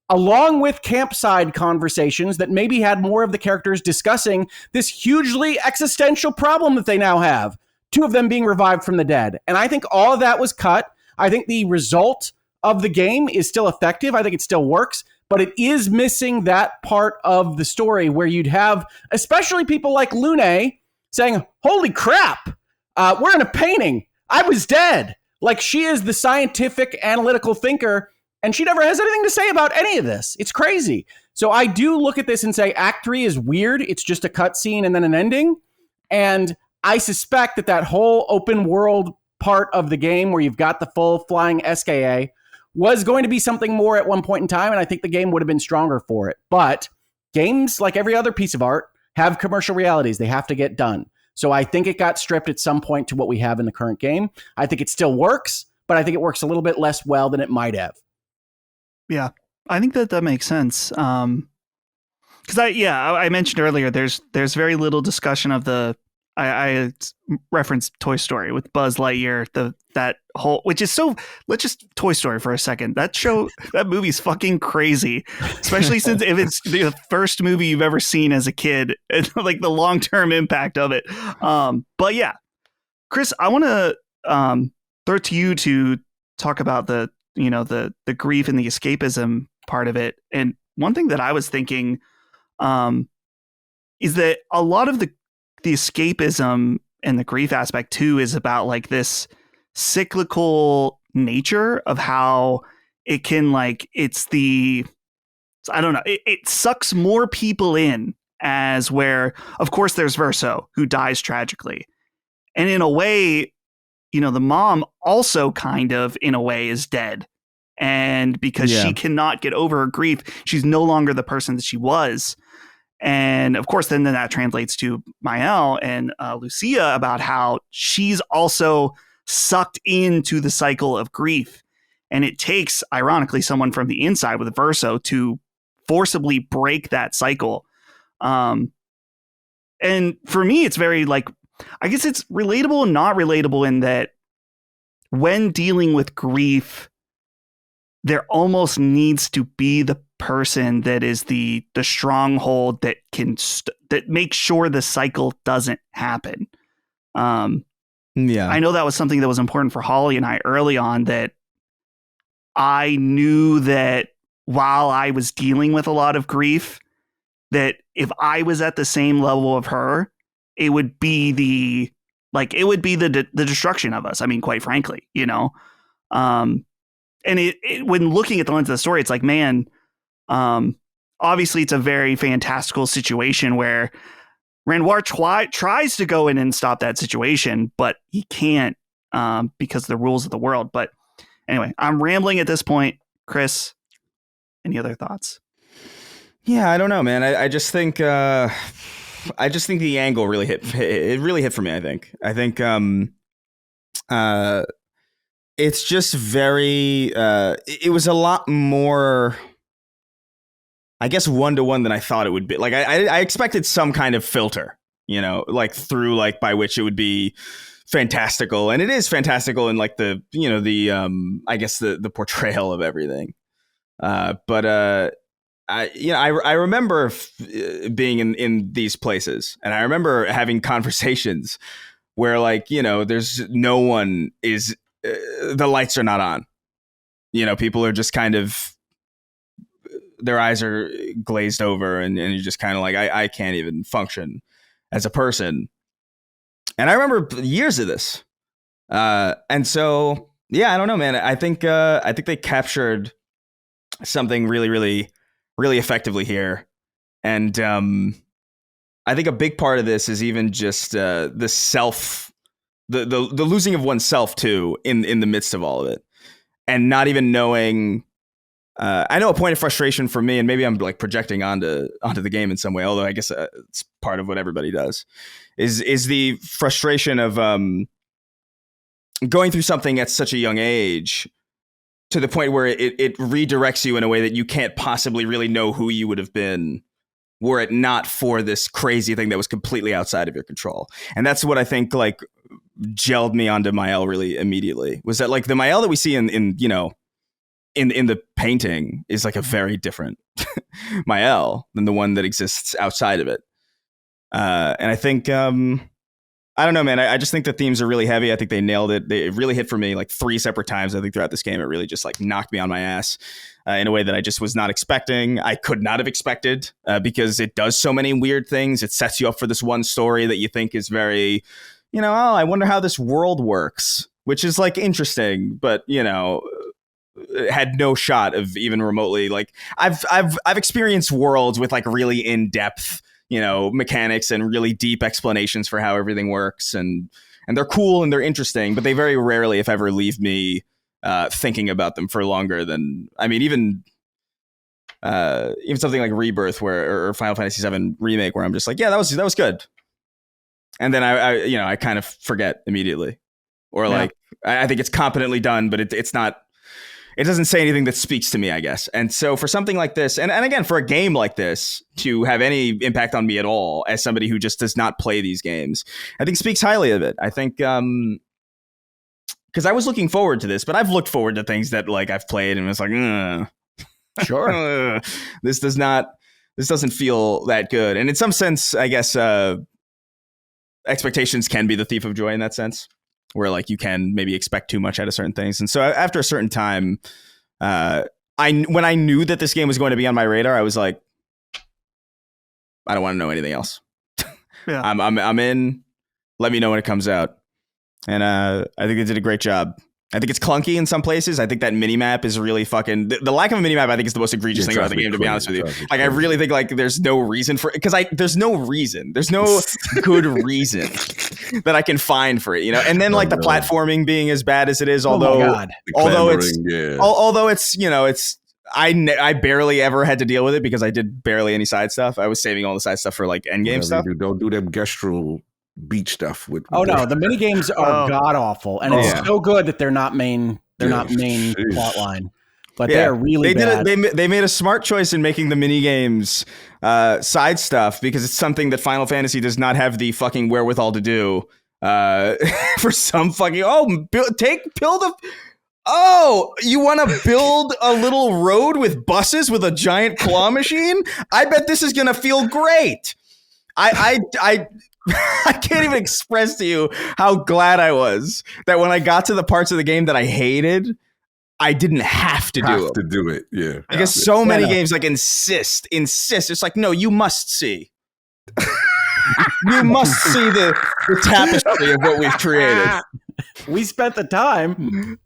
along with campside conversations that maybe had more of the characters discussing this hugely existential problem that they now have, two of them being revived from the dead. And I think all of that was cut. I think the result of the game is still effective. I think it still works, but it is missing that part of the story where you'd have, especially people like Lune, saying, holy crap, we're in a painting. I was dead. Like, she is the scientific, analytical thinker, and she never has anything to say about any of this. It's crazy. So I do look at this and say, Act 3 is weird. It's just a cutscene and then an ending. And I suspect that whole open world part of the game where you've got the full flying SKA was going to be something more at one point in time, and I think the game would have been stronger for it. But games, like every other piece of art, have commercial realities. They have to get done. So I think it got stripped at some point to what we have in the current game. I think it still works, but I think it works a little bit less well than it might have. Yeah, I think that makes sense. Because I mentioned earlier, there's very little discussion of the. I referenced Toy Story with Buzz Lightyear, that whole, which is so. Let's just Toy Story for a second. That movie's fucking crazy, especially since if it's the first movie you've ever seen as a kid, and like the long term impact of it. But yeah, Chris, I want to throw it to you to talk about the grief and the escapism part of it. And one thing that I was thinking is that a lot of the escapism and the grief aspect too is about like this cyclical nature of how it can it sucks more people in, as where of course there's Verso who dies tragically, and in a way, the mom also kind of in a way is dead, and because she cannot get over her grief, she's no longer the person that she was. And of course, then that translates to Mael and Lucia about how she's also sucked into the cycle of grief. And it takes, ironically, someone from the inside with Verso to forcibly break that cycle. And for me, it's very I guess it's relatable and not relatable in that when dealing with grief, there almost needs to be the person that is the stronghold that can that makes sure the cycle doesn't happen. I know that was something that was important for Holly and I early on, that I knew that while I was dealing with a lot of grief, that if I was at the same level of her, it would be the destruction of us. I mean, quite frankly, you know. And when looking at the lens of the story, it's like, man, obviously it's a very fantastical situation where Renoir tries to go in and stop that situation, but he can't because of the rules of the world. But anyway, I'm rambling at this point. Chris, any other thoughts? Yeah, I don't know, man. I just think the angle really hit. It really hit for me. I think it's just very. It was a lot more, I guess, 1-to-1 than I thought it would be. Like I expected some kind of filter, you know, like through like by which it would be fantastical, and it is fantastical in like the, you know, the I guess the portrayal of everything. But I remember being in these places, and I remember having conversations where, like, you know, there's no one is the lights are not on, you know, people are just kind of, their eyes are glazed over, and you're just kind of like, I can't even function as a person. And I remember years of this. And so, yeah, I don't know, man. I think they captured something really, really, really effectively here. And I think a big part of this is even just the losing of oneself too in the midst of all of it, and not even knowing. I know a point of frustration for me, and maybe I'm like projecting onto the game in some way, although I guess it's part of what everybody does, is the frustration of going through something at such a young age to the point where it redirects you in a way that you can't possibly really know who you would have been were it not for this crazy thing that was completely outside of your control. And that's what I think like gelled me onto Mael really immediately, was that like the Mael that we see in you know, in the painting is like a very different Mael than the one that exists outside of it. And I think, I don't know, man. I just think the themes are really heavy. I think they nailed it. It really hit for me like 3 separate times. I think throughout this game, it really just like knocked me on my ass in a way that I just was not expecting. I could not have expected because it does so many weird things. It sets you up for this one story that you think is very, you know, oh, I wonder how this world works, which is like interesting, but you know, had no shot of even remotely like I've experienced worlds with like really in-depth, you know, mechanics and really deep explanations for how everything works, and they're cool and they're interesting, but they very rarely, if ever, leave me thinking about them for longer than, I mean, even something like Rebirth or Final Fantasy VII Remake, where I'm just like, yeah, that was good, and then I kind of forget immediately, or like I think it's competently done, but it's not. It doesn't say anything that speaks to me, I guess. And so for something like this, and again, for a game like this to have any impact on me at all, as somebody who just does not play these games, I think speaks highly of it. I think because I was looking forward to this, but I've looked forward to things that like I've played and it's like, sure, this doesn't feel that good. And in some sense, I guess expectations can be the thief of joy in that sense, where like you can maybe expect too much out of certain things. And so after a certain time, when I knew that this game was going to be on my radar, I was like, I don't want to know anything else. Yeah. I'm in. Let me know when it comes out. And I think they did a great job. I think it's clunky in some places. I think that minimap is really fucking... The lack of a minimap, I think, is the most egregious thing about the game, to be honest with you. Like, I really think, like, there's no reason for... Because there's no reason. There's no good reason that I can find for it, you know? And then, like, the platforming being as bad as it is, although it's, you know, it's... I barely ever had to deal with it because I did barely any side stuff. I was saving all the side stuff for, like, endgame stuff. Don't do them gestural beach stuff with the mini games are god awful, and it's so good that they're not main plot line, but they're really bad. They made a smart choice in making the mini games side stuff, because it's something that Final Fantasy does not have the fucking wherewithal to do for some fucking you want to build a little road with buses with a giant claw machine? I bet this is gonna feel great. I can't even express to you how glad I was that when I got to the parts of the game that I hated, I didn't have to do it. Yeah. Because so many games like insist. It's like, no, you must see. You must see the tapestry of what we've created. We spent the time.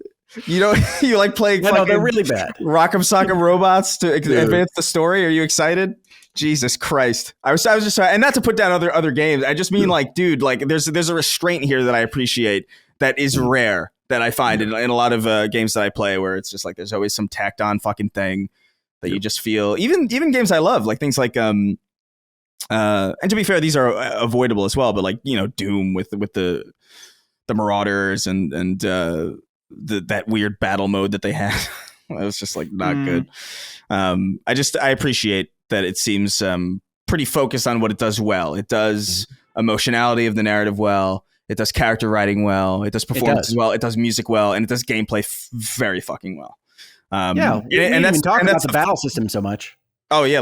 You know, you like playing No, they're really bad. Rock'em Sock'em Robots to advance the story. Are you excited? Jesus Christ. I was just trying, and not to put down other games. I just mean like, dude, like there's a restraint here that I appreciate that is rare that I find in a lot of games that I play, where it's just like there's always some tacked on fucking thing that you just feel. Even games I love, like things like and to be fair, these are avoidable as well. But like, you know, Doom with the Marauders and that weird battle mode that they had. It was just like not good. I appreciate that it seems pretty focused on what it does well. It does emotionality of the narrative well. It does character writing well. It does performances well. It does music well, and it does gameplay very fucking well. And that's talking about the battle system so much. Oh yeah,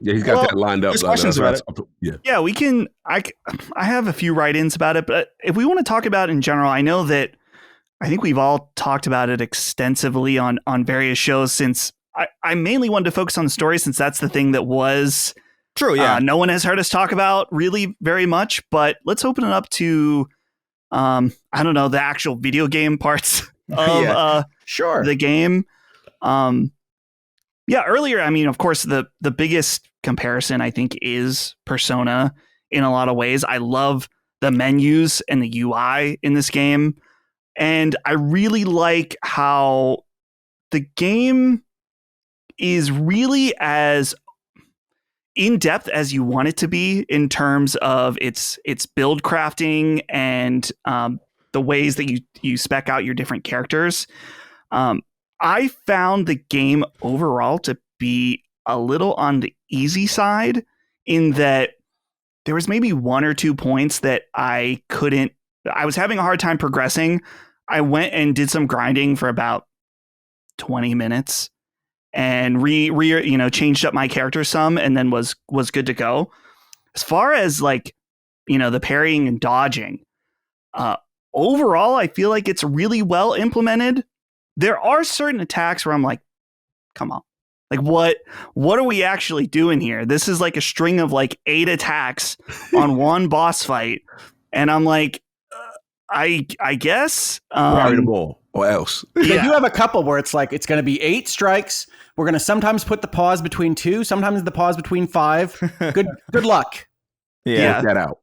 he's got that lined up. There's questions about it. Yeah, we can. I have a few write-ins about it, but if we want to talk about it in general, I know that I think we've all talked about it extensively on various shows. Since I mainly wanted to focus on the story, since that's the thing that was true. Yeah, no one has heard us talk about really very much. But let's open it up to I don't know, the actual video game parts of the game. Earlier, I mean, of course, the biggest comparison I think is Persona in a lot of ways. I love the menus and the UI in this game. And I really like how the game is really as in-depth as you want it to be in terms of its build crafting and the ways that you spec out your different characters. I found the game overall to be a little on the easy side in that there was maybe 1 or 2 points that I was having a hard time progressing. I went and did some grinding for about 20 minutes and changed up my character some, and then was good to go. As far as like, you know, the parrying and dodging, overall, I feel like it's really well implemented. There are certain attacks where I'm like, come on, like what are we actually doing here? This is like a string of like 8 attacks on one boss fight, and I'm like, I guess parry the ball or else. They do have a couple where it's like it's going to be 8 strikes. We're going to sometimes put the pause between 2, sometimes the pause between 5. Good luck. Yeah, work that out.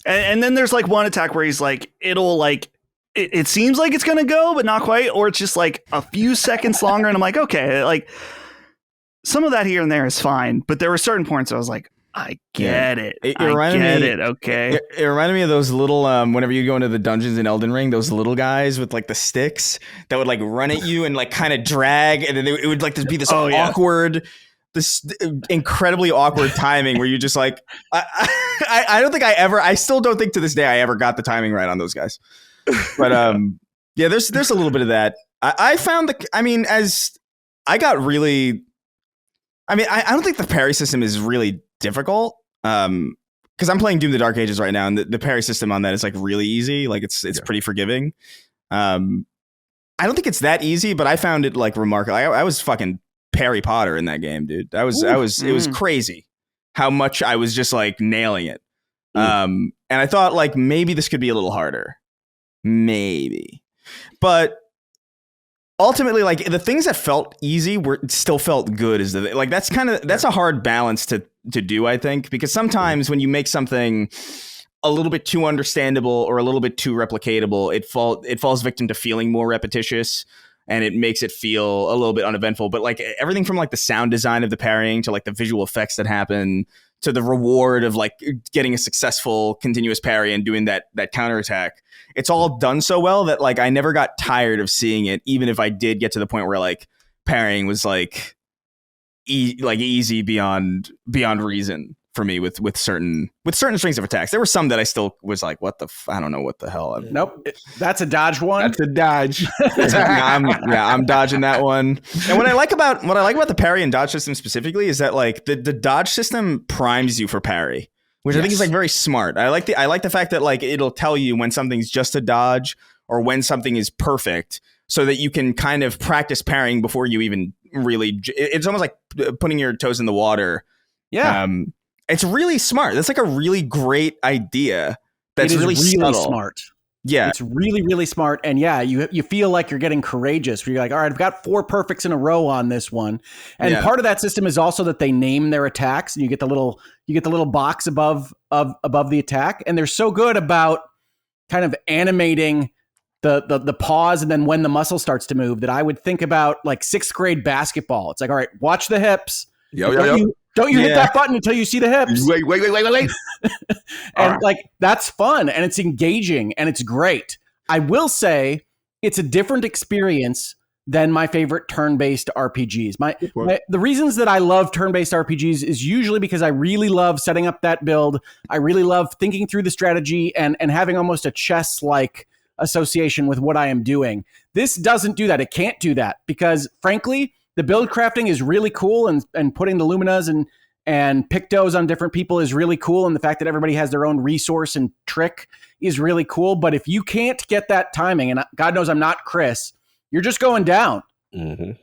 And then there's like one attack where he's like, it'll like it seems like it's going to go, but not quite, or it's just like a few seconds longer, and I'm like, okay, like some of that here and there is fine, but there were certain points I was like, I get it. Okay. It reminded me of those little, whenever you go into the dungeons in Elden Ring, those little guys with like the sticks that would like run at you and like kind of drag. And then it would like be this awkward, this incredibly awkward timing where you just like, I don't think I still don't think to this day I ever got the timing right on those guys. But there's a little bit of that. I found as I got really, I don't think the parry system is really difficult, because I'm playing Doom: The Dark Ages right now, and the parry system on that is like really easy. Like it's pretty forgiving. I don't think it's that easy, but I found it like remarkable. I was fucking Perry Potter in that game, dude. It was crazy how much I was just like nailing it. And I thought like maybe this could be a little harder, maybe, but ultimately, like the things that felt easy still felt good. That's a hard balance to do, I think, because sometimes when you make something a little bit too understandable or a little bit too replicatable, it falls victim to feeling more repetitious, and it makes it feel a little bit uneventful. But like everything from like the sound design of the parrying to like the visual effects that happen to the reward of like getting a successful continuous parry and doing that counterattack, it's all done so well that like I never got tired of seeing it, even if I did get to the point where like parrying was like easy beyond reason for me with certain strings of attacks. There were some that I still was like, I don't know what the hell. Nope, that's a dodge one. That's a dodge. I'm dodging that one. And what I like about the parry and dodge system specifically is that like the dodge system primes you for parry, which I think is like very smart. I like the fact that like it'll tell you when something's just a dodge or when something is perfect, so that you can kind of practice parrying before you even really. It's almost like putting your toes in the water. Yeah. It's really smart. That's like a really great idea. That's really subtle. Smart. Yeah. It's really, really smart. And yeah, you feel like you're getting courageous. Where you're like, all right, I've got 4 perfects in a row on this one. And part of that system is also that they name their attacks, and you get the little box above the attack. And they're so good about kind of animating the pause and then when the muscle starts to move that I would think about like 6th grade basketball. It's like, all right, watch the hips. Don't you hit that button until you see the hips. Wait. And like, that's fun and it's engaging and it's great. I will say it's a different experience than my favorite turn-based RPGs. The reasons that I love turn-based RPGs is usually because I really love setting up that build. I really love thinking through the strategy and having almost a chess-like association with what I am doing. This doesn't do that. It can't do that because, frankly, the build crafting is really cool, and putting the Luminas and Pictos on different people is really cool, and the fact that everybody has their own resource and trick is really cool. But if you can't get that timing, and God knows I'm not Chris, you're just going down,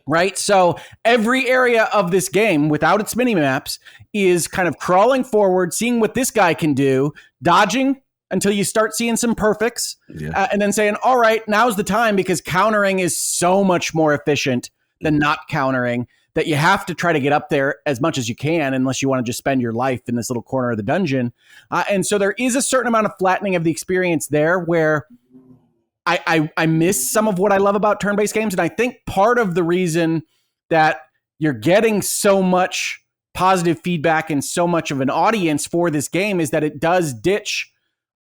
right? So every area of this game, without its mini maps, is kind of crawling forward, seeing what this guy can do, dodging until you start seeing some perfects, and then saying, all right, now's the time, because countering is so much more efficient than not countering, that you have to try to get up there as much as you can, unless you want to just spend your life in this little corner of the dungeon. And so there is a certain amount of flattening of the experience there where I miss some of what I love about turn-based games. And I think part of the reason that you're getting so much positive feedback and so much of an audience for this game is that it does ditch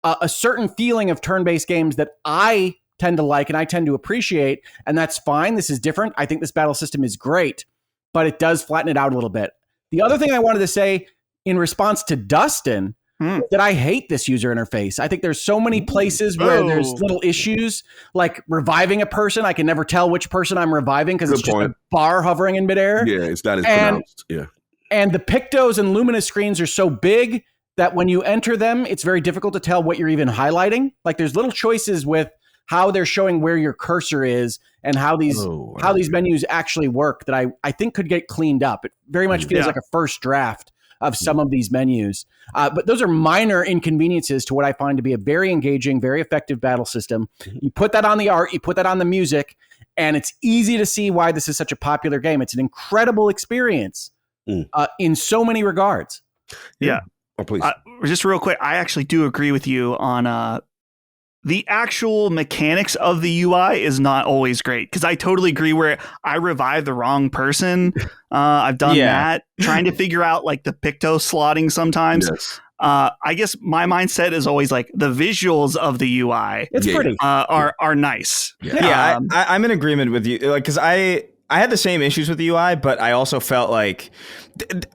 a certain feeling of turn-based games that I tend to like and I tend to appreciate, and that's fine. This is different. I think this battle system is great, but it does flatten it out a little bit. The other thing I wanted to say in response to Dustin that I hate this user interface. I think there's so many places where there's little issues, like reviving a person. I can never tell which person I'm reviving because it's just a bar hovering in midair. Yeah, it's not as pronounced. Yeah. And the Pictos and Lumina screens are so big that when you enter them, it's very difficult to tell what you're even highlighting. Like, there's little choices with how they're showing where your cursor is and how these menus actually work that I think could get cleaned up. It very much feels like a first draft of some of these menus. But those are minor inconveniences to what I find to be a very engaging, very effective battle system. You put that on the art, you put that on the music, and it's easy to see why this is such a popular game. It's an incredible experience in so many regards. Yeah. Oh, please. Just real quick, I actually do agree with you on the actual mechanics of the UI is not always great, because I totally agree where I revive the wrong person. I've done that, trying to figure out like the Picto slotting sometimes. Yes. I guess my mindset is always like the visuals of the UI. It's pretty are nice. Yeah, I'm in agreement with you, like, because I had the same issues with the UI, but I also felt like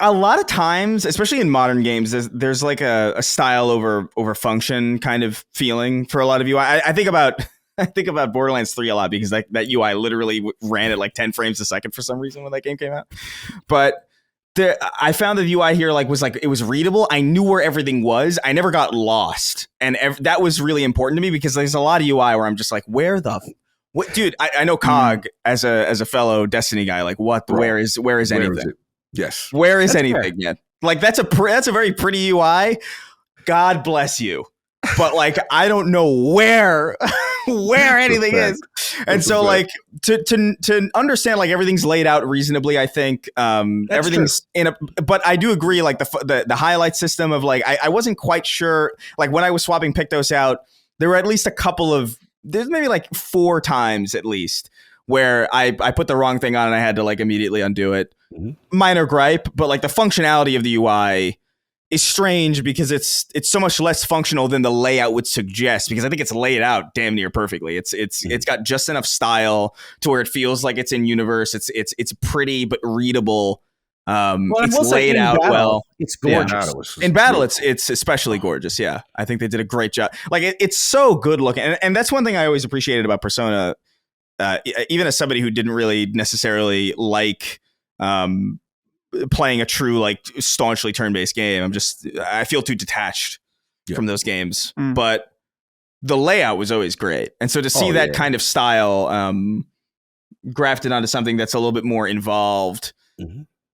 a lot of times, especially in modern games, there's like a style over function kind of feeling for a lot of UI. I think about Borderlands 3 a lot, because that UI literally ran at like 10 frames a second for some reason when that game came out. But I found the UI here it was readable. I knew where everything was. I never got lost, and that was really important to me, because there's a lot of UI where I'm just like, where the what, dude? I know Hoeg as a fellow Destiny guy. Like, what? Bro, where is anything? Yes. Where is anything yet? Like, that's a very pretty UI. God bless you. But like, I don't know where anything is. And so like to understand like everything's laid out reasonably, I think everything's true. But I do agree, like the highlight system of like, I wasn't quite sure, like when I was swapping Pictos out, there were at least there's maybe like 4 times at least where I put the wrong thing on and I had to like immediately undo it. Minor gripe, but like the functionality of the UI is strange, because it's so much less functional than the layout would suggest, because I think it's laid out damn near perfectly. It's got just enough style to where it feels like it's in universe. It's pretty but readable. It's laid out well. It's gorgeous. Yeah. In battle, it's especially gorgeous. Yeah, I think they did a great job. Like it's so good looking, and that's one thing I always appreciated about Persona. Even as somebody who didn't really necessarily like playing a true like staunchly turn-based game, I feel too detached from those games. But the layout was always great, and so to see that kind of style grafted onto something that's a little bit more involved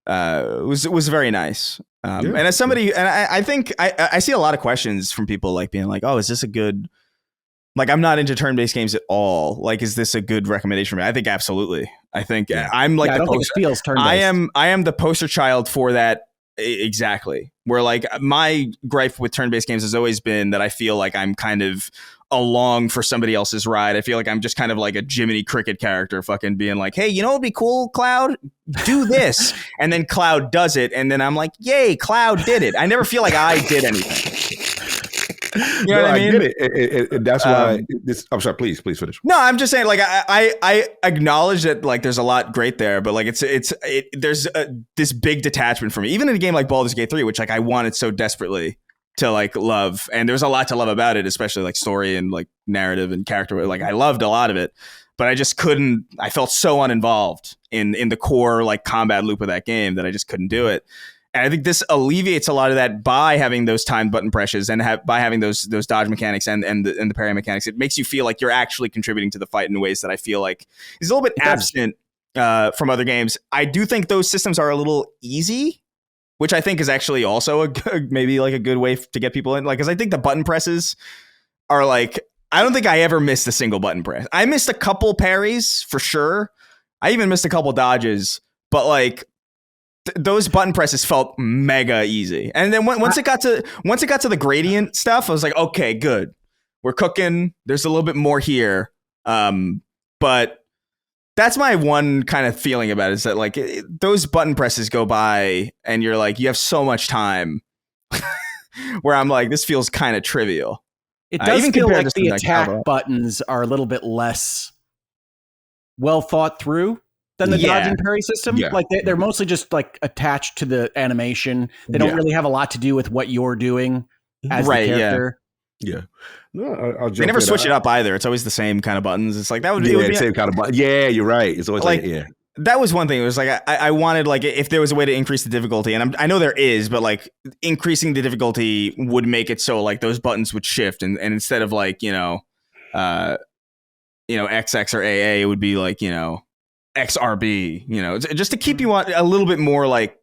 was very nice. And as somebody, and I think I see a lot of questions from people like being like, oh, is this a good, like, I'm not into turn-based games at all. Like, is this a good recommendation for me? I think absolutely. I think I'm like, I don't think it feels turn-based. I am the poster child for that. Exactly. Where like my gripe with turn-based games has always been that I feel like I'm kind of along for somebody else's ride. I feel like I'm just kind of like a Jiminy Cricket character fucking being like, hey, you know what'd be cool, Cloud? Do this. And then Cloud does it. And then I'm like, yay, Cloud did it. I never feel like I did anything. You know what I mean? I get it. And that's why I'm sorry, please finish. No, I'm just saying, like, I acknowledge that, like, there's a lot great there, but like there's this big detachment for me, even in a game like Baldur's Gate 3, which like I wanted so desperately to like love, and there's a lot to love about it, especially like story and like narrative and character. Like I loved a lot of it, but I just couldn't. I felt so uninvolved in the core like combat loop of that game that I just couldn't do it. And I think this alleviates a lot of that by having those timed button presses and by having those dodge mechanics and the parry mechanics. It makes you feel like you're actually contributing to the fight in ways that I feel like is a little bit absent from other games. I do think those systems are a little easy, which I think is actually also maybe like a good way to get people in. Like, because I think the button presses are like, I don't think I ever missed a single button press. I missed a couple parries for sure. I even missed a couple dodges, but like, those button presses felt mega easy. And then once it got to the gradient stuff, I was like, okay, good. We're cooking. There's a little bit more here. But that's my one kind of feeling about it, is that like those button presses go by and you're like, you have so much time where I'm like, this feels kind of trivial. It does feel like the attack buttons are a little bit less well thought through than the dodge and parry system. Yeah. Like they're mostly just like attached to the animation. They don't really have a lot to do with what you're doing as the character. Yeah. No, they never switch it up either. It's always the same kind of buttons. It's like that would be the same kind of button. Yeah, you're right. It's always like that was one thing. It was like I wanted, like, if there was a way to increase the difficulty, and I know there is, but like increasing the difficulty would make it so like those buttons would shift, and instead of like XX or AA, it would be like XRB, just to keep you on a little bit more like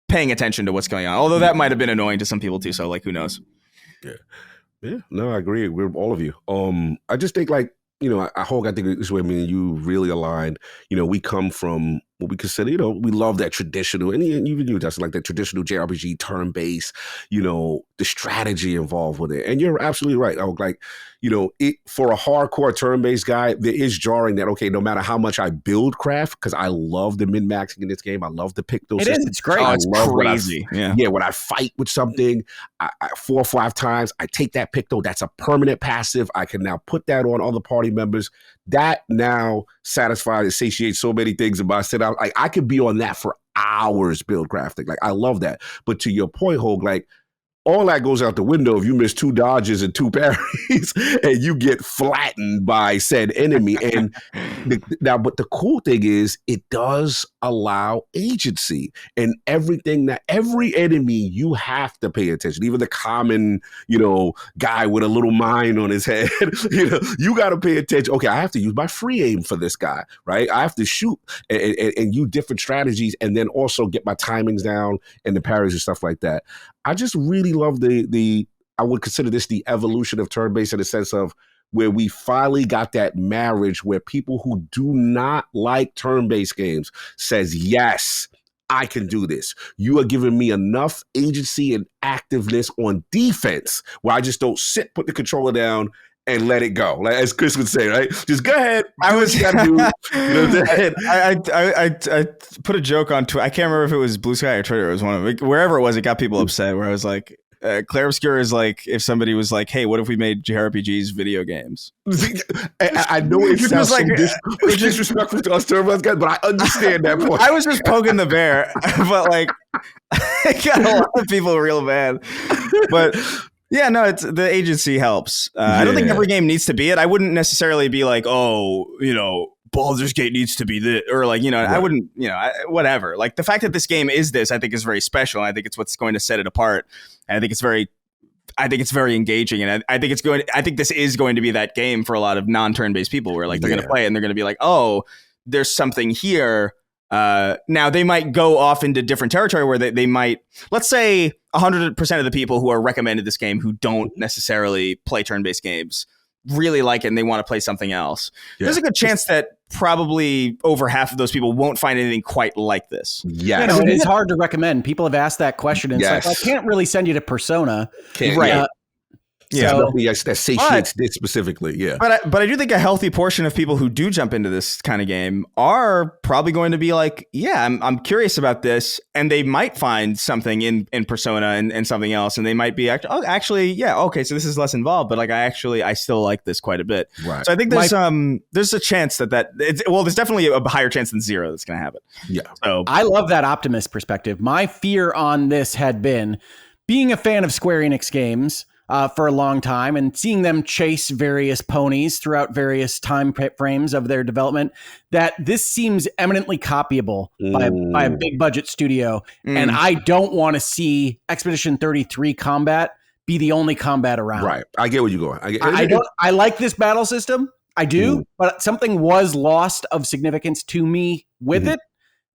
paying attention to what's going on. Although that might have been annoying to some people too. So like, who knows? Yeah. No, I agree with all of you. I just think like, Hoeg, I think this is where me and you really aligned. We come from what we consider, we love that traditional, and even you, Dustin, like that traditional JRPG turn-based, the strategy involved with it. And you're absolutely right. Hoeg, like, it for a hardcore turn-based guy, there is jarring that, okay, no matter how much I build craft, because I love the min-maxing in this game. I love the pick those systems. It's great. It's crazy. When I fight with something, I 4 or 5 times, I take that picto. That's a permanent passive. I can now put that on other party members. That now satisfies and satiates so many things in my set. Like I could be on that for hours build crafting. Like I love that. But to your point, Hoeg, like all that goes out the window if you miss 2 dodges and 2 parries and you get flattened by said enemy. And but the cool thing is it does allow agency, and everything that every enemy you have to pay attention. Even the common, guy with a little mine on his head, you got to pay attention. Okay, I have to use my free aim for this guy, right? I have to shoot and use different strategies, and then also get my timings down and the parries and stuff like that. I just really love I would consider this the evolution of turn-based in the sense of where we finally got that marriage where people who do not like turn-based games says, yes, I can do this. You are giving me enough agency and activeness on defense where I just don't put the controller down and let it go. Like as Chris would say, right? Just go ahead. I put a joke on Twitter. I can't remember if it was Blue Sky or Twitter. It was one of it. Wherever it was, it got people upset. Where I was like, Clair Obscur is like if somebody was like, "Hey, what if we made JRPGs video games?" I know it sounds like disrespectful to us turn-based guys, but I understand that point. I was just poking the bear, but like, I got a lot of people real mad. But yeah, no, it's the agency helps. I don't think every game needs to be it. I wouldn't necessarily be like, oh, Baldur's Gate needs to be this, or like, right. I wouldn't, whatever. Like the fact that this game is this, I think is very special. I think it's what's going to set it apart. And I think it's very engaging. And I think this is going to be that game for a lot of non-turn-based people where like they're going to play it and they're going to be like, oh, there's something here. Now they might go off into different territory where they might, let's say 100% of the people who are recommended this game who don't necessarily play turn-based games really like it and they want to play something else. Yeah. There's a good chance that probably over half of those people won't find anything quite like this. Yes. It's hard to recommend. People have asked that question and it's like, I can't really send you to Persona. Right. That satiates this specifically, But I do think a healthy portion of people who do jump into this kind of game are probably going to be like, I'm curious about this, and they might find something in Persona and something else, and they might be okay, so this is less involved, but like I still like this quite a bit. Right. So I think there's a chance that there's definitely a higher chance than zero that's going to happen. Yeah. So I love that optimist perspective. My fear on this had been being a fan of Square Enix games for a long time and seeing them chase various ponies throughout various time frames of their development, that this seems eminently copyable by a big budget studio. And I don't want to see Expedition 33 combat be the only combat around. Right. I get where you're going. I like this battle system. I do, but something was lost of significance to me with it.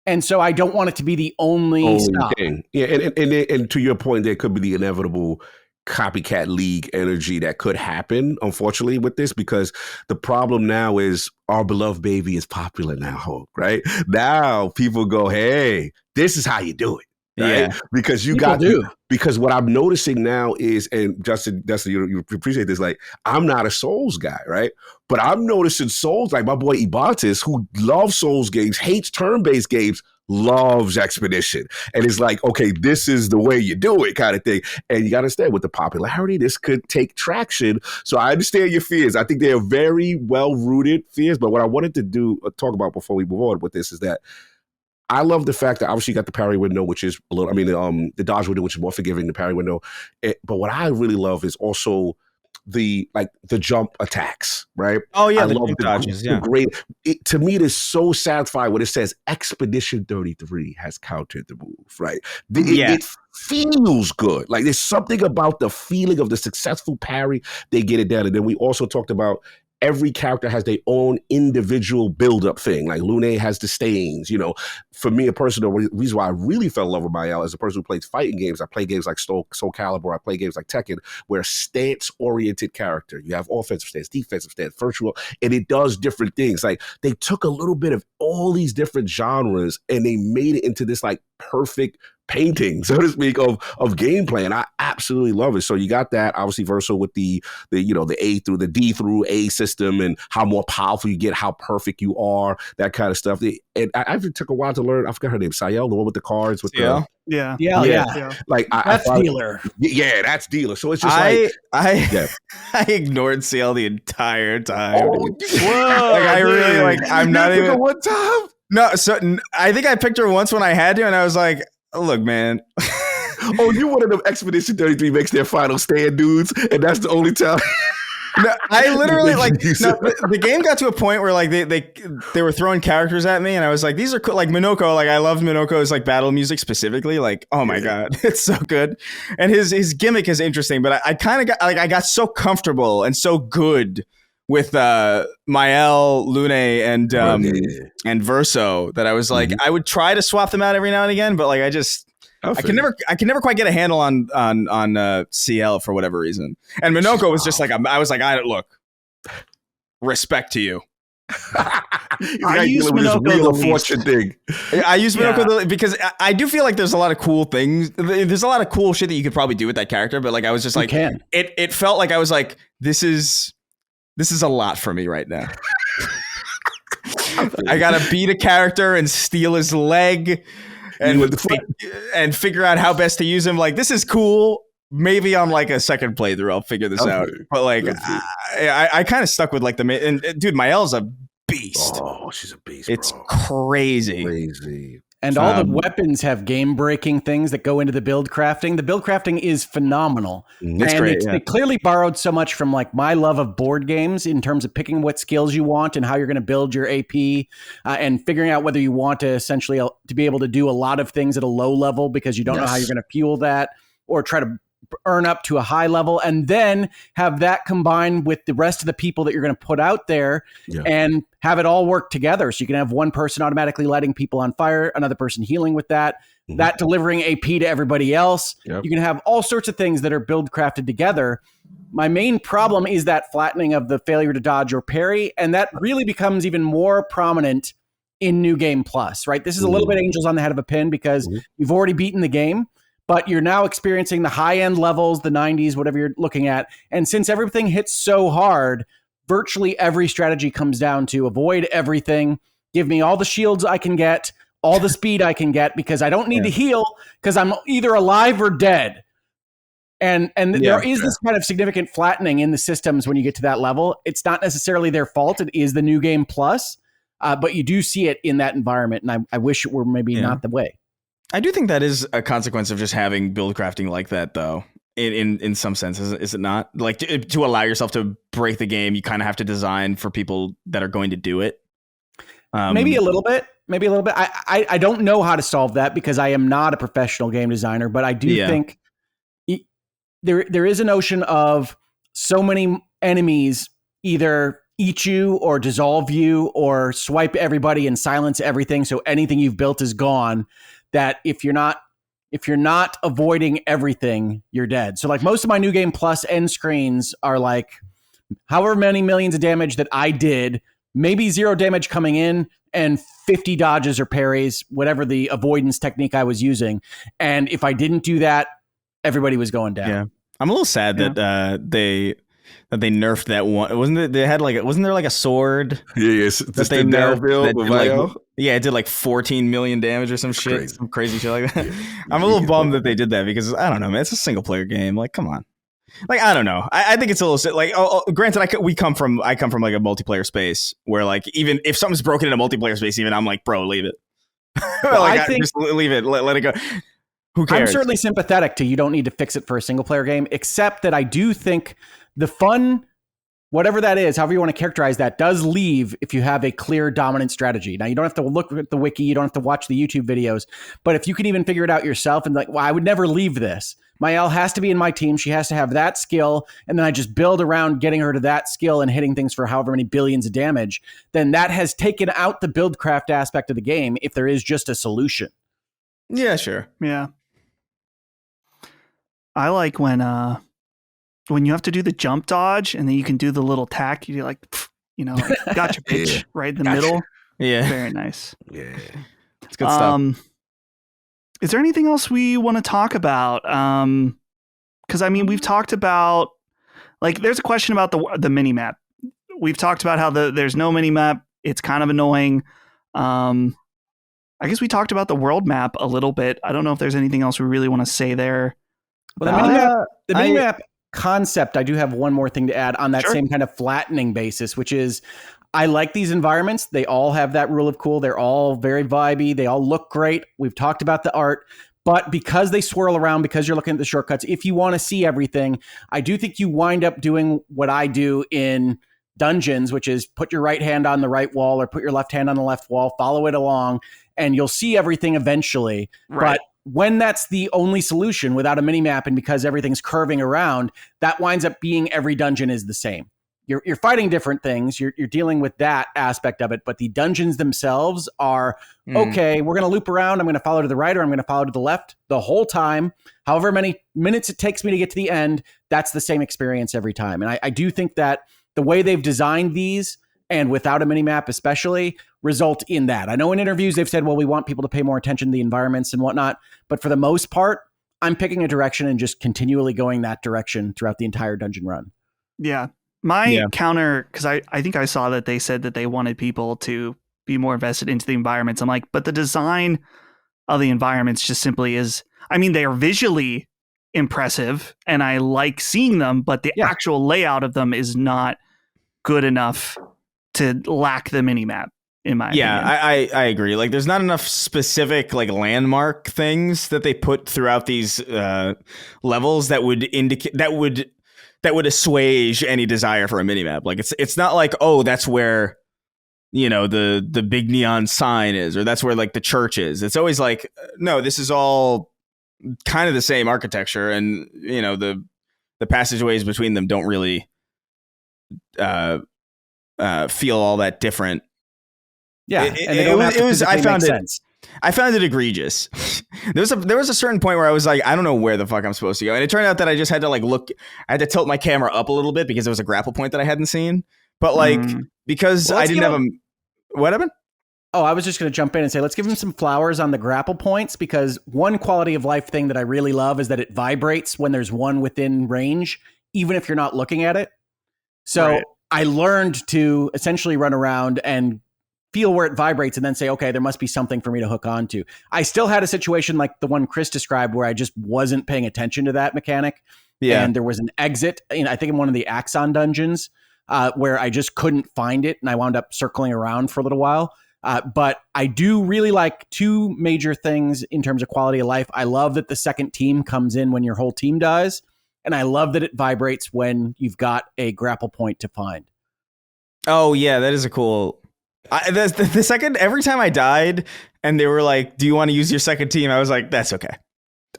And so I don't want it to be the only stop. Thing. Yeah. And to your point, there could be the inevitable copycat league energy that could happen, unfortunately, with this, because the problem now is our beloved baby is popular now, Hoeg, right? Now people go, hey, this is how you do it. Right? Yeah. Because because what I'm noticing now is, and Dustin, you appreciate this, like, I'm not a Souls guy, right? But I'm noticing Souls, like my boy Ibantis, who loves Souls games, hates turn-based games, loves Expedition. And it's like, okay, this is the way you do it kind of thing. And you got to understand, with the popularity, this could take traction. So I understand your fears. I think they are very well-rooted fears. But what I wanted to talk about before we move on with this is that I love the fact that obviously you got the parry window, which is the dodge window, which is more forgiving, the parry window. But what I really love is also the jump attacks, right? Oh yeah, the jump dodges. Yeah, to me, it is so satisfying when it says Expedition 33 has countered the move, right? It feels good. Like there's something about the feeling of the successful parry. They get it done, and then we also talked about every character has their own individual build-up thing. Like Lune has the stains. For me, a personal reason why I really fell in love with Mael as a person who plays fighting games. I play games like Soul Calibur. I play games like Tekken, where stance-oriented character. You have offensive stance, defensive stance, virtual, and it does different things. Like they took a little bit of all these different genres and they made it into this like perfect painting, so to speak, of gameplay, and I absolutely love it. So you got that, obviously, Verso with the A through the D through A system, and how more powerful you get, how perfect you are, that kind of stuff. And I actually took a while to learn. I forgot her name, Sayel, the one with the cards with yeah. Like that's Dealer. Yeah, that's Dealer. So it's just I ignored CL the entire time. Oh, whoa! Like I really like. I'm not even one time. No, so I think I picked her once when I had to, and I was like, look, man. Oh, you one of them Expedition 33 makes their final stand dudes, and that's the only time. No, I literally the game got to a point where like they were throwing characters at me, and I was like, these are cool. Like Minoko, like I loved Minoko's like battle music specifically. Like, oh my god, it's so good, and his gimmick is interesting. But I kind of got I got so comfortable and so good with Mael, Lune, and Verso that I was like, I would try to swap them out every now and again, but like I can never quite get a handle on CL for whatever reason. And Minoko was just like, I was like, look, respect to you. I use Minoko the fortune thing. I use Minoko because I do feel like there's a lot of cool things. There's a lot of cool shit that you could probably do with that character, but like I was just like, it felt like I was like, this is a lot for me right now. I gotta beat a character and steal his leg and figure out how best to use him. Like, this is cool. Maybe on like a second playthrough, I'll figure this out. But like, I kind of stuck with like dude, Mael's a beast. Oh, she's a beast. It's crazy. And all the weapons have game-breaking things that go into the build crafting. The build crafting is phenomenal. It's great. They clearly borrowed so much from like my love of board games in terms of picking what skills you want and how you're going to build your AP and figuring out whether you want to essentially to be able to do a lot of things at a low level because you don't know how you're going to fuel that, or try to earn up to a high level, and then have that combined with the rest of the people that you're going to put out there and have it all work together. So you can have one person automatically lighting people on fire, another person healing with that, that delivering AP to everybody else. You can have all sorts of things that are build crafted together. My main problem is that flattening of the failure to dodge or parry, and that really becomes even more prominent in New Game Plus, right? This is a little bit angels on the head of a pin because you've already beaten the game, but you're now experiencing the high-end levels, the 90s, whatever you're looking at. And since everything hits so hard, virtually every strategy comes down to avoid everything, give me all the shields I can get, all the speed I can get, because I don't need to heal because I'm either alive or dead. And there is this kind of significant flattening in the systems when you get to that level. It's not necessarily their fault. It is the New Game Plus, but you do see it in that environment. And I wish it were maybe not the way. I do think that is a consequence of just having build crafting like that, though. In some sense, is it not? Like to allow yourself to break the game, you kind of have to design for people that are going to do it. Maybe a little bit. I don't know how to solve that because I am not a professional game designer, but I do think there is a notion of so many enemies either eat you or dissolve you or swipe everybody and silence everything, so anything you've built is gone, that if you're not avoiding everything, you're dead. So like most of my New Game Plus end screens are like however many millions of damage that I did, maybe 0 damage coming in and 50 dodges or parries, whatever the avoidance technique I was using. And if I didn't do that, everybody was going down. Yeah. I'm a little sad that they nerfed that one. Wasn't there like a sword? Yes. That they nerfed. It did like 14 million damage or some shit. Some crazy shit like that. I'm a little bummed that they did that because I don't know, man. It's a single player game. Like, come on. Like, I don't know. I think it's a little like. Granted, I come from like a multiplayer space where like even if something's broken in a multiplayer space, even I'm like, bro, leave it. Well, I think just leave it. Let it go. Who cares? I'm certainly sympathetic to you don't need to fix it for a single player game, except that I do think the fun, whatever that is, however you want to characterize that, does leave if you have a clear dominant strategy. Now, you don't have to look at the wiki, you don't have to watch the YouTube videos, but if you can even figure it out yourself and like, well, I would never leave this. My L has to be in my team. She has to have that skill. And then I just build around getting her to that skill and hitting things for however many billions of damage. Then that has taken out the build craft aspect of the game if there is just a solution. Yeah, sure. Yeah. I like when you have to do the jump dodge and then you can do the little tack. You're like, gotcha, bitch, right in the middle. Yeah. Very nice. Yeah. It's good stuff. Is there anything else we want to talk about? Because I mean, we've talked about like there's a question about the mini map. We've talked about how there's no mini map. It's kind of annoying. I guess we talked about the world map a little bit. I don't know if there's anything else we really want to say there. Well, the mini map concept, I do have one more thing to add on that same kind of flattening basis, which is I like these environments. They all have that rule of cool. They're all very vibey. They all look great. We've talked about the art, but because they swirl around, because you're looking at the shortcuts, if you want to see everything, I do think you wind up doing what I do in dungeons, which is put your right hand on the right wall or put your left hand on the left wall, follow it along, and you'll see everything eventually. Right. But when that's the only solution without a mini map and because everything's curving around, that winds up being every dungeon is the same. You're fighting different things. You're dealing with that aspect of it, but the dungeons themselves are okay. We're going to loop around. I'm going to follow to the right or I'm going to follow to the left the whole time. However many minutes it takes me to get to the end, that's the same experience every time. And I do think that the way they've designed these and without a mini map especially result in that. I know in interviews they've said, well, we want people to pay more attention to the environments and whatnot, but for the most part, I'm picking a direction and just continually going that direction throughout the entire dungeon run. Yeah. My counter, because I think I saw that they said that they wanted people to be more invested into the environments. I'm like, but the design of the environments just simply is, I mean, they are visually impressive and I like seeing them, but the actual layout of them is not good enough to lack the mini map. In my opinion. I agree. Like, there's not enough specific like landmark things that they put throughout these levels that would indicate that would assuage any desire for a minimap. Like, it's not like, oh, that's where the big neon sign is, or that's where like the church is. It's always like, no, this is all kind of the same architecture, and you know the passageways between them don't really feel all that different. Yeah, it was. I found it egregious. there was a certain point where I was like, I don't know where the fuck I'm supposed to go, and it turned out that I just had to like look. I had to tilt my camera up a little bit because there was a grapple point that I hadn't seen. But like because I didn't have a what happened? Oh, I was just going to jump in and say, let's give him some flowers on the grapple points, because one quality of life thing that I really love is that it vibrates when there's one within range, even if you're not looking at it. So right. I learned to essentially run around and feel where it vibrates and then say, okay, there must be something for me to hook onto. I still had a situation like the one Chris described where I just wasn't paying attention to that mechanic. Yeah. And there was an exit, I think in one of the Axon dungeons, where I just couldn't find it. And I wound up circling around for a little while. But I do really like two major things in terms of quality of life. I love that the second team comes in when your whole team dies. And I love that it vibrates when you've got a grapple point to find. Oh, yeah, that is a cool... the second, every time I died and they were like, do you want to use your second team? I was like, that's okay.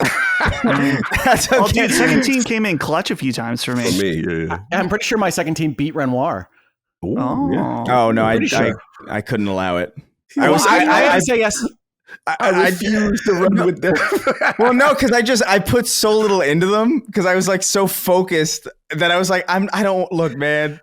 That's okay. Well, dude, second team came in clutch a few times for me. Yeah. I'm pretty sure my second team beat Renoir. Ooh, yeah. Oh, no, I couldn't allow it. I say yes. I refuse to run with them. Well, no, because I put so little into them because I was like so focused that I was like, I don't look, man.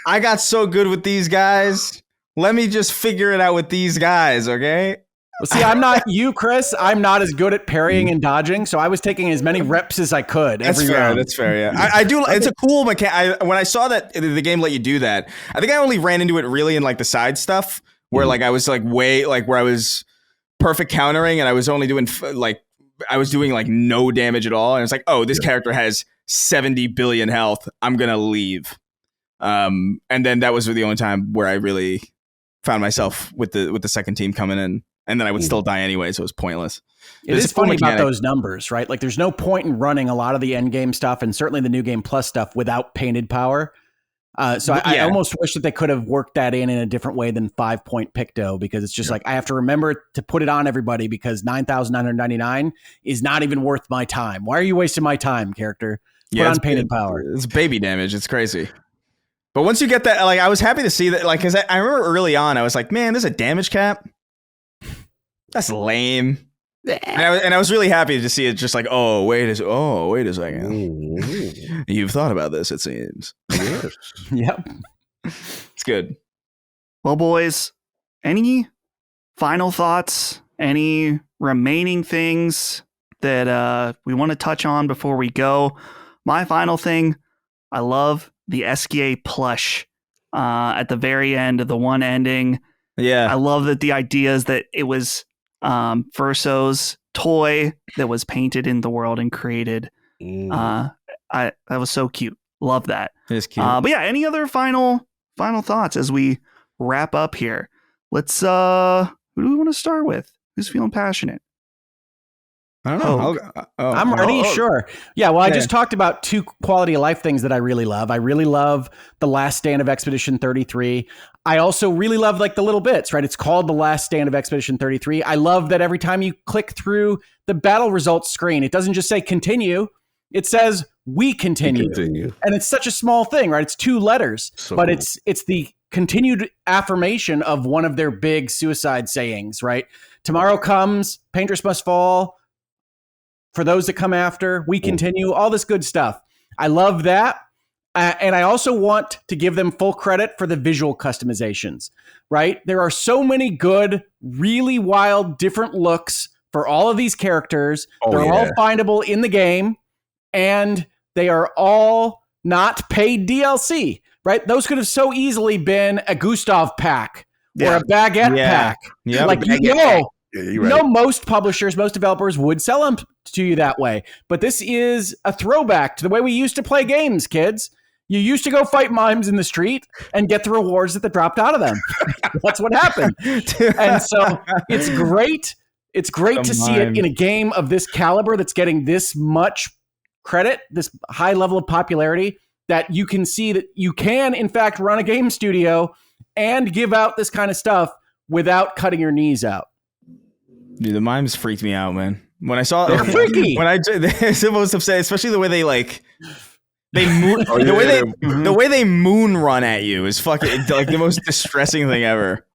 I got so good with these guys. Let me just figure it out with these guys, okay? Well, see, I'm not you, Chris. I'm not as good at parrying and dodging, so I was taking as many reps as I could. That's fair. Round. That's fair. Yeah, I do. It's a cool mechanic. When I saw that the game let you do that, I think I only ran into it really in like the side stuff where like I was like way like where I was perfect countering and I was only doing like I was doing like no damage at all, and it's like, oh, this character has 70 billion health. I'm gonna leave. And then that was the only time where I really found myself with the second team coming in, and then I would still die anyway, so it was pointless. It is funny about those numbers, right? Like there's no point in running a lot of the end game stuff and certainly the new game plus stuff without painted power. I almost wish that they could have worked that in a different way than 5-point Picto, because it's just like I have to remember to put it on everybody because 9,999 is not even worth my time. Why are you wasting my time, character? Put on painted power. It's baby damage. It's crazy. But once you get that, like, I was happy to see that, like, because I remember early on, I was like, man, there's a damage cap. That's lame. And I was really happy to see it just like, wait a second. You've thought about this, it seems. Yes. Yep. It's good. Well, boys, any final thoughts? Any remaining things that we want to touch on before we go? My final thing, I love the SKA plush at the very end of the one ending. Yeah. I love that the idea is that it was Verso's toy that was painted in the world and created. That was so cute. Love that. It is cute. But yeah, any other final thoughts as we wrap up here? Let's who do we want to start with? Who's feeling passionate? I don't know. I'm ready. Sure. Yeah. Well, I just talked about two quality of life things that I really love. I really love The Last Stand of Expedition 33. I also really love like the little bits, right? It's called The Last Stand of Expedition 33. I love that every time you click through the battle results screen, it doesn't just say continue. It says we continue. And it's such a small thing, right? It's 2 letters, but cool. It's the continued affirmation of one of their big suicide sayings, right? Tomorrow comes, painters must fall. For those that come after, we continue, all this good stuff. I love that. And I also want to give them full credit for the visual customizations, right? There are so many good, really wild, different looks for all of these characters. They're all findable in the game, and they are all not paid DLC, right? Those could have so easily been a Gustav pack or a baguette pack. Yeah, like, most publishers, most developers would sell them to you that way. But this is a throwback to the way we used to play games, kids. You used to go fight mimes in the street and get the rewards that dropped out of them. That's what happened. And so it's great. It's great to see it in a game of this caliber that's getting this much credit, this high level of popularity, that you can see that you can, in fact, run a game studio and give out this kind of stuff without cutting your knees out. Dude, the mimes freaked me out, man. When I saw They're freaky. when I they're supposed to say, especially the way they moon, Oh, yeah, the way they moon run at you is fucking like the most distressing thing ever.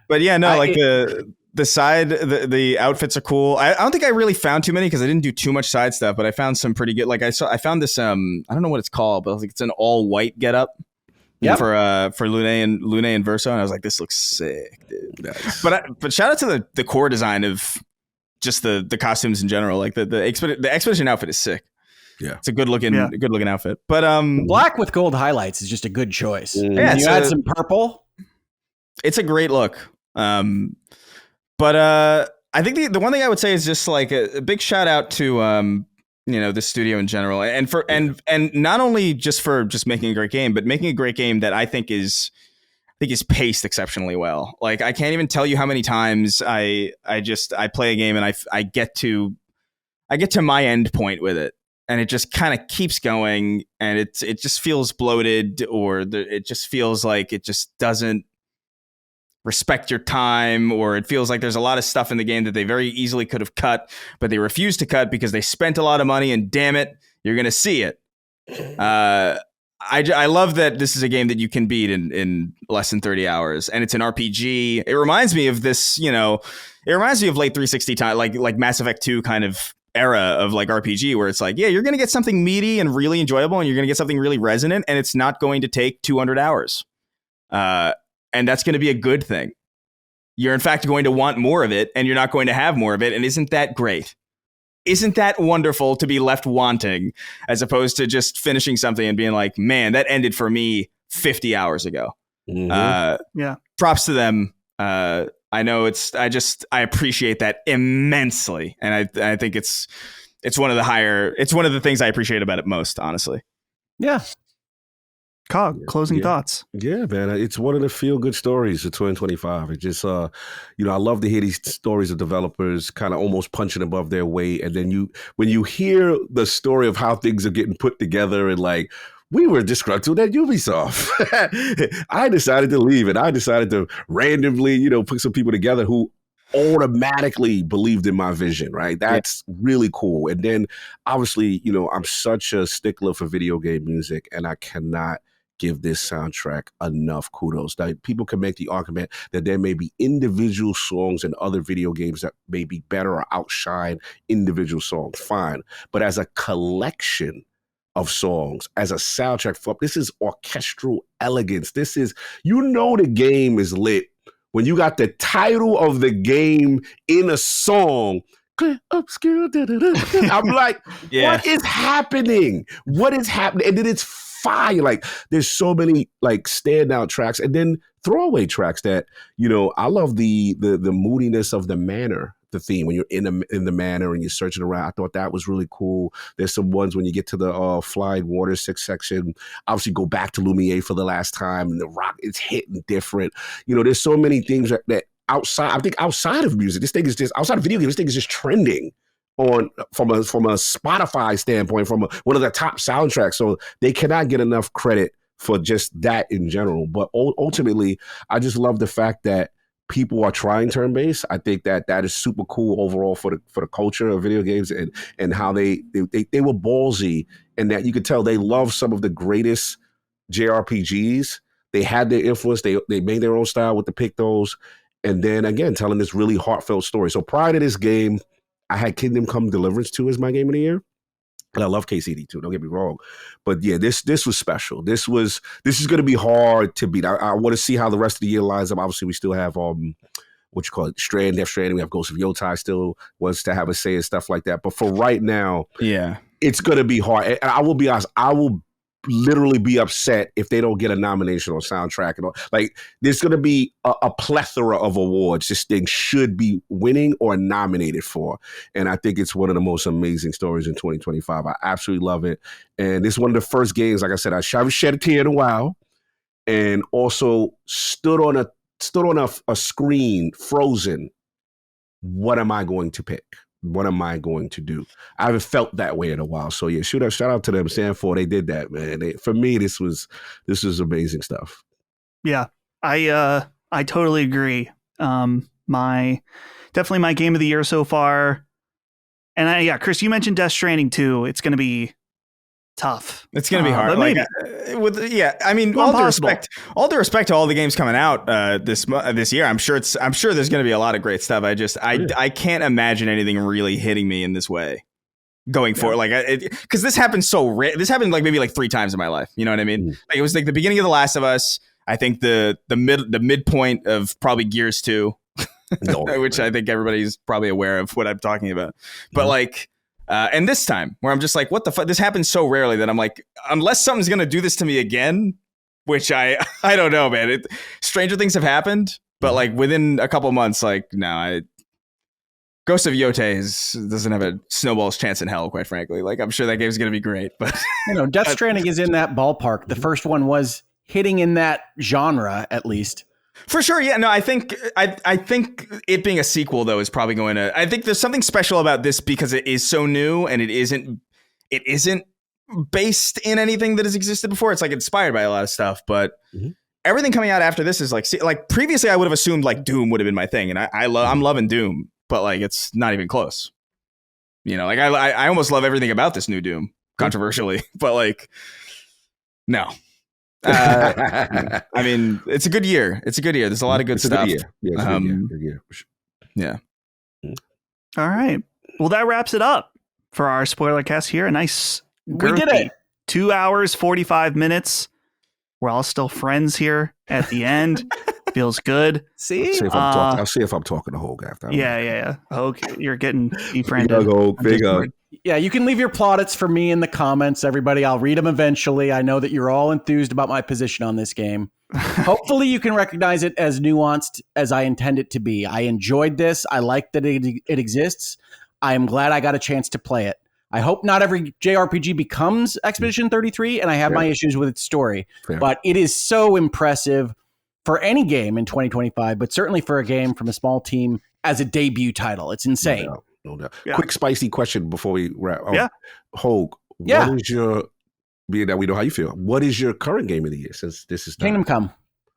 But yeah, no, like the side, the outfits are cool. I don't think I really found too many because I didn't do too much side stuff, but I found some pretty good. Like I found this I don't know what it's called, but I think it's an all white getup. Yep. For Lune and Verso, and I was like, this looks sick, dude. Nice. But shout out to the core design of just the costumes in general. Like the expedition outfit is sick. Yeah, it's a good looking outfit. But black with gold highlights is just a good choice. Yeah, you add some purple. It's a great look. But I think the one thing I would say is just like a big shout out to the studio in general, and for and not only just for just making a great game, but making a great game that I think is paced exceptionally well. Like I can't even tell you how many times I play a game and I get to my end point with it, and it just kind of keeps going, and it just feels bloated, or it just feels like it just doesn't respect your time, or it feels like there's a lot of stuff in the game that they very easily could have cut, but they refused to cut because they spent a lot of money, and damn it, you're going to see it. I love that this is a game that you can beat in less than 30 hours, and it's an RPG. It reminds me of this, it reminds me of late 360 time, like Mass Effect 2 kind of era of like RPG, where it's like, yeah, you're going to get something meaty and really enjoyable, and you're going to get something really resonant, and it's not going to take 200 hours. And that's going to be a good thing. You're in fact going to want more of it, and you're not going to have more of it. And isn't that great? Isn't that wonderful to be left wanting, as opposed to just finishing something and being like, man, that ended for me 50 hours ago. Mm-hmm. Yeah. Props to them. I know I appreciate that immensely. And I think it's one of the things I appreciate about it most, honestly. Yeah. Cog, closing thoughts. Yeah, man. It's one of the feel-good stories of 2025. It just, I love to hear these stories of developers kind of almost punching above their weight. And then when you hear the story of how things are getting put together, and like, we were disgruntled at Ubisoft. I decided to leave, and I decided to randomly, put some people together who automatically believed in my vision, right? That's really cool. And then obviously, I'm such a stickler for video game music, and I cannot give this soundtrack enough kudos. Now, people can make the argument that there may be individual songs in other video games that may be better or outshine individual songs. Fine. But as a collection of songs, as a soundtrack, this is orchestral elegance. This is, the game is lit when you got the title of the game in a song. Clair Obscur. I'm like, what is happening? What is happening? And then it's fire. Like, there's so many like standout tracks, and then throwaway tracks that, I love the moodiness of the manor, the theme when you're in the manor and you're searching around. I thought that was really cool. There's some ones when you get to the Flying Water section, obviously go back to Lumiere for the last time, and the rock is hitting different. There's so many things that outside of music, this thing is just, outside of video games, this thing is just trending from a Spotify standpoint, from one of the top soundtracks. So they cannot get enough credit for just that in general. But ultimately, I just love the fact that people are trying turn-based. I think that is super cool overall for the culture of video games, and how they were ballsy, and that you could tell they love some of the greatest JRPGs. They had their influence. They made their own style with the Pictos, and then again telling this really heartfelt story. So prior to this game, I had Kingdom Come Deliverance 2 as my game of the year. And I love KCD too, don't get me wrong. But yeah, this was special. This is going to be hard to beat. I want to see how the rest of the year lines up. Obviously, we still have Death Stranding. We have Ghost of Yotai still wants to have a say and stuff like that. But for right now, it's going to be hard. And I will be honest, I will literally be upset if they don't get a nomination on soundtrack and all. Like, there's going to be a plethora of awards this thing should be winning or nominated for, and I think it's one of the most amazing stories in 2025. I absolutely love it, and it's one of the first games, like I said, I haven't shed a tear in a while, and also stood on a screen frozen. What am I going to pick? What am I going to do? I haven't felt that way in a while. So yeah, shout out to them. Stanford, they did that, man. For me, this was amazing stuff. Yeah, I totally agree. Definitely my game of the year so far. And Chris, you mentioned Death Stranding too. It's going to be tough. It's going to be hard. But Like, maybe. I mean, all due respect to all the games coming out this year. I'm sure there's going to be a lot of great stuff. I can't imagine anything really hitting me in this way going forward. Like, because this happened so rare. This happened like maybe like 3 times in my life. You know what I mean? Like, it was like the beginning of The Last of Us. I think the midpoint of probably Gears 2. Which I think everybody's probably aware of what I'm talking about. But like, and this time where I'm just like, what the fuck? This happens so rarely that I'm like, unless something's going to do this to me again, which I don't know, man. Stranger things have happened, but like within a couple months, like, no, Ghost of Yotei doesn't have a snowball's chance in hell, quite frankly. Like, I'm sure that game's going to be great, but Death Stranding is in that ballpark. The first one was hitting in that genre, at least. For sure, yeah. No, I think it being a sequel though is probably going to. I think there's something special about this because it is so new and it isn't based in anything that has existed before. It's like inspired by a lot of stuff, but everything coming out after this is like previously I would have assumed like Doom would have been my thing, and I'm loving Doom, but like it's not even close. You know, like I almost love everything about this new Doom, controversially, but like no. I mean, it's a good year. There's a lot of good stuff. Good year. Yeah. All right. Well, that wraps it up for our spoiler cast here. A nice, we did it. 2 hours, 45 minutes. We're all still friends here at the end. Feels good. See? I'll see if I'm talking to Hoeg after. Yeah. Okay. You're getting befriended. Big Hoeg. Yeah, you can leave your plaudits for me in the comments, everybody. I'll read them eventually. I know that you're all enthused about my position on this game. Hopefully you can recognize it as nuanced as I intend it to be. I enjoyed this. I like that it exists. I am glad I got a chance to play it. I hope not every JRPG becomes Expedition 33, and I have my issues with its story. But it is so impressive for any game in 2025, but certainly for a game from a small team as a debut title. It's insane. No doubt. Yeah. Quick spicy question before we wrap. Hoeg, Yeah. What is your, being that we know how you feel, what is your current game of the year since this is done? Kingdom Come.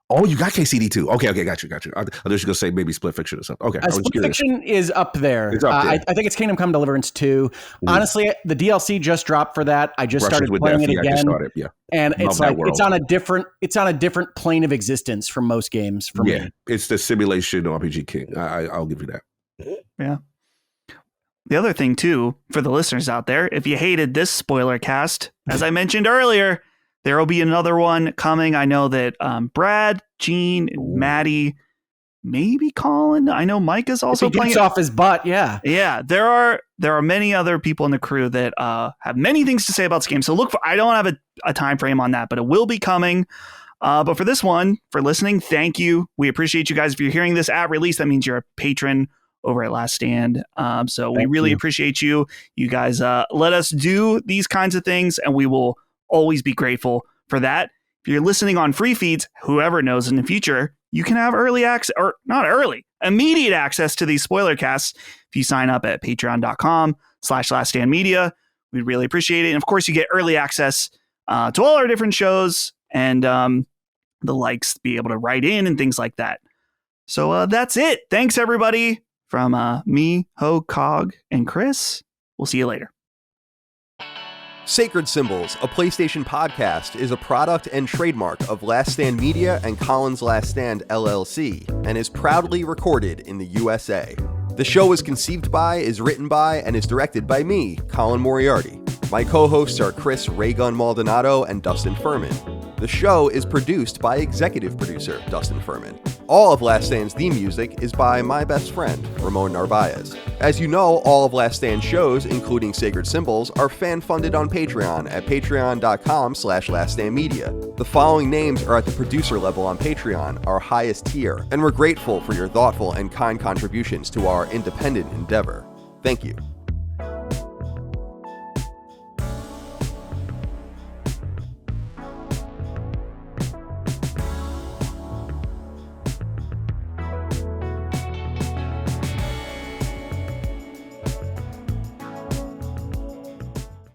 Oh, you got KCD too. Okay, got you. I thought you were going to say maybe Split Fiction or something. Okay, Split Fiction is up there. It's up there. I think it's Kingdom Come Deliverance 2. Honestly, the DLC just dropped for that. I just started playing it again. And it's like it's on a different plane of existence from most games for me. It's the simulation RPG king. I'll give you that. Yeah. The other thing, too, for the listeners out there, if you hated this spoiler cast, as I mentioned earlier, there will be another one coming. I know that Brad, Gene, Maddie, maybe Colin. I know Mike is also playing. He gets off his butt, yeah. Yeah, there are many other people in the crew that have many things to say about this game. So I don't have a time frame on that, but it will be coming. But for this one, for listening, thank you. We appreciate you guys. If you're hearing this at release, that means you're a patron over at Last Stand. So we really appreciate you. You guys let us do these kinds of things, and we will always be grateful for that. If you're listening on free feeds, whoever knows in the future, you can have early access, or not early, immediate access to these spoiler casts if you sign up at patreon.com/laststandmedia. We'd really appreciate it. And of course, you get early access to all our different shows and the likes, be able to write in and things like that. So that's it. Thanks, everybody. From me, Hoeg, Cog, and Chris. We'll see you later. Sacred Symbols, a PlayStation podcast, is a product and trademark of Last Stand Media and Colin's Last Stand LLC, and is proudly recorded in the USA. The show is conceived by, is written by, and is directed by me, Colin Moriarty. My co-hosts are Chris Raygun Maldonado and Dustin Furman. The show is produced by executive producer Dustin Furman. All of Last Stand's theme music is by my best friend, Ramon Narvaez. As you know, all of Last Stand's shows, including Sacred Symbols, are fan-funded on Patreon at patreon.com/laststandmedia. The following names are at the producer level on Patreon, our highest tier, and we're grateful for your thoughtful and kind contributions to our independent endeavor. Thank you.